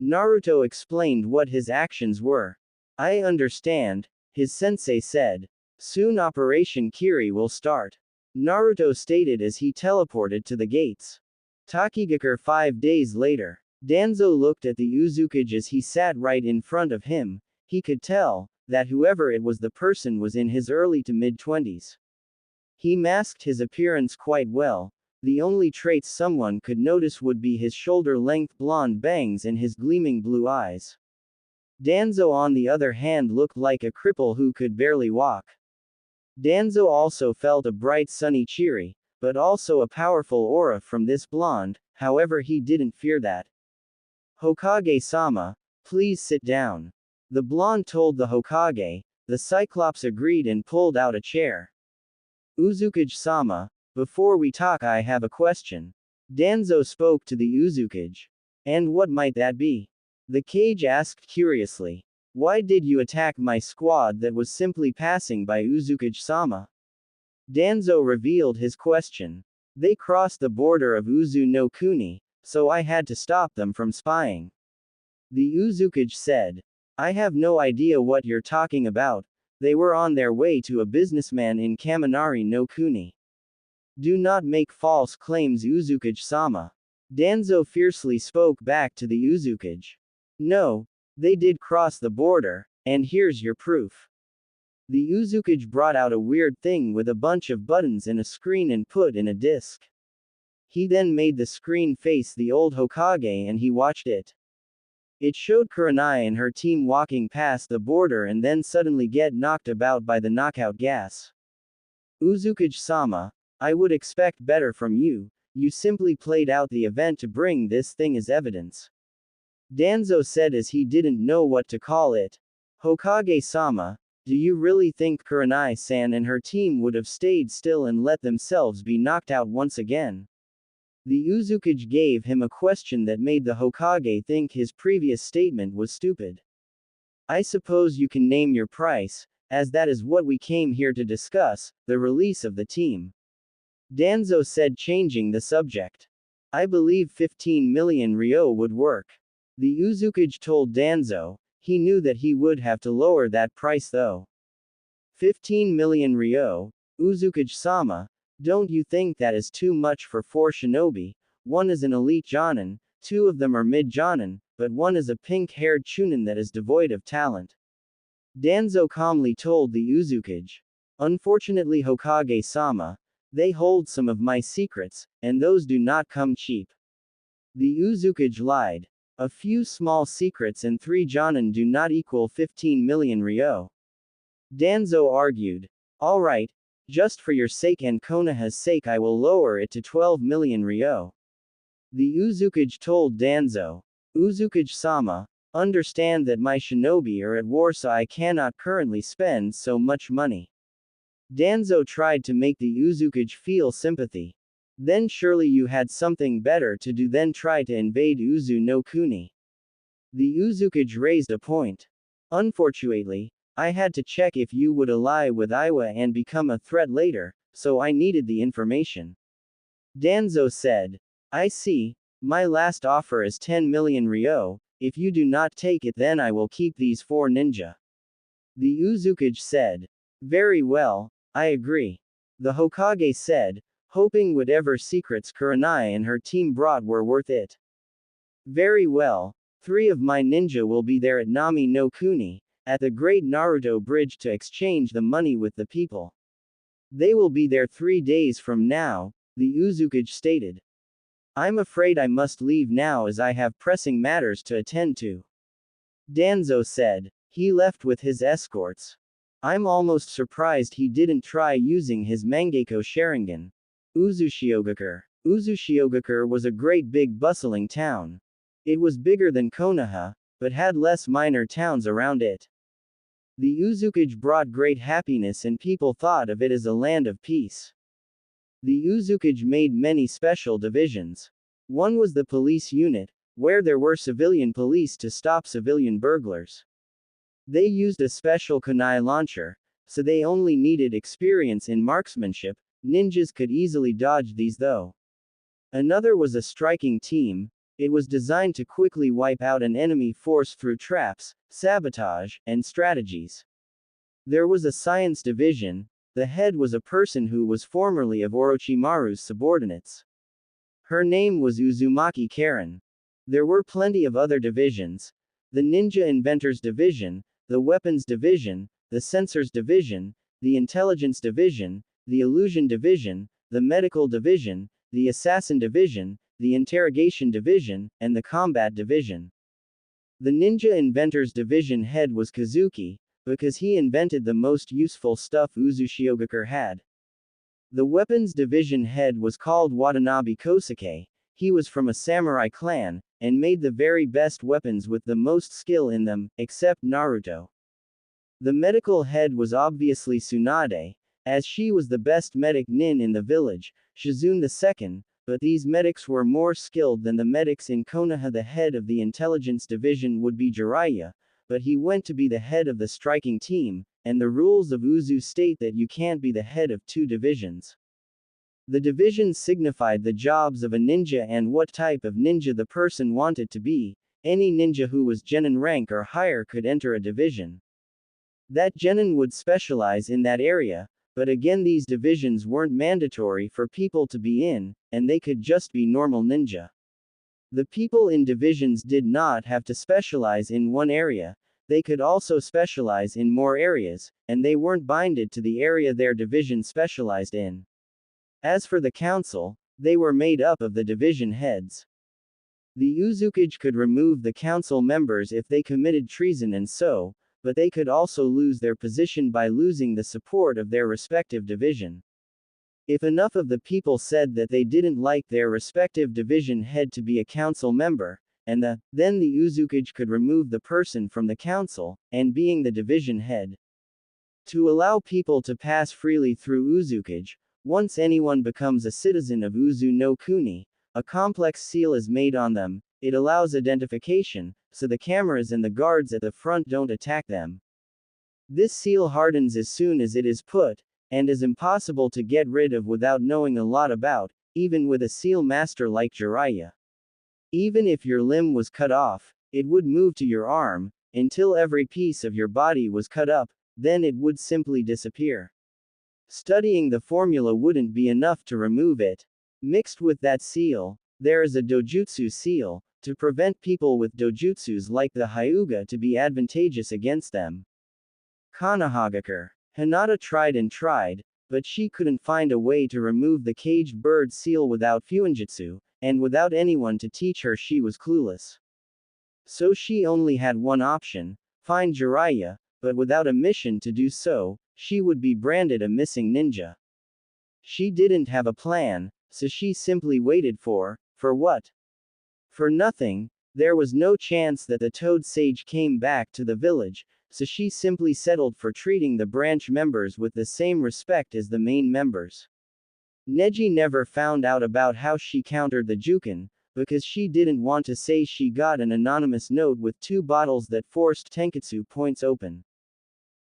Naruto explained what his actions were. I understand, his sensei said. Soon Operation Kiri will start. Naruto stated as he teleported to the gates. Takigakure 5 days later. Danzo looked at the Uzukage as he sat right in front of him. He could tell that whoever it was, the person was in his early to mid-20s. He masked his appearance quite well. The only traits someone could notice would be his shoulder-length blonde bangs and his gleaming blue eyes. Danzo on the other hand looked like a cripple who could barely walk. Danzo also felt a bright, sunny, cheery, but also a powerful aura from this blonde. However, he didn't fear that. Hokage-sama, please sit down. The blonde told the Hokage. The Cyclops agreed and pulled out a chair. Uzukage-sama, before we talk I have a question. Danzo spoke to the Uzukage. And what might that be? The Kage asked curiously. Why did you attack my squad that was simply passing by, Uzukage-sama? Danzo revealed his question. They crossed the border of Uzu no Kuni, so I had to stop them from spying. The Uzukage said. I have no idea what you're talking about. They were on their way to a businessman in Kaminari no Kuni. Do not make false claims, Uzukage-sama. Danzo fiercely spoke back to the Uzukage. No, they did cross the border, and here's your proof. The Uzukage brought out a weird thing with a bunch of buttons and a screen and put in a disc. He then made the screen face the old Hokage and he watched it. It showed Kurenai and her team walking past the border and then suddenly get knocked about by the knockout gas. Uzukage-sama, I would expect better from you. You simply played out the event to bring this thing as evidence. Danzo said as he didn't know what to call it. Hokage-sama, do you really think Kurenai-san and her team would have stayed still and let themselves be knocked out once again? The Uzukage gave him a question that made the Hokage think his previous statement was stupid. I suppose you can name your price, as that is what we came here to discuss, the release of the team. Danzo said, changing the subject. I believe 15 million ryo would work. The Uzukage told Danzo. He knew that he would have to lower that price though. 15 million ryo, Uzukage-sama, don't you think that is too much for 4 shinobi? One is an elite jonin, 2 of them are mid-jonin, but one is a pink-haired chunin that is devoid of talent. Danzo calmly told the Uzukage. Unfortunately, Hokage-sama, they hold some of my secrets, and those do not come cheap. The Uzukage lied. A few small secrets and 3 jonin do not equal 15 million ryo. Danzo argued. Alright, just for your sake and Konoha's sake I will lower it to 12 million ryo. The Uzukage told Danzo. Uzukage-sama, understand that my shinobi are at war, so I cannot currently spend so much money. Danzo tried to make the Uzukage feel sympathy. Then surely you had something better to do than try to invade Uzu no Kuni. The Uzukage raised a point. Unfortunately, I had to check if you would ally with Iwa and become a threat later, so I needed the information. Danzo said. I see, my last offer is 10 million ryo, if you do not take it then I will keep these 4 ninja. The Uzukage said. Very well, I agree. The Hokage said, hoping whatever secrets Kurenai and her team brought were worth it. Very well, 3 of my ninja will be there at Nami no Kuni, at the Great Naruto Bridge to exchange the money with the people. They will be there 3 days from now, the Uzukage stated. I'm afraid I must leave now as I have pressing matters to attend to. Danzo said. He left with his escorts. I'm almost surprised he didn't try using his Mangekyo Sharingan. Uzushiogakure. Uzushiogakure was a great big bustling town. It was bigger than Konoha, but had less minor towns around it. The Uzukage brought great happiness and people thought of it as a land of peace. The Uzukage made many special divisions. One was the police unit, where there were civilian police to stop civilian burglars. They used a special kunai launcher, so they only needed experience in marksmanship. Ninjas could easily dodge these though. Another was a striking team. It was designed to quickly wipe out an enemy force through traps, sabotage, and strategies. There was a science division. The head was a person who was formerly of Orochimaru's subordinates. Her name was Uzumaki Karen. There were plenty of other divisions. The Ninja Inventors Division, the Weapons Division, the Sensors Division, the Intelligence Division, the Illusion Division, the Medical Division, the Assassin Division, the Interrogation Division, and the Combat Division. The Ninja Inventors Division head was Kazuki, because he invented the most useful stuff Uzushiogakure had. The Weapons Division head was called Watanabe Kosuke. He was from a samurai clan, and made the very best weapons with the most skill in them, except Naruto. The medical head was obviously Tsunade, as she was the best medic nin in the village, Shizune II, but these medics were more skilled than the medics in Konoha. The head of the intelligence division would be Jiraiya, but he went to be the head of the striking team, and the rules of Uzu state that you can't be the head of 2 divisions. The divisions signified the jobs of a ninja and what type of ninja the person wanted to be. Any ninja who was genin rank or higher could enter a division. That genin would specialize in that area, but again these divisions weren't mandatory for people to be in, and they could just be normal ninja. The people in divisions did not have to specialize in one area, they could also specialize in more areas, and they weren't binded to the area their division specialized in. As for the council, they were made up of the division heads. The Uzukage could remove the council members if they committed treason and so, but they could also lose their position by losing the support of their respective division. If enough of the people said that they didn't like their respective division head to be a council member, then the Uzukage could remove the person from the council, and being the division head. To allow people to pass freely through Uzukage, once anyone becomes a citizen of Uzu no Kuni, a complex seal is made on them. It allows identification, so the cameras and the guards at the front don't attack them. This seal hardens as soon as it is put, and is impossible to get rid of without knowing a lot about, even with a seal master like Jiraiya. Even if your limb was cut off, it would move to your arm, until every piece of your body was cut up, then it would simply disappear. Studying the formula wouldn't be enough to remove it. Mixed with that seal, there is a dojutsu seal, to prevent people with dojutsus like the Hyuga to be advantageous against them. Konohagakure. Hinata tried and tried, but she couldn't find a way to remove the caged bird seal without fuinjutsu, and without anyone to teach her she was clueless. So she only had one option, find Jiraiya, but without a mission to do so, she would be branded a missing ninja. She didn't have a plan, so she simply waited for what? For nothing. There was no chance that the Toad Sage came back to the village, so she simply settled for treating the branch members with the same respect as the main members. Neji never found out about how she countered the Jukin, because she didn't want to say she got an anonymous note with 2 bottles that forced Tenketsu points open.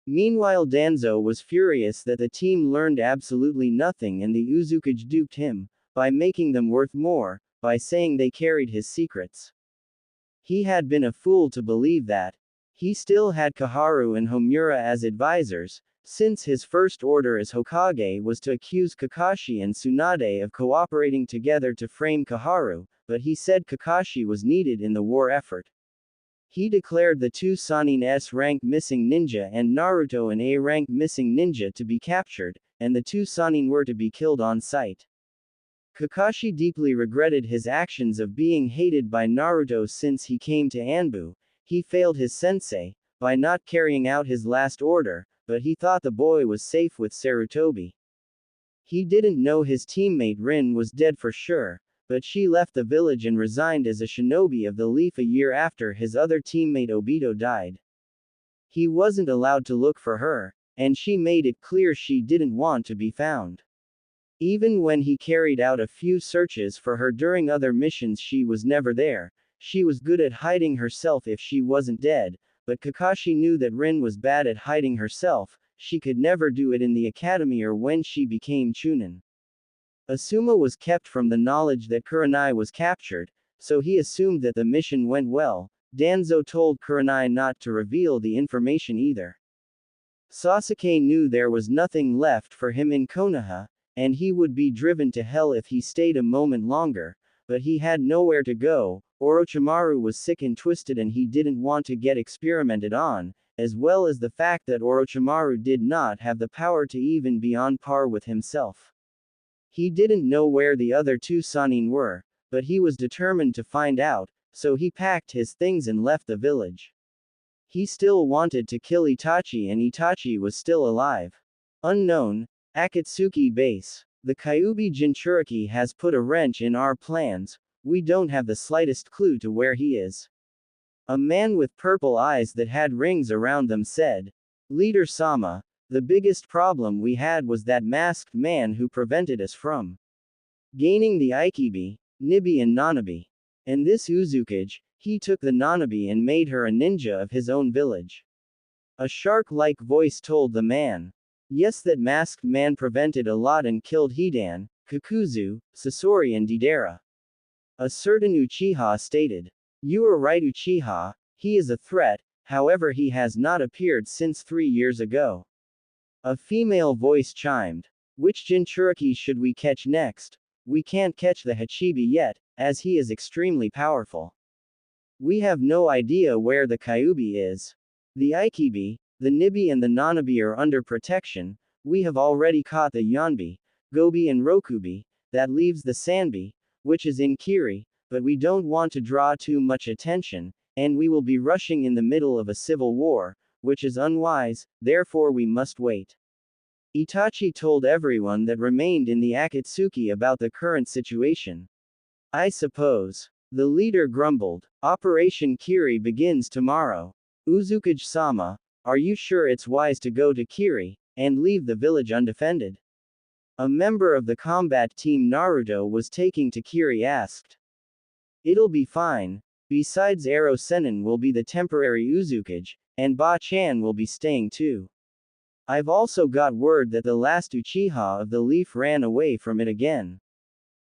Meanwhile Danzo was furious that the team learned absolutely nothing and the Uzukage duped him, by making them worth more, by saying they carried his secrets. He had been a fool to believe that. He still had Koharu and Homura as advisors, since his first order as Hokage was to accuse Kakashi and Tsunade of cooperating together to frame Koharu, but he said Kakashi was needed in the war effort. He declared the 2 Sannin S-rank missing ninja and Naruto an A-rank missing ninja to be captured, and the 2 Sannin were to be killed on sight. Kakashi deeply regretted his actions of being hated by Naruto since he came to Anbu. He failed his sensei, by not carrying out his last order, but he thought the boy was safe with Sarutobi. He didn't know his teammate Rin was dead for sure, but she left the village and resigned as a shinobi of the Leaf a year after his other teammate Obito died. He wasn't allowed to look for her, and she made it clear she didn't want to be found. Even when he carried out a few searches for her during other missions, she was never there. She was good at hiding herself if she wasn't dead, but Kakashi knew that Rin was bad at hiding herself. She could never do it in the academy or when she became Chunin. Asuma was kept from the knowledge that Kurenai was captured, so he assumed that the mission went well. Danzo told Kurenai not to reveal the information either. Sasuke knew there was nothing left for him in Konoha, and he would be driven to hell if he stayed a moment longer, but he had nowhere to go. Orochimaru was sick and twisted and he didn't want to get experimented on, as well as the fact that Orochimaru did not have the power to even be on par with himself. He didn't know where the other 2 Sannin were, but he was determined to find out, so he packed his things and left the village. He still wanted to kill Itachi and Itachi was still alive. Unknown, Akatsuki Base. The Kyuubi Jinchuriki has put a wrench in our plans, we don't have the slightest clue to where he is. A man with purple eyes that had rings around them said. Leader Sama, the biggest problem we had was that masked man who prevented us from gaining the Ikibi, Nibi and Nanabi. And this Uzukage, he took the Nanabi and made her a ninja of his own village. A shark-like voice told the man. Yes, that masked man prevented a lot and killed Hidan, Kakuzu, Sasori and Deidara. A certain Uchiha stated. You are right, Uchiha, he is a threat, however he has not appeared since 3 years ago. A female voice chimed. Which Jinchuriki should we catch next? We can't catch the Hachibi yet, as he is extremely powerful. We have no idea where the Kyuubi is. The Ikibi, the Nibi and the Nanabi are under protection. We have already caught the Yanbi, Gobi and Rokubi, that leaves the Sanbi, which is in Kiri, but we don't want to draw too much attention, and we will be rushing in the middle of a civil war, which is unwise, therefore we must wait. Itachi told everyone that remained in the Akatsuki about the current situation. I suppose. The leader grumbled. Operation Kiri begins tomorrow. Uzukage-sama, are you sure it's wise to go to Kiri, and leave the village undefended? A member of the combat team Naruto was taking to Kiri asked. It'll be fine. Besides, Ero Sennin will be the temporary Uzukage, and Ba-chan will be staying too. I've also got word that the last Uchiha of the Leaf ran away from it again.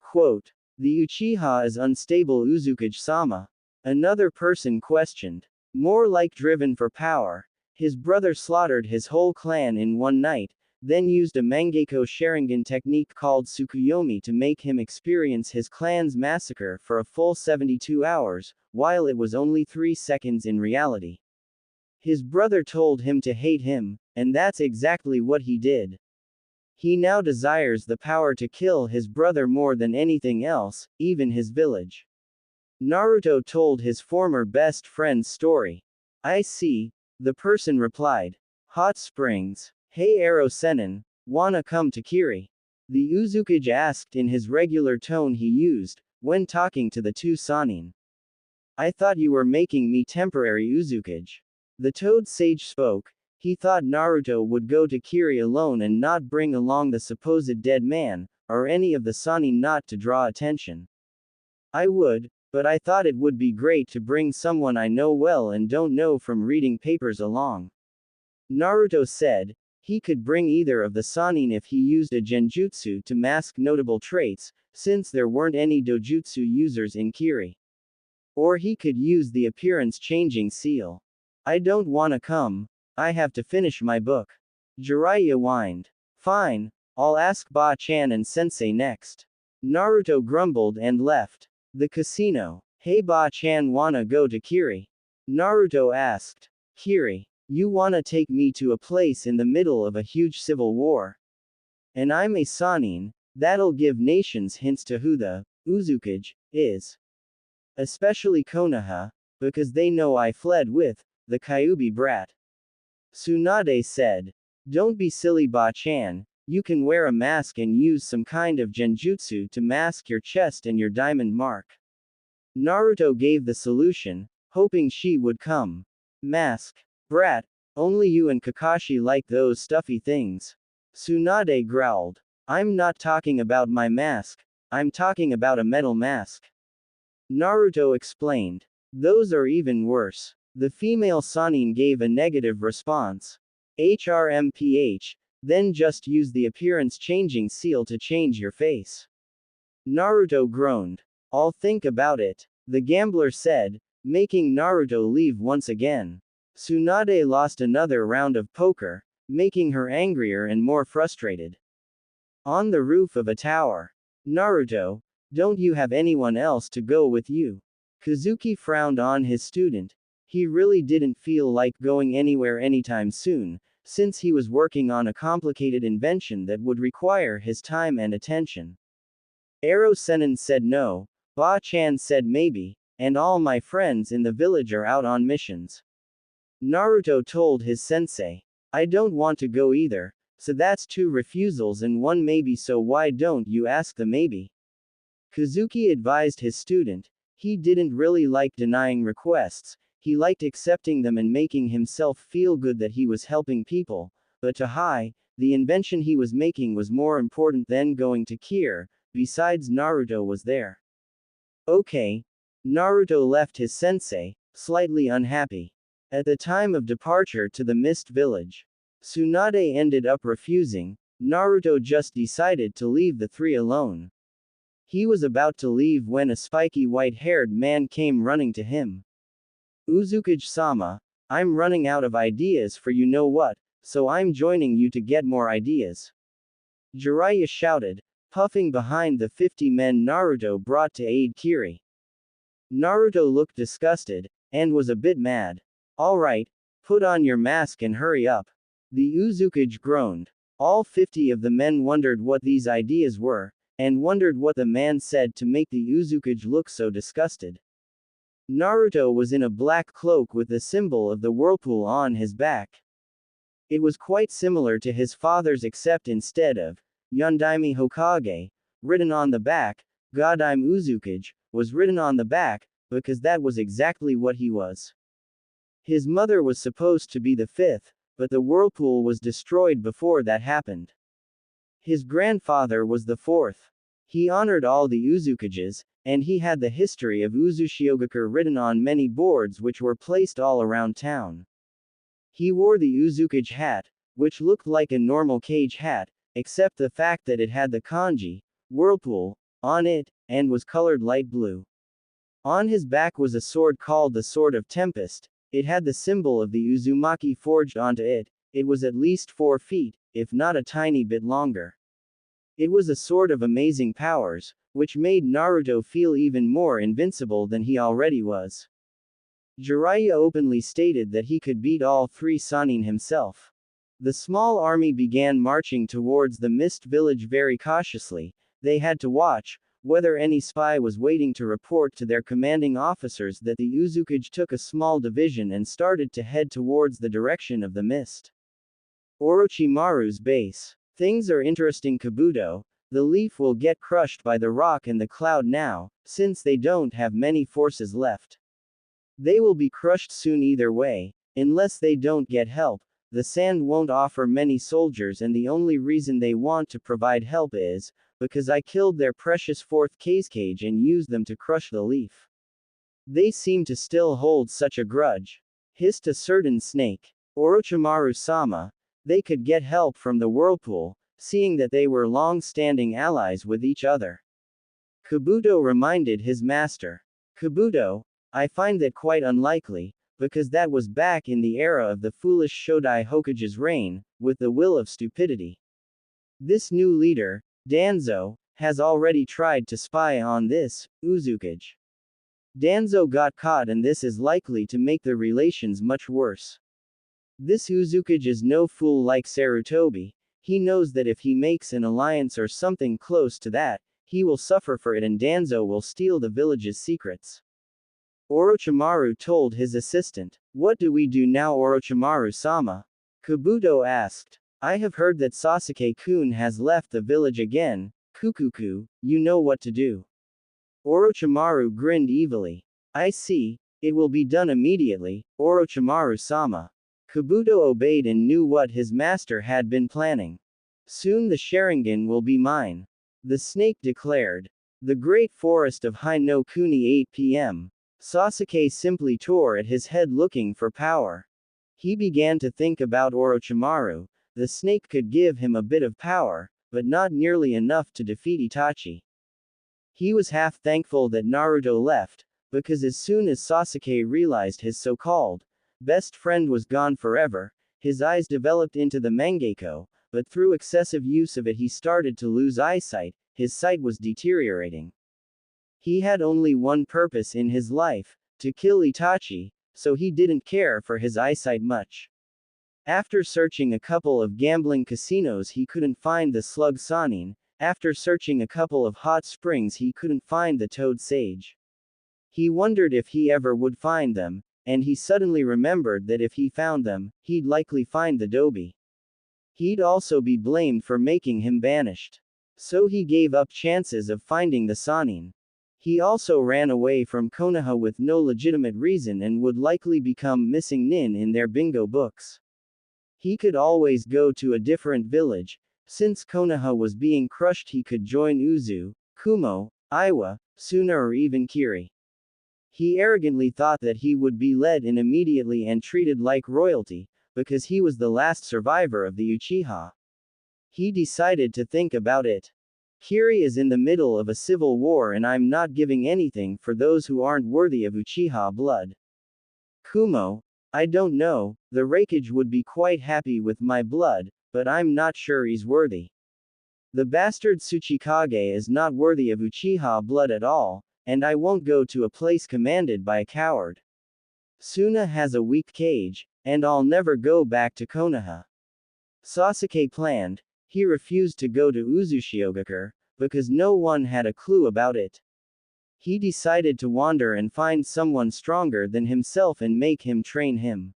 Quote. The Uchiha is unstable, Uzukage-sama. Another person questioned. More like driven for power. His brother slaughtered his whole clan in one night, then used a Mangekyo Sharingan technique called Tsukuyomi to make him experience his clan's massacre for a full 72 hours, while it was only 3 seconds in reality. His brother told him to hate him, and that's exactly what he did. He now desires the power to kill his brother more than anything else, even his village. Naruto told his former best friend's story. I see, the person replied. Hot springs. Hey Ero Sennin, wanna come to Kiri? The Uzukage asked in his regular tone he used, when talking to the 2 Sannin. I thought you were making me temporary Uzukage. The Toad Sage spoke. He thought Naruto would go to Kiri alone and not bring along the supposed dead man, or any of the Sannin not to draw attention. I would, but I thought it would be great to bring someone I know well and don't know from reading papers along. Naruto said. He could bring either of the Sannin if he used a genjutsu to mask notable traits, since there weren't any dojutsu users in Kiri. Or he could use the appearance-changing seal. I don't wanna come. I have to finish my book. Jiraiya whined. Fine, I'll ask Ba-chan and Sensei next. Naruto grumbled and left. The casino. Hey Ba-chan, wanna go to Kiri? Naruto asked. Kiri, you wanna take me to a place in the middle of a huge civil war? And I'm a Sannin, that'll give nations hints to who the Uzukage is. Especially Konoha, because they know I fled with the Kyuubi brat. Tsunade said. Don't be silly Ba-chan, you can wear a mask and use some kind of genjutsu to mask your chest and your diamond mark. Naruto gave the solution, hoping she would come. Mask. Brat, only you and Kakashi like those stuffy things. Tsunade growled. I'm not talking about my mask, I'm talking about a metal mask. Naruto explained. Those are even worse. The female Sannin gave a negative response. HRMPH, then just use the appearance-changing seal to change your face. Naruto groaned. I'll think about it, the gambler said, making Naruto leave once again. Tsunade lost another round of poker, making her angrier and more frustrated. On the roof of a tower. Naruto, don't you have anyone else to go with you? Kazuki frowned on his student. He really didn't feel like going anywhere anytime soon, since he was working on a complicated invention that would require his time and attention. Ero Sennin said no, Ba-chan said maybe, and all my friends in the village are out on missions. Naruto told his sensei. I don't want to go either, so that's 2 refusals and 1 maybe, so why don't you ask the maybe? Kazuki advised his student. He didn't really like denying requests, he liked accepting them and making himself feel good that he was helping people, but to Hai, the invention he was making was more important than going to Kir, besides Naruto was there. Okay. Naruto left his sensei, slightly unhappy. At the time of departure to the Mist Village, Tsunade ended up refusing. Naruto just decided to leave the 3 alone. He was about to leave when a spiky white-haired man came running to him. Uzukage-sama, I'm running out of ideas for you know what, so I'm joining you to get more ideas. Jiraiya shouted, puffing behind the 50 men Naruto brought to aid Kiri. Naruto looked disgusted, and was a bit mad. Alright, put on your mask and hurry up. The Uzukage groaned. All 50 of the men wondered what these ideas were, and wondered what the man said to make the Uzukage look so disgusted. Naruto was in a black cloak with the symbol of the whirlpool on his back. It was quite similar to his father's, except instead of Yondaime Hokage written on the back, Godaime Uzukage was written on the back, because that was exactly what he was. His mother was supposed to be the 5th, but the whirlpool was destroyed before that happened. His grandfather was the 4th. He honored all the Uzukages, and he had the history of Uzushiogakure written on many boards which were placed all around town. He wore the Uzukage hat, which looked like a normal cage hat, except the fact that it had the kanji, whirlpool, on it, and was colored light blue. On his back was a sword called the Sword of Tempest. It had the symbol of the Uzumaki forged onto it. It was at least 4 feet, if not a tiny bit longer. It was a sword of amazing powers, which made Naruto feel even more invincible than he already was. Jiraiya openly stated that he could beat all 3 Sannin himself. The small army began marching towards the Mist Village very cautiously. They had to watch whether any spy was waiting to report to their commanding officers that the Uzukage took a small division and started to head towards the direction of the mist. Orochimaru's base. Things are interesting, Kabuto. The leaf will get crushed by the rock and the cloud now, since they don't have many forces left. They will be crushed soon either way. Unless they don't get help, the sand won't offer many soldiers, and the only reason they want to provide help is because I killed their precious fourth cage and used them to crush the leaf. They seem to still hold such a grudge, hissed a certain snake. Orochimaru-sama, they could get help from the whirlpool, seeing that they were long-standing allies with each other. Kabuto reminded his master. Kabuto, I find that quite unlikely, because that was back in the era of the foolish Shodai Hokage's reign, with the will of stupidity. This new leader, Danzo, has already tried to spy on this Uzukage. Danzo got caught, and this is likely to make the relations much worse. This Uzukage is no fool like Sarutobi. He knows that if he makes an alliance or something close to that, he will suffer for it, and Danzo will steal the village's secrets. Orochimaru told his assistant. What do we do now, Orochimaru-sama? Kabuto asked. I have heard that Sasuke-kun has left the village again. Kukuku, you know what to do. Orochimaru grinned evilly. I see. It will be done immediately, Orochimaru-sama. Kabuto obeyed and knew what his master had been planning. Soon the Sharingan will be mine. The snake declared. The great forest of Hino-kuni 8 p.m. Sasuke simply tore at his head looking for power. He began to think about Orochimaru. The snake could give him a bit of power, but not nearly enough to defeat Itachi. He was half thankful that Naruto left, because as soon as Sasuke realized his so-called best friend was gone forever, his eyes developed into the Mangekyo, but through excessive use of it he started to lose eyesight. His sight was deteriorating. He had only one purpose in his life, to kill Itachi, so he didn't care for his eyesight much. After searching a couple of gambling casinos he couldn't find the slug Sannin. After searching a couple of hot springs he couldn't find the toad sage. He wondered if he ever would find them, and he suddenly remembered that if he found them, he'd likely find the Dobi. He'd also be blamed for making him banished. So he gave up chances of finding the Sannin. He also ran away from Konoha with no legitimate reason and would likely become missing nin in their bingo books. He could always go to a different village. Since Konoha was being crushed he could join Uzu, Kumo, Iwa, Suna, or even Kiri. He arrogantly thought that he would be let in immediately and treated like royalty, because he was the last survivor of the Uchiha. He decided to think about it. Kiri is in the middle of a civil war and I'm not giving anything for those who aren't worthy of Uchiha blood. Kumo, I don't know, the Raikage would be quite happy with my blood, but I'm not sure he's worthy. The bastard Tsuchikage is not worthy of Uchiha blood at all, and I won't go to a place commanded by a coward. Suna has a weak cage, and I'll never go back to Konoha. Sasuke planned. He refused to go to Uzushiogakure, because no one had a clue about it. He decided to wander and find someone stronger than himself and make him train him.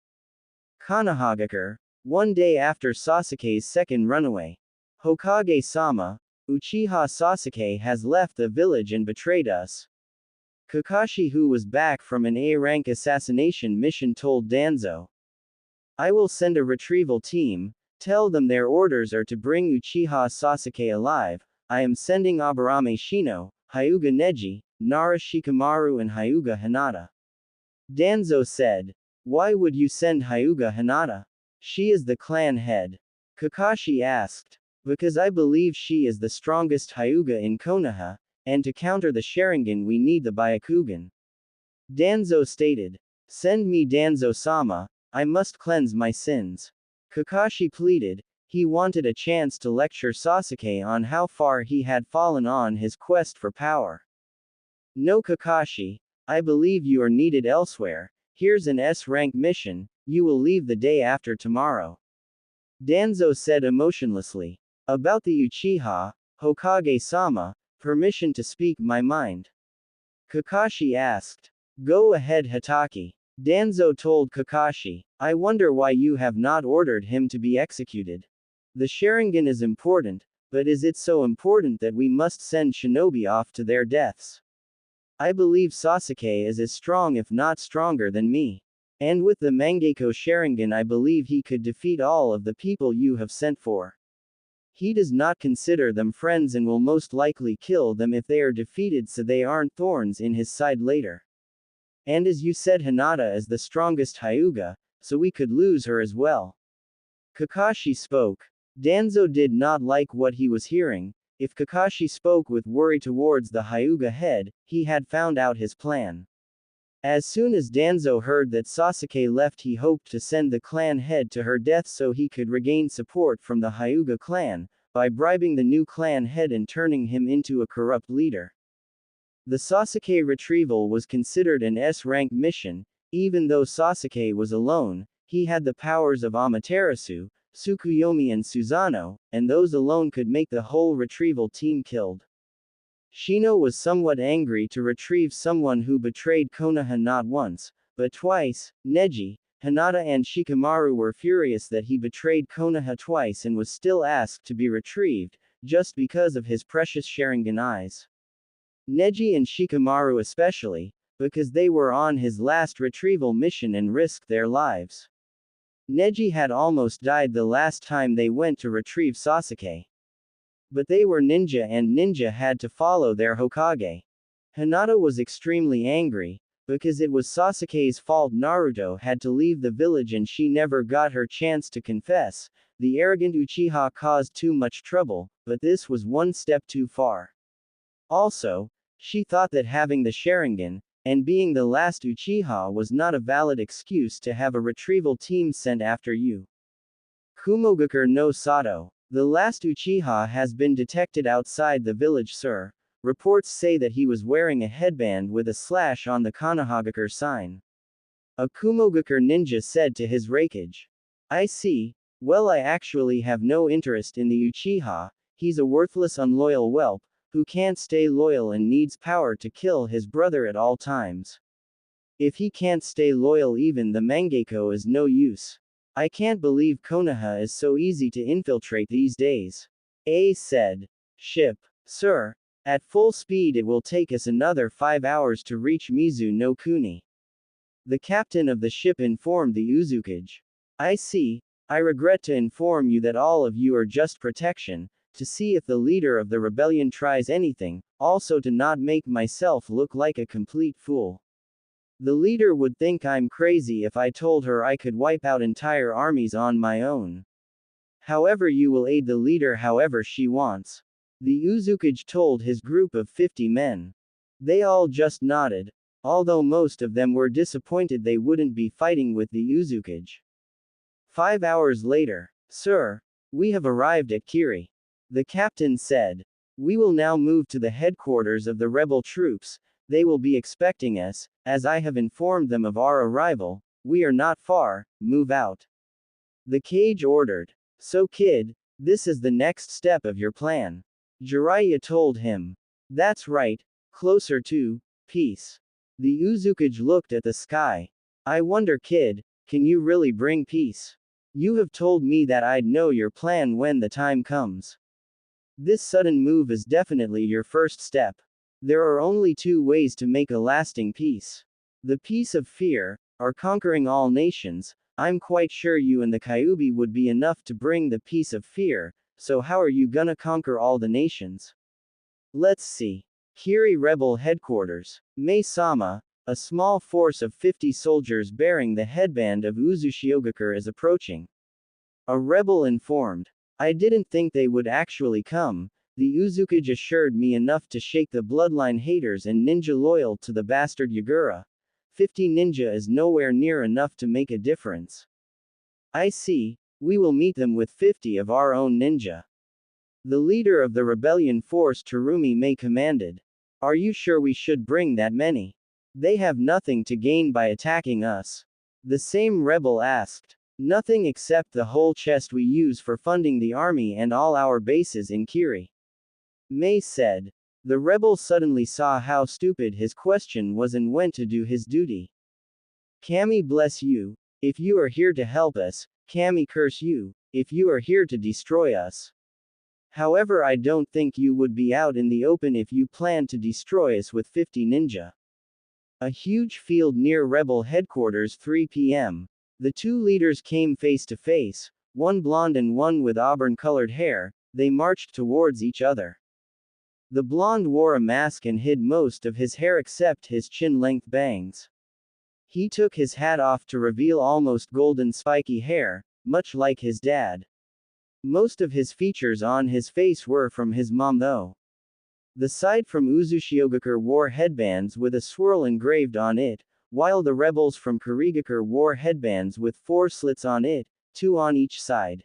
Konohagakure. One day after Sasuke's second runaway. Hokage-sama, Uchiha Sasuke has left the village and betrayed us. Kakashi, who was back from an A-rank assassination mission, told Danzo. I will send a retrieval team. Tell them their orders are to bring Uchiha Sasuke alive. I am sending Aburame Shino, Hyuga Neji, Nara Shikamaru and Hyuga Hinata. Danzo said. Why would you send Hyuga Hinata? She is the clan head. Kakashi asked. Because I believe she is the strongest Hyuga in Konoha, and to counter the Sharingan we need the Byakugan. Danzo stated. Send me Danzo-sama, I must cleanse my sins. Kakashi pleaded. He wanted a chance to lecture Sasuke on how far he had fallen on his quest for power. No, Kakashi, I believe you are needed elsewhere. Here's an S-rank mission, you will leave the day after tomorrow. Danzo said emotionlessly. About the Uchiha, Hokage-sama, permission to speak my mind. Kakashi asked. Go ahead, Hatake. Danzo told Kakashi. I wonder why you have not ordered him to be executed. The Sharingan is important, but is it so important that we must send shinobi off to their deaths? I believe Sasuke is as strong if not stronger than me. And with the Mangekyo Sharingan I believe he could defeat all of the people you have sent for. He does not consider them friends and will most likely kill them if they are defeated so they aren't thorns in his side later. And as you said, Hinata is the strongest Hyuga, so we could lose her as well. Kakashi spoke. Danzo did not like what he was hearing. If Kakashi spoke with worry towards the Hyuga head, he had found out his plan. As soon as Danzo heard that Sasuke left, he hoped to send the clan head to her death so he could regain support from the Hyuga clan, by bribing the new clan head and turning him into a corrupt leader. The Sasuke retrieval was considered an S-rank mission. Even though Sasuke was alone, he had the powers of Amaterasu, Tsukuyomi and Susanoo, and those alone could make the whole retrieval team killed. Shino was somewhat angry to retrieve someone who betrayed Konoha not once, but twice. Neji, Hinata and Shikamaru were furious that he betrayed Konoha twice and was still asked to be retrieved, just because of his precious Sharingan eyes. Neji and Shikamaru especially, because they were on his last retrieval mission and risked their lives. Neji had almost died the last time they went to retrieve Sasuke. But they were ninja and ninja had to follow their Hokage. Hinata was extremely angry, because it was Sasuke's fault Naruto had to leave the village and she never got her chance to confess. The arrogant Uchiha caused too much trouble, but this was one step too far. Also, she thought that having the Sharingan, and being the last Uchiha was not a valid excuse to have a retrieval team sent after you. Kumogakure no Sato. The last Uchiha has been detected outside the village, sir. Reports say that he was wearing a headband with a slash on the Konohagakure sign. A Kumogakure ninja said to his Raikage. I see. Well, I actually have no interest in the Uchiha. He's a worthless unloyal whelp, who can't stay loyal and needs power to kill his brother at all times. If he can't stay loyal, even the Mangekyo is no use. I can't believe Konoha is so easy to infiltrate these days. A said. Ship. Sir. At full speed it will take us another 5 hours to reach Mizu no Kuni. The captain of the ship informed the Uzukage. I see. I regret to inform you that all of you are just protection, to see if the leader of the rebellion tries anything, also to not make myself look like a complete fool. The leader would think I'm crazy if I told her I could wipe out entire armies on my own. However, you will aid the leader however she wants. The Uzukage told his group of 50 men. They all just nodded, although most of them were disappointed they wouldn't be fighting with the Uzukage. 5 hours later. Sir, we have arrived at Kiri. The captain said. We will now move to the headquarters of the rebel troops. They will be expecting us, as I have informed them of our arrival. We are not far, move out. The Kage ordered. So kid, this is the next step of your plan. Jiraiya told him. That's right, closer to peace. The Uzukage looked at the sky. I wonder kid, can you really bring peace? You have told me that I'd know your plan when the time comes. This sudden move is definitely your first step. There are only 2 ways to make a lasting peace. The peace of fear, or conquering all nations. I'm quite sure you and the Kyuubi would be enough to bring the peace of fear, so how are you gonna conquer all the nations? Let's see. Kiri Rebel Headquarters. Mei-sama, a small force of 50 soldiers bearing the headband of Uzushiogakure is approaching. A rebel informed. I didn't think they would actually come. The Uzukage assured me enough to shake the bloodline haters and ninja loyal to the bastard Yagura. 50 ninja is nowhere near enough to make a difference. I see. We will meet them with 50 of our own ninja. The leader of the rebellion force Terumi May commanded. Are you sure we should bring that many? They have nothing to gain by attacking us. The same rebel asked. Nothing except the whole chest we use for funding the army and all our bases in Kiri. May said. The rebel suddenly saw how stupid his question was and went to do his duty. Kami bless you. If you are here to help us, Kami curse you. If you are here to destroy us. However, I don't think you would be out in the open if you plan to destroy us with 50 ninja. A huge field near rebel headquarters 3 p.m. The two leaders came face to face, one blonde and one with auburn-colored hair. They marched towards each other. The blonde wore a mask and hid most of his hair except his chin-length bangs. He took his hat off to reveal almost golden spiky hair, much like his dad. Most of his features on his face were from his mom though. The side from Uzushiogakure wore headbands with a swirl engraved on it, while the rebels from Kurigakure wore headbands with 4 slits on it, 2 on each side.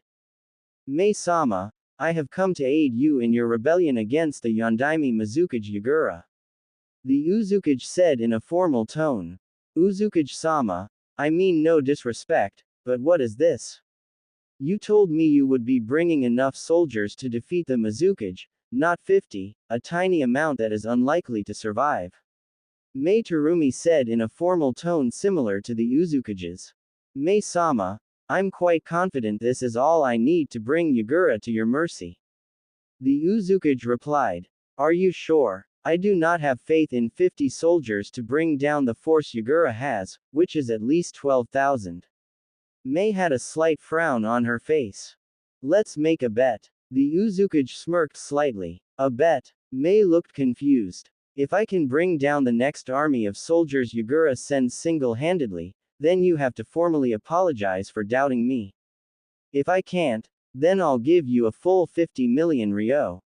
Mei-sama, I have come to aid you in your rebellion against the Yondaime Mizukage Yagura. The Uzukage said in a formal tone. Uzukage-sama, I mean no disrespect, but what is this? You told me you would be bringing enough soldiers to defeat the Mizukage, not 50, a tiny amount that is unlikely to survive. Mei Terumi said in a formal tone similar to the Uzukage's. Mei-sama, I'm quite confident this is all I need to bring Yagura to your mercy. The Uzukage replied. Are you sure? I do not have faith in 50 soldiers to bring down the force Yagura has, which is at least 12,000. Mei had a slight frown on her face. Let's make a bet. The Uzukage smirked slightly. A bet? Mei looked confused. If I can bring down the next army of soldiers Yagura sends single-handedly, then you have to formally apologize for doubting me. If I can't, then I'll give you a full 50 million ryo.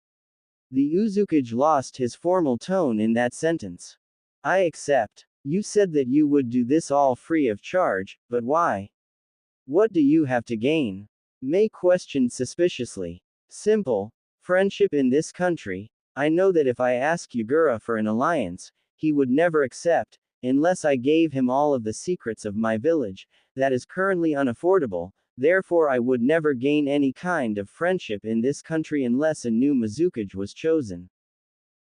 The Uzukage lost his formal tone in that sentence. I accept. You said that you would do this all free of charge, but why? What do you have to gain? Mei questioned suspiciously. Simple. Friendship in this country. I know that if I ask Yagura for an alliance, he would never accept, unless I gave him all of the secrets of my village, that is currently unaffordable. Therefore I would never gain any kind of friendship in this country unless a new Mizukage was chosen.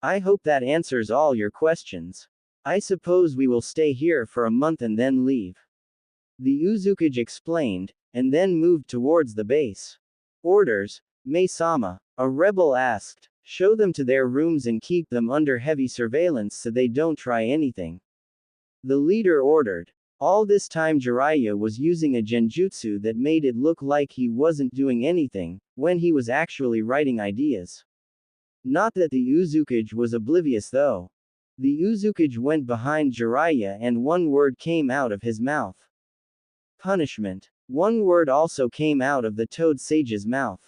I hope that answers all your questions. I suppose we will stay here for a month and then leave. The Uzukage explained, and then moved towards the base. Orders, Mei-sama, a rebel asked. Show them to their rooms and keep them under heavy surveillance so they don't try anything. The leader ordered. All this time Jiraiya was using a genjutsu that made it look like he wasn't doing anything, when he was actually writing ideas. Not that the Uzukage was oblivious though. The Uzukage went behind Jiraiya and one word came out of his mouth. Punishment. One word also came out of the Toad Sage's mouth.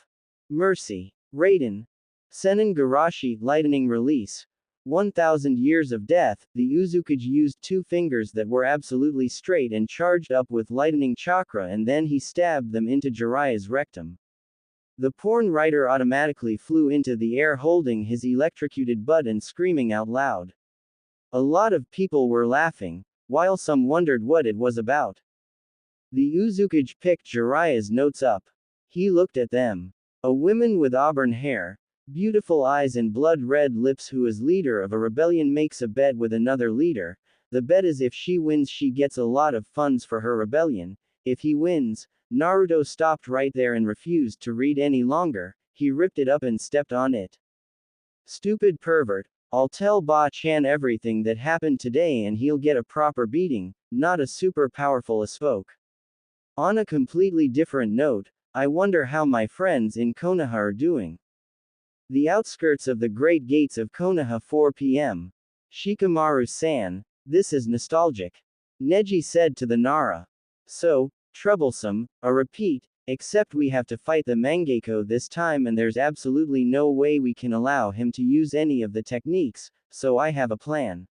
Mercy. Raiden. Senin Garashi, lightning release. 1,000 years of death. The Uzukage used 2 fingers that were absolutely straight and charged up with lightning chakra and then he stabbed them into Jiraiya's rectum. The porn writer automatically flew into the air holding his electrocuted butt and screaming out loud. A lot of people were laughing, while some wondered what it was about. The Uzukage picked Jiraiya's notes up. He looked at them. A woman with auburn hair, beautiful eyes and blood-red lips who is leader of a rebellion makes a bet with another leader. The bet is if she wins she gets a lot of funds for her rebellion. If he wins, Naruto stopped right there and refused to read any longer. He ripped it up and stepped on it. Stupid pervert. I'll tell Ba-chan everything that happened today and he'll get a proper beating, not a super powerful spoke. On a completely different note, I wonder how my friends in Konoha are doing. The outskirts of the Great Gates of Konoha 4 p.m. Shikamaru-san, this is nostalgic. Neji said to the Nara. So, troublesome, a repeat, except we have to fight the Mangekyo this time and there's absolutely no way we can allow him to use any of the techniques, so I have a plan.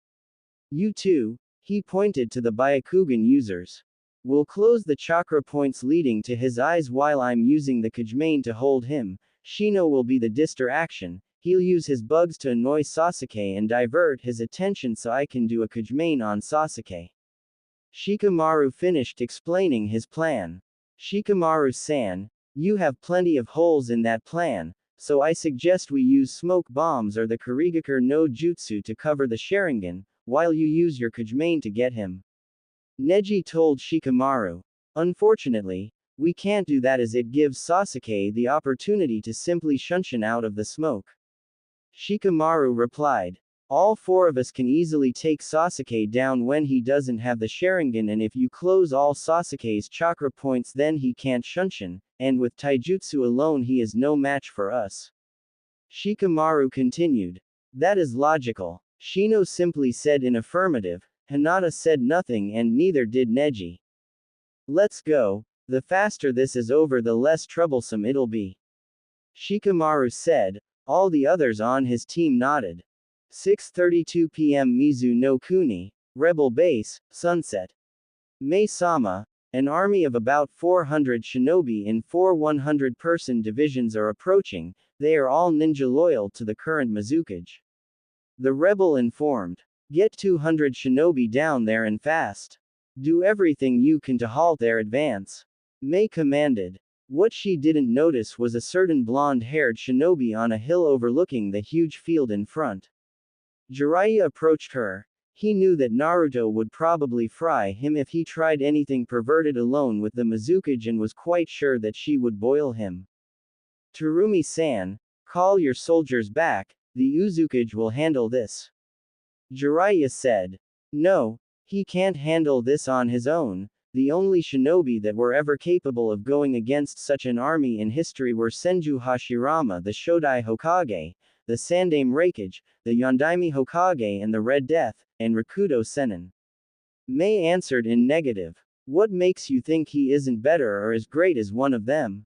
You too, he pointed to the Byakugan users. We'll close the chakra points leading to his eyes while I'm using the Kajimane to hold him. Shino will be the distraction. He'll use his bugs to annoy Sasuke and divert his attention so I can do a Kajimane on Sasuke. Shikamaru finished explaining his plan. Shikamaru-san, you have plenty of holes in that plan, so I suggest we use smoke bombs or the Kurigakure no Jutsu to cover the Sharingan, while you use your Kajimane to get him. Neji told Shikamaru. Unfortunately, We can't do that as it gives Sasuke the opportunity to simply shunshin out of the smoke. Shikamaru replied. All four of us can easily take Sasuke down when he doesn't have the Sharingan, and if you close all Sasuke's chakra points then he can't shunshin, and with taijutsu alone he is no match for us. Shikamaru continued. That is logical. Shino simply said in affirmative. Hinata said nothing and neither did Neji. Let's go. The faster this is over the less troublesome it'll be. Shikamaru said. All the others on his team nodded. 6:32 p.m. Mizu no Kuni, Rebel Base, Sunset. Mai-sama, an army of about 400 shinobi in 4 100-person divisions are approaching. They are all ninja loyal to the current Mizukage. The rebel informed. Get 200 shinobi down there and fast. Do everything you can to halt their advance. Mei commanded. What she didn't notice was a certain blonde-haired shinobi on a hill overlooking the huge field in front. Jiraiya approached her. He knew that Naruto would probably fry him if he tried anything perverted alone with the Mizukage and was quite sure that she would boil him. Terumi-san, call your soldiers back, the Uzukage will handle this. Jiraiya said. No, he can't handle this on his own. The only shinobi that were ever capable of going against such an army in history were Senju Hashirama the Shodai Hokage, the Sandaime Raikage, the Yondaime Hokage and the Red Death, and Rakudo Sennin. Mei answered in negative. What makes you think he isn't better or as great as one of them?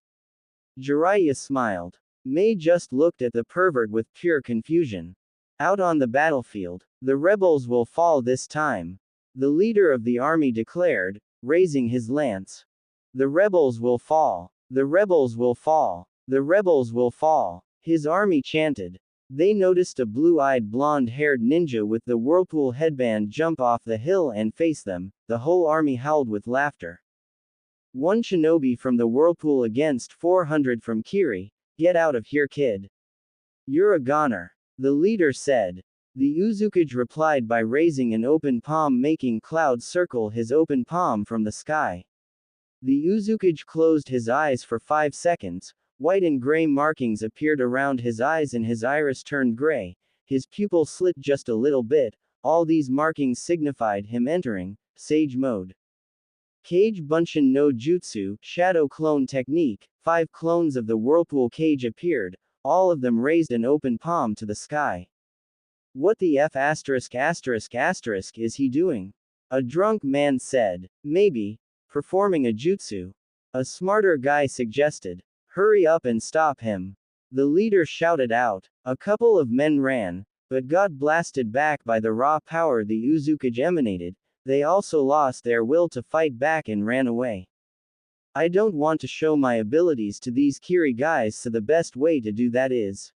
Jiraiya smiled. Mei just looked at the pervert with pure confusion. Out on the battlefield, the rebels will fall this time. The leader of the army declared, raising his lance. The rebels will fall. The rebels will fall. The rebels will fall. His army chanted. They noticed a blue-eyed blonde-haired ninja with the whirlpool headband jump off the hill and face them. The whole army howled with laughter. One shinobi from the whirlpool against 400 from Kiri. Get out of here, kid. You're a goner. The leader said. The Uzukage replied by raising an open palm, making clouds circle his open palm from the sky. The Uzukage closed his eyes for 5 seconds. White and gray markings appeared around his eyes and his iris turned gray. His pupil slit just a little bit. All these markings signified him entering Sage mode. Kage Bunshin no Jutsu, Shadow Clone Technique. 5 clones of the Whirlpool Cage appeared. All of them raised an open palm to the sky. What the F*** is he doing? A drunk man said. Maybe. Performing a jutsu. A smarter guy suggested. Hurry up and stop him. The leader shouted out. A couple of men ran, but got blasted back by the raw power the Uzukage emanated. They also lost their will to fight back and ran away. I don't want to show my abilities to these Kiri guys, so the best way to do that is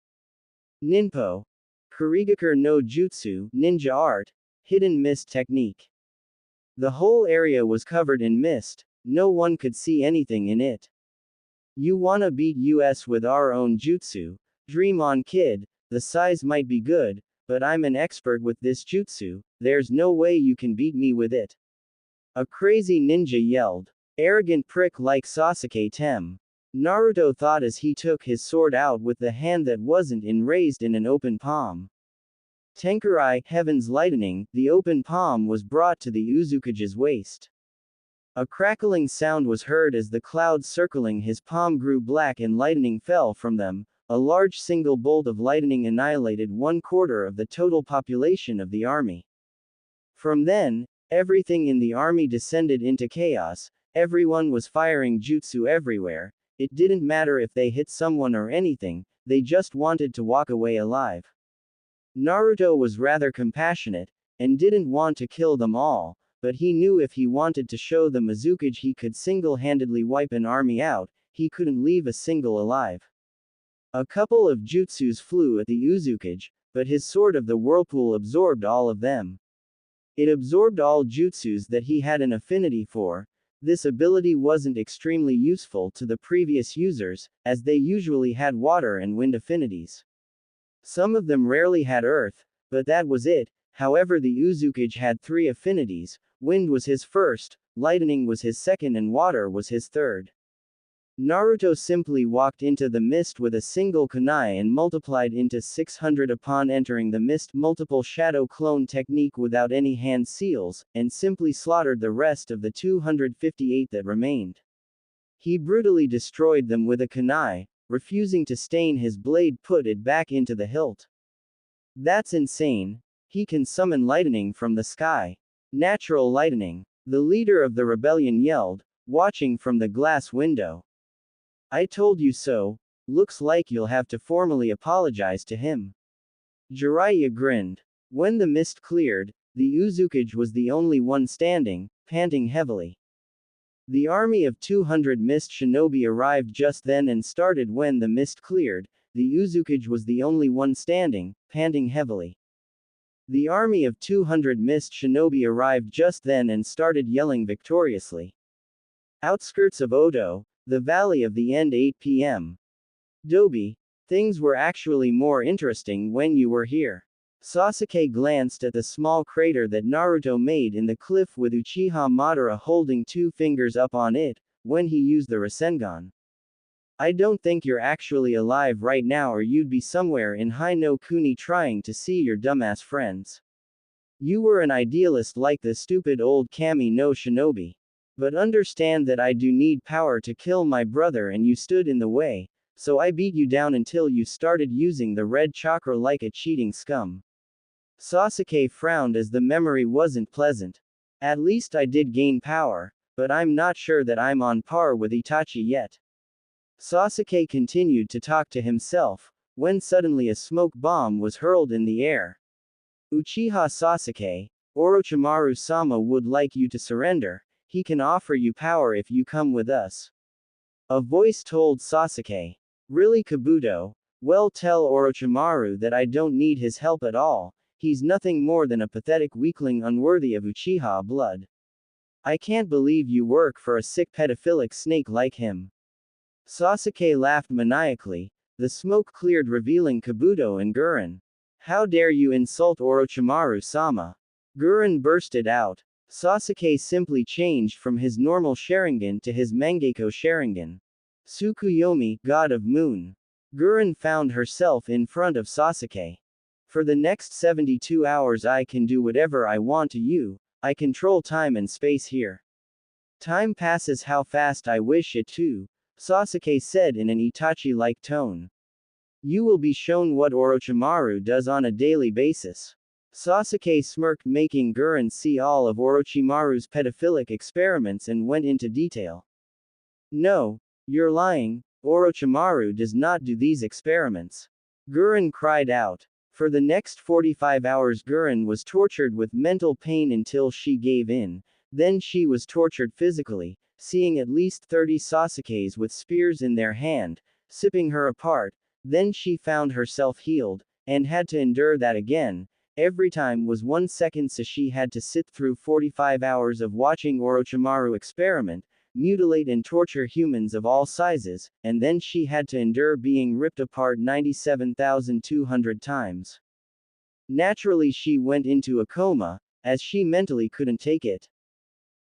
Ninpo. Kurigakur no Jutsu, ninja art, hidden mist technique. The whole area was covered in mist. No one could see anything in it. You wanna beat us with our own jutsu? Dream on, kid. The size might be good, but I'm an expert with this jutsu. There's no way you can beat me with it. A crazy ninja yelled. Arrogant prick like Sasuke Tem. Naruto thought as he took his sword out with the hand that wasn't in raised in an open palm. Tenkai, heaven's lightning, the open palm was brought to the Uzukage's waist. A crackling sound was heard as the clouds circling his palm grew black and lightning fell from them. A large single bolt of lightning annihilated 1/4 of the total population of the army. From then, everything in the army descended into chaos. Everyone was firing jutsu everywhere. It didn't matter if they hit someone or anything, they just wanted to walk away alive. Naruto was rather compassionate, and didn't want to kill them all, but he knew if he wanted to show the Mizukage he could single-handedly wipe an army out, he couldn't leave a single alive. A couple of jutsus flew at the Uzukage, but his sword of the whirlpool absorbed all of them. It absorbed all jutsus that he had an affinity for. This ability wasn't extremely useful to the previous users, as they usually had water and wind affinities. Some of them rarely had earth, but that was it. However, the Uzukage had 3 affinities. Wind was his first, lightning was his second and water was his third. Naruto simply walked into the mist with a single kunai and multiplied into 600 upon entering the mist multiple shadow clone technique without any hand seals, and simply slaughtered the rest of the 258 that remained. He brutally destroyed them with a kunai, refusing to stain his blade put it back into the hilt. That's insane. He can summon lightning from the sky. Natural lightning. The leader of the rebellion yelled, watching from the glass window. I told you so. Looks like you'll have to formally apologize to him. Jiraiya grinned. When the mist cleared, the Uzukage was the only one standing, panting heavily. The army of 200 mist shinobi arrived just then and started when the mist cleared. The Uzukage was the only one standing, panting heavily. The army of 200 mist shinobi arrived just then and started yelling victoriously. Outskirts of Odo, the Valley of the End 8 p.m. Dobi, things were actually more interesting when you were here. Sasuke glanced at the small crater that Naruto made in the cliff with Uchiha Madara holding 2 fingers up on it, when he used the Rasengan. I don't think you're actually alive right now or you'd be somewhere in High no Kuni trying to see your dumbass friends. You were an idealist like the stupid old Kami no Shinobi. But understand that I do need power to kill my brother and you stood in the way, so I beat you down until you started using the red chakra like a cheating scum. Sasuke frowned as the memory wasn't pleasant. At least I did gain power, but I'm not sure that I'm on par with Itachi yet. Sasuke continued to talk to himself, when suddenly a smoke bomb was hurled in the air. Uchiha Sasuke, Orochimaru-sama would like you to surrender. He can offer you power if you come with us. A voice told Sasuke. Really, Kabuto? Well, tell Orochimaru that I don't need his help at all. He's nothing more than a pathetic weakling unworthy of Uchiha blood. I can't believe you work for a sick pedophilic snake like him. Sasuke laughed maniacally. The smoke cleared, revealing Kabuto and Gurren. How dare you insult Orochimaru-sama? Gurren bursted out. Sasuke simply changed from his normal Sharingan to his Mangekyo Sharingan. Tsukuyomi, god of moon. Gurren found herself in front of Sasuke. For the next 72 hours I can do whatever I want to you. I control time and space here. Time passes how fast I wish it to, Sasuke said in an Itachi-like tone. You will be shown what Orochimaru does on a daily basis. Sasuke smirked, making Gurren see all of Orochimaru's pedophilic experiments and went into detail. No, you're lying. Orochimaru does not do these experiments. Gurren cried out. For the next 45 hours Gurren was tortured with mental pain until she gave in. Then she was tortured physically, seeing at least 30 Sasukes with spears in their hand, sipping her apart. Then she found herself healed, and had to endure that again. Every time was 1 second, so she had to sit through 45 hours of watching Orochimaru experiment, mutilate and torture humans of all sizes, and then she had to endure being ripped apart 97,200 times. Naturally she went into a coma, as she mentally couldn't take it.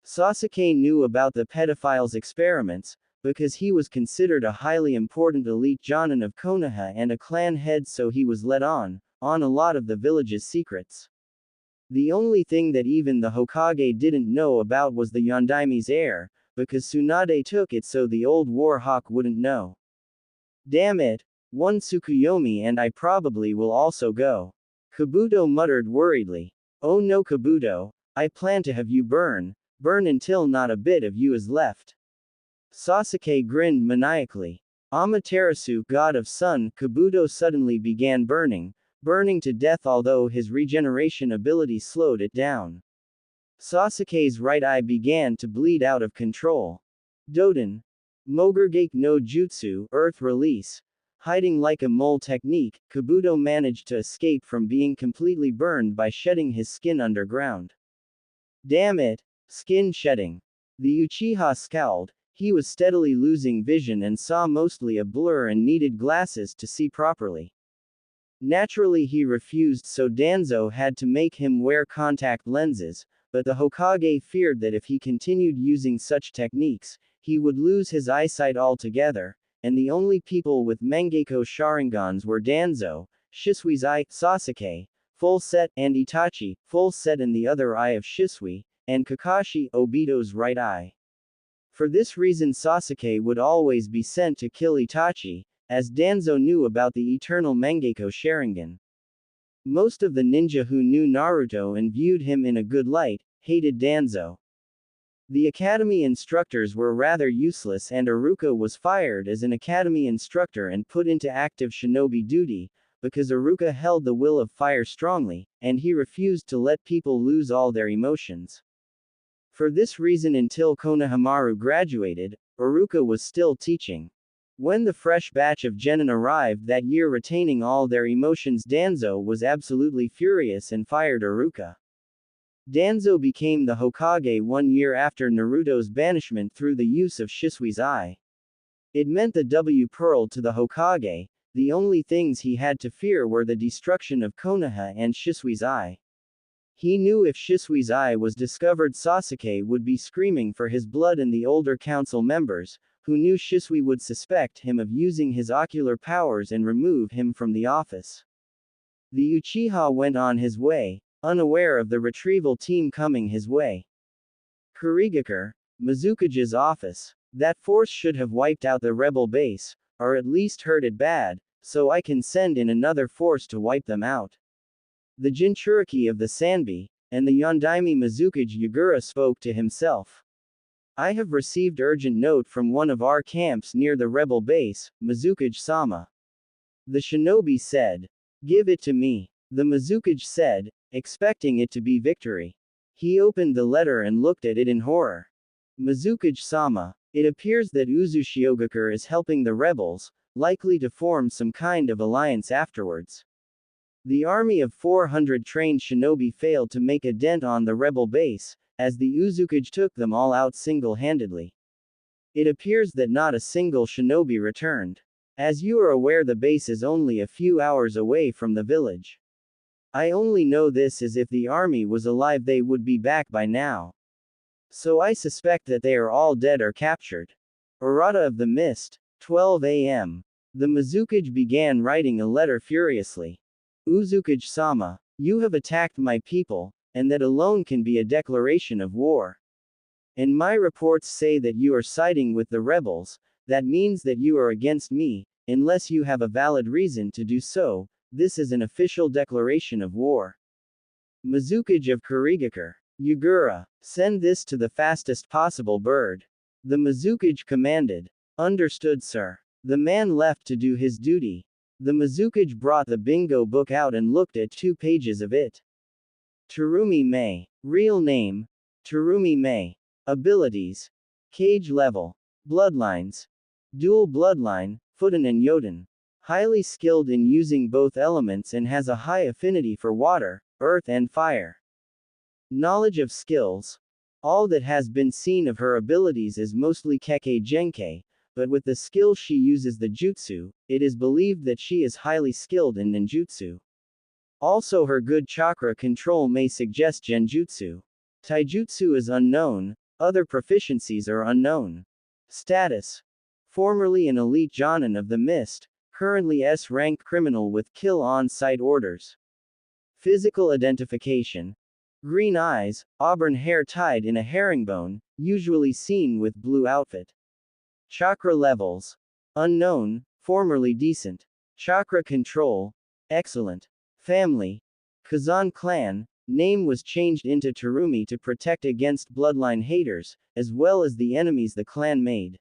Sasuke knew about the pedophile's experiments, because he was considered a highly important elite Jonin of Konoha and a clan head, so he was let on a lot of the village's secrets. The only thing that even the Hokage didn't know about was the Yondaime's heir, because Tsunade took it so the old war hawk wouldn't know. Damn it, one Tsukuyomi and I probably will also go. Kabuto muttered worriedly. Oh no, Kabuto, I plan to have you burn until not a bit of you is left. Sasuke grinned maniacally. Amaterasu, god of sun, Kabuto suddenly began burning to death, although his regeneration ability slowed it down. Sasuke's right eye began to bleed out of control. Doden. Mogurgake no Jutsu, Earth Release. Hiding like a mole technique, Kabuto managed to escape from being completely burned by shedding his skin underground. Damn it, skin shedding. The Uchiha scowled. He was steadily losing vision and saw mostly a blur and needed glasses to see properly. Naturally he refused, so Danzo had to make him wear contact lenses, but the Hokage feared that if he continued using such techniques, he would lose his eyesight altogether, and the only people with Mangekyo Sharingans were Danzo, Shisui's eye, Sasuke, full set, and Itachi, full set in the other eye of Shisui, and Kakashi, Obito's right eye. For this reason Sasuke would always be sent to kill Itachi, as Danzo knew about the eternal Mangekyo Sharingan. Most of the ninja who knew Naruto and viewed him in a good light, hated Danzo. The academy instructors were rather useless and Iruka was fired as an academy instructor and put into active shinobi duty, because Iruka held the will of fire strongly, and he refused to let people lose all their emotions. For this reason until Konohamaru graduated, Iruka was still teaching. When the fresh batch of genin arrived that year retaining all their emotions, Danzo was absolutely furious and fired Iruka. Danzo became the Hokage 1 year after Naruto's banishment through the use of Shisui's eye. It meant the W Pearl to the Hokage. The only things he had to fear were the destruction of Konoha and Shisui's eye. He knew if Shisui's eye was discovered, Sasuke would be screaming for his blood, and the older council members, who knew Shisui would suspect him of using his ocular powers and remove him from the office. The Uchiha went on his way, unaware of the retrieval team coming his way. Kurigakure, Mizukage's office. That force should have wiped out the rebel base, or at least hurt it bad, so I can send in another force to wipe them out. The Jinchuriki of the Sanbi, and the Yondaime Mizukage Yagura spoke to himself. I have received urgent note from one of our camps near the rebel base, Mizukage-sama. The shinobi said. Give it to me. The Mizukage said, expecting it to be victory. He opened the letter and looked at it in horror. Mizukage-sama, it appears that Uzushiogakure is helping the rebels, likely to form some kind of alliance afterwards. The army of 400 trained shinobi failed to make a dent on the rebel base, as the Uzukage took them all out single-handedly. It appears that not a single shinobi returned. As you are aware, the base is only a few hours away from the village. I only know this as if the army was alive they would be back by now. So I suspect that they are all dead or captured. Urata of the Mist, 12 a.m. The Mizukage began writing a letter furiously. Uzukage-sama, you have attacked my people, and that alone can be a declaration of war. And my reports say that you are siding with the rebels. That means that you are against me, unless you have a valid reason to do so. This is an official declaration of war. Mizukage of Kurigakure. Yagura, send this to the fastest possible bird. The Mizukage commanded. Understood, sir. The man left to do his duty. The Mizukage brought the bingo book out and looked at 2 pages of it. Terumi Mei. Real name. Terumi Mei. Abilities. Cage level. Bloodlines. Dual bloodline, Fudan and Yoden. Highly skilled in using both elements and has a high affinity for water, earth and fire. Knowledge of skills. All that has been seen of her abilities is mostly Kekkei Genkei, but with the skill she uses the jutsu, it is believed that she is highly skilled in ninjutsu. Also her good chakra control may suggest genjutsu. Taijutsu is unknown, other proficiencies are unknown. Status. Formerly an elite Jonin of the Mist, currently S-rank criminal with kill on-sight orders. Physical identification. Green eyes, auburn hair tied in a herringbone, usually seen with blue outfit. Chakra levels. Unknown, formerly decent. Chakra control. Excellent. Family. Kazan clan. Name was changed into Terumi to protect against bloodline haters, as well as the enemies the clan made.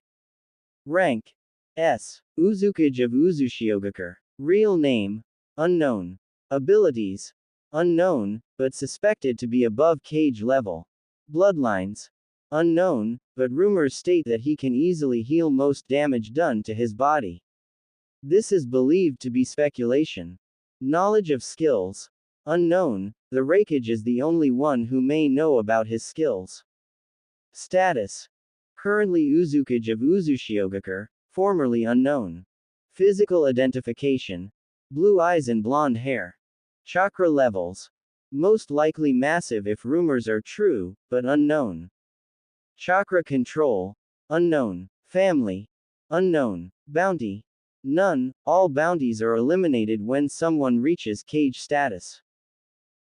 Rank. S. Uzukage of Uzushiogakure. Real name. Unknown. Abilities. Unknown, but suspected to be above cage level. Bloodlines. Unknown, but rumors state that he can easily heal most damage done to his body. This is believed to be speculation. Knowledge of skills. Unknown, the Raikage is the only one who may know about his skills. Status. Currently Uzukage of Uzushiogakure, formerly unknown. Physical identification. Blue eyes and blonde hair. Chakra levels. Most likely massive if rumors are true, but unknown. Chakra control. Unknown. Family. Unknown. Bounty. None. All bounties are eliminated when someone reaches Kage status.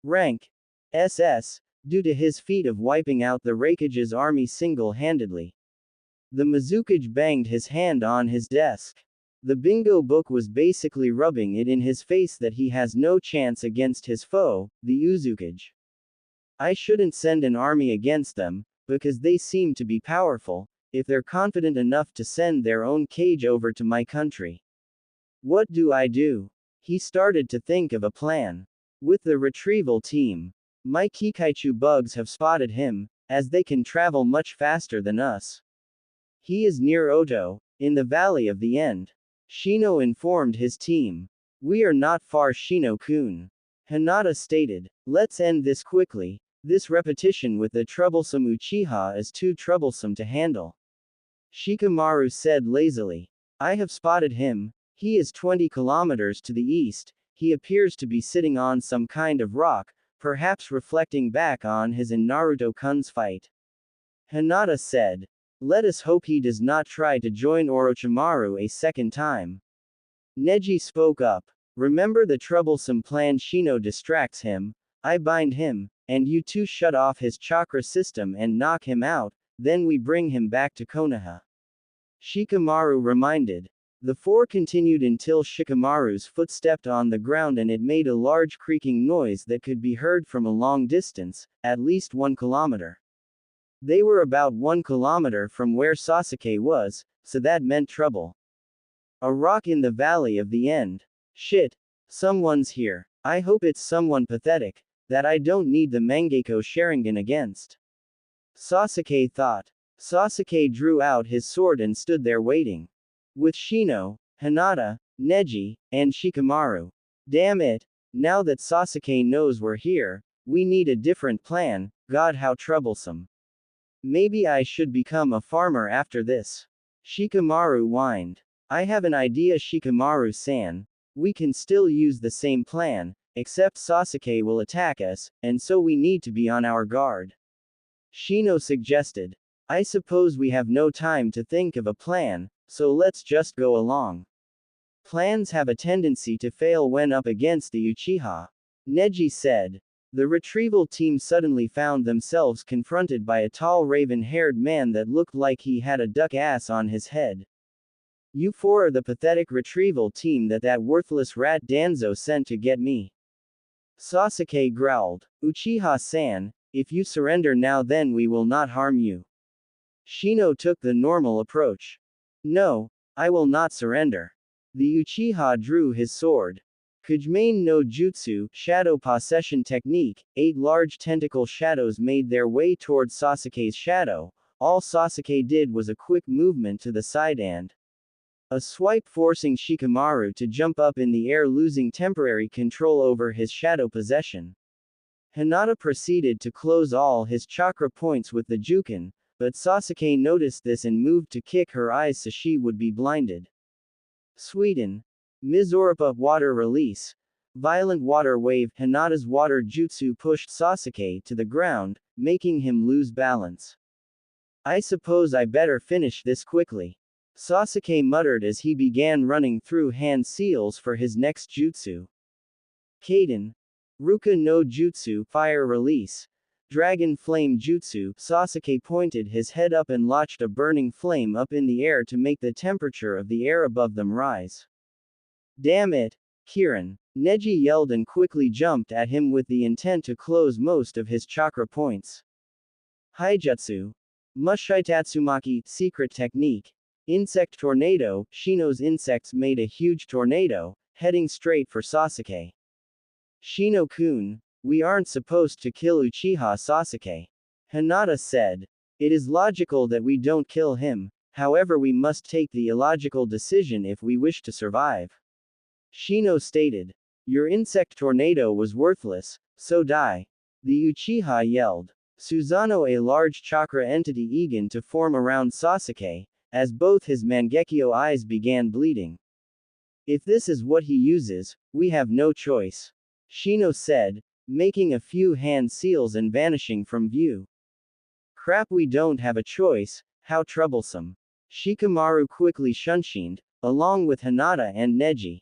Rank. SS. Due to his feat of wiping out the Raikage's army single-handedly. The Mizukage banged his hand on his desk. The bingo book was basically rubbing it in his face that he has no chance against his foe, the Uzukage. I shouldn't send an army against them, because they seem to be powerful, if they're confident enough to send their own Kage over to my country. What do I do? He started to think of a plan. With the retrieval team, my Kikaichu bugs have spotted him, as they can travel much faster than us. He is near Oto, in the Valley of the End. Shino informed his team. We are not far, Shino-kun. Hinata stated. Let's end this quickly. This repetition with the troublesome Uchiha is too troublesome to handle. Shikamaru said lazily. I have spotted him. He is 20 kilometers to the east. He appears to be sitting on some kind of rock, perhaps reflecting back on his and Naruto-kun's fight. Hinata said. Let us hope he does not try to join Orochimaru a second time. Neji spoke up. Remember the troublesome plan Shino distracts him, I bind him, and you two shut off his chakra system and knock him out, then we bring him back to Konoha. Shikamaru reminded. The four continued until Shikamaru's foot stepped on the ground and it made a large creaking noise that could be heard from a long distance, at least 1 kilometer. They were about 1 kilometer from where Sasuke was, so that meant trouble. A rock in the Valley of the End. Shit. Someone's here. I hope it's someone pathetic, that I don't need the Mangekyo Sharingan against. Sasuke thought. Sasuke drew out his sword and stood there waiting. With Shino, Hinata, Neji, and Shikamaru. Damn it. Now that Sasuke knows we're here, we need a different plan, God how troublesome. Maybe I should become a farmer after this. Shikamaru whined. I have an idea, Shikamaru-san. We can still use the same plan, except Sasuke will attack us, and so we need to be on our guard. Shino suggested. I suppose we have no time to think of a plan, so let's just go along. Plans have a tendency to fail when up against the Uchiha. Neji said. The retrieval team suddenly found themselves confronted by a tall raven-haired man that looked like he had a duck ass on his head. You four are the pathetic retrieval team that worthless rat Danzo sent to get me. Sasuke growled. Uchiha-san, if you surrender now then we will not harm you. Shino took the normal approach. No, I will not surrender. The Uchiha drew his sword. Kujimane no Jutsu, shadow possession technique, 8 large tentacle shadows made their way towards Sasuke's shadow. All Sasuke did was a quick movement to the side and a swipe forcing Shikamaru to jump up in the air, losing temporary control over his shadow possession. Hinata proceeded to close all his chakra points with the Juken, but Sasuke noticed this and moved to kick her eyes so she would be blinded. Sweden. Mizoripa water release. Violent water wave. Hinata's water jutsu pushed Sasuke to the ground, making him lose balance. I suppose I better finish this quickly. Sasuke muttered as he began running through hand seals for his next jutsu. Kaden. Ruka no Jutsu, fire release. Dragon flame jutsu. Sasuke pointed his head up and launched a burning flame up in the air to make the temperature of the air above them rise. Damn it, Kirin. Neji yelled and quickly jumped at him with the intent to close most of his chakra points. Haijutsu. Mushitatsumaki, secret technique. Insect tornado. Shino's insects made a huge tornado, heading straight for Sasuke. Shino-kun, we aren't supposed to kill Uchiha Sasuke. Hinata said. It is logical that we don't kill him, however we must take the illogical decision if we wish to survive. Shino stated. Your insect tornado was worthless, so die. The Uchiha yelled. Susanoo, a large chakra entity, began to form around Sasuke, as both his Mangekyo eyes began bleeding. If this is what he uses, we have no choice. Shino said, making a few hand seals and vanishing from view. Crap, we don't have a choice, how troublesome. Shikamaru quickly shunshined, along with Hinata and Neji.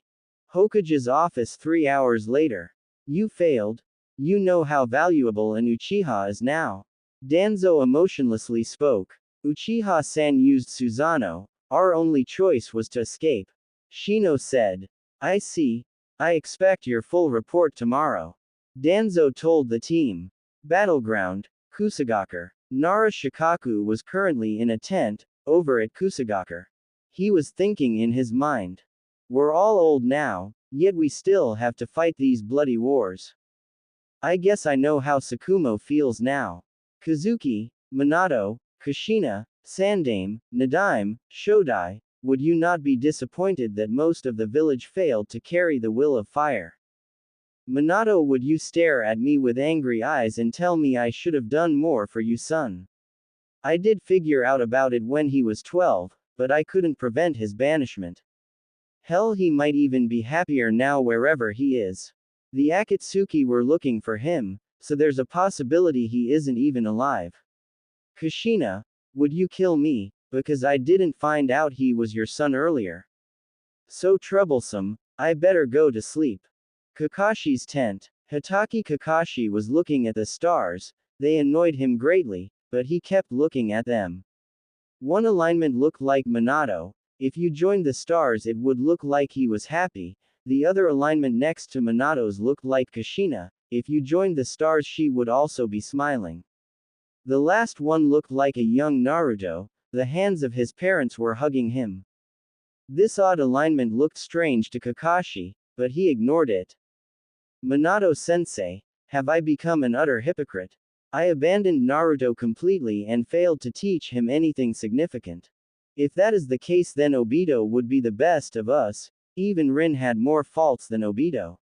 Hokage's office 3 hours later. You failed. You know how valuable an Uchiha is now. Danzo emotionlessly spoke. Uchiha-san used Susanoo. Our only choice was to escape. Shino said. I see. I expect your full report tomorrow. Danzo told the team. Battleground, Kusagakure. Nara Shikaku was currently in a tent, over at Kusagakure. He was thinking in his mind. We're all old now, yet we still have to fight these bloody wars. I guess I know how Sakumo feels now. Kazuki, Minato, Kushina, Sandame, Nadime, Shodai, would you not be disappointed that most of the village failed to carry the will of fire? Minato, would you stare at me with angry eyes and tell me I should have done more for you, son? I did figure out about it when he was 12, but I couldn't prevent his banishment. Hell, he might even be happier now wherever he is. The Akatsuki were looking for him, so there's a possibility he isn't even alive. Kushina, would you kill me, because I didn't find out he was your son earlier? So troublesome, I better go to sleep. Kakashi's tent. Hitaki Kakashi was looking at the stars. They annoyed him greatly, but he kept looking at them. One alignment looked like Minato. If you joined the stars, it would look like he was happy. The other alignment next to Minato's looked like Kushina. If you joined the stars, she would also be smiling. The last one looked like a young Naruto. The hands of his parents were hugging him. This odd alignment looked strange to Kakashi, but he ignored it. Minato-sensei, have I become an utter hypocrite? I abandoned Naruto completely and failed to teach him anything significant. If that is the case, then Obito would be the best of us. Even Rin had more faults than Obito.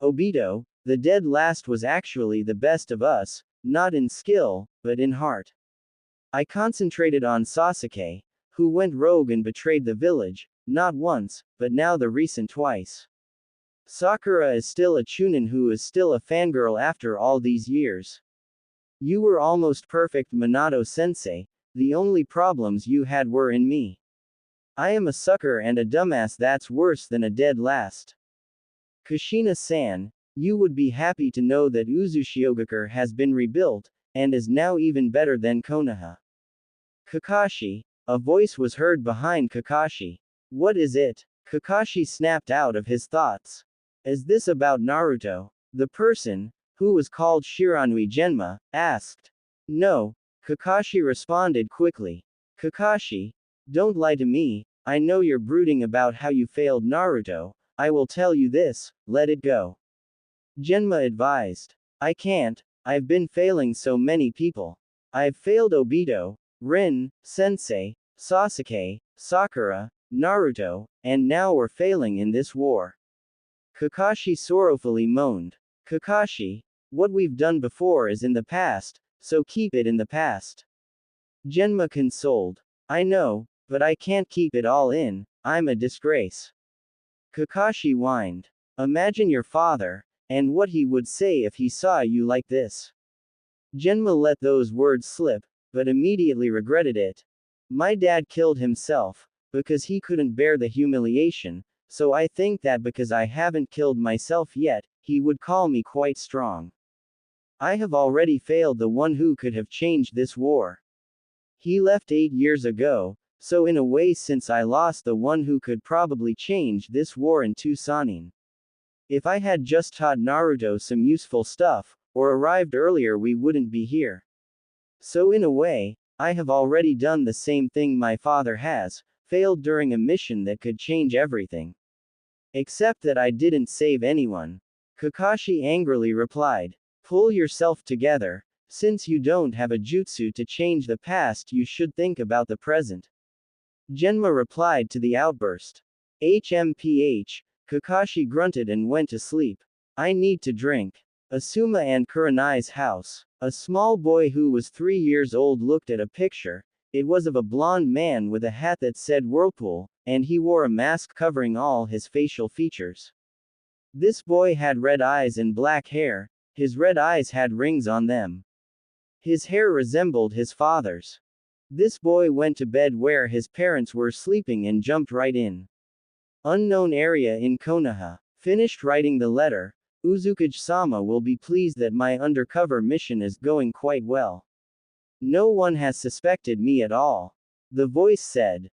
Obito, the dead last, was actually the best of us, not in skill, but in heart. I concentrated on Sasuke, who went rogue and betrayed the village, not once, but now the recent twice. Sakura is still a chunin who is still a fangirl after all these years. You were almost perfect, Minato-sensei, the only problems you had were in me. I am a sucker and a dumbass that's worse than a dead last. Kushina-san, you would be happy to know that Uzushiogakure has been rebuilt, and is now even better than Konoha. Kakashi, a voice was heard behind Kakashi. What is it? Kakashi snapped out of his thoughts. Is this about Naruto? The person, who was called Shiranui Genma, asked. No, Kakashi responded quickly. Kakashi, don't lie to me, I know you're brooding about how you failed Naruto. I will tell you this, let it go. Genma advised. I can't, I've been failing so many people. I've failed Obito, Rin, Sensei, Sasuke, Sakura, Naruto, and now we're failing in this war. Kakashi sorrowfully moaned. Kakashi, what we've done before is in the past, so keep it in the past. Genma consoled. I know, but I can't keep it all in, I'm a disgrace. Kakashi whined. Imagine your father, and what he would say if he saw you like this. Genma let those words slip, but immediately regretted it. My dad killed himself, because he couldn't bear the humiliation, so I think that because I haven't killed myself yet, he would call me quite strong. I have already failed the one who could have changed this war. He left 8 years ago, so in a way, since I lost the one who could probably change this war in 2 Sanin. If I had just taught Naruto some useful stuff, or arrived earlier, we wouldn't be here. So in a way, I have already done the same thing my father has, failed during a mission that could change everything. Except that I didn't save anyone. Kakashi angrily replied. Pull yourself together. Since you don't have a jutsu to change the past, you should think about the present. Genma replied to the outburst. HMPH, Kakashi grunted and went to sleep. I need to drink. Asuma and Kurenai's house. A small boy who was 3 years old looked at a picture. It was of a blond man with a hat that said Whirlpool, and he wore a mask covering all his facial features. This boy had red eyes and black hair. His red eyes had rings on them. His hair resembled his father's. This boy went to bed where his parents were sleeping and jumped right in. Unknown area in Konoha. Finished writing the letter. Uzukage-sama will be pleased that my undercover mission is going quite well. No one has suspected me at all. The voice said.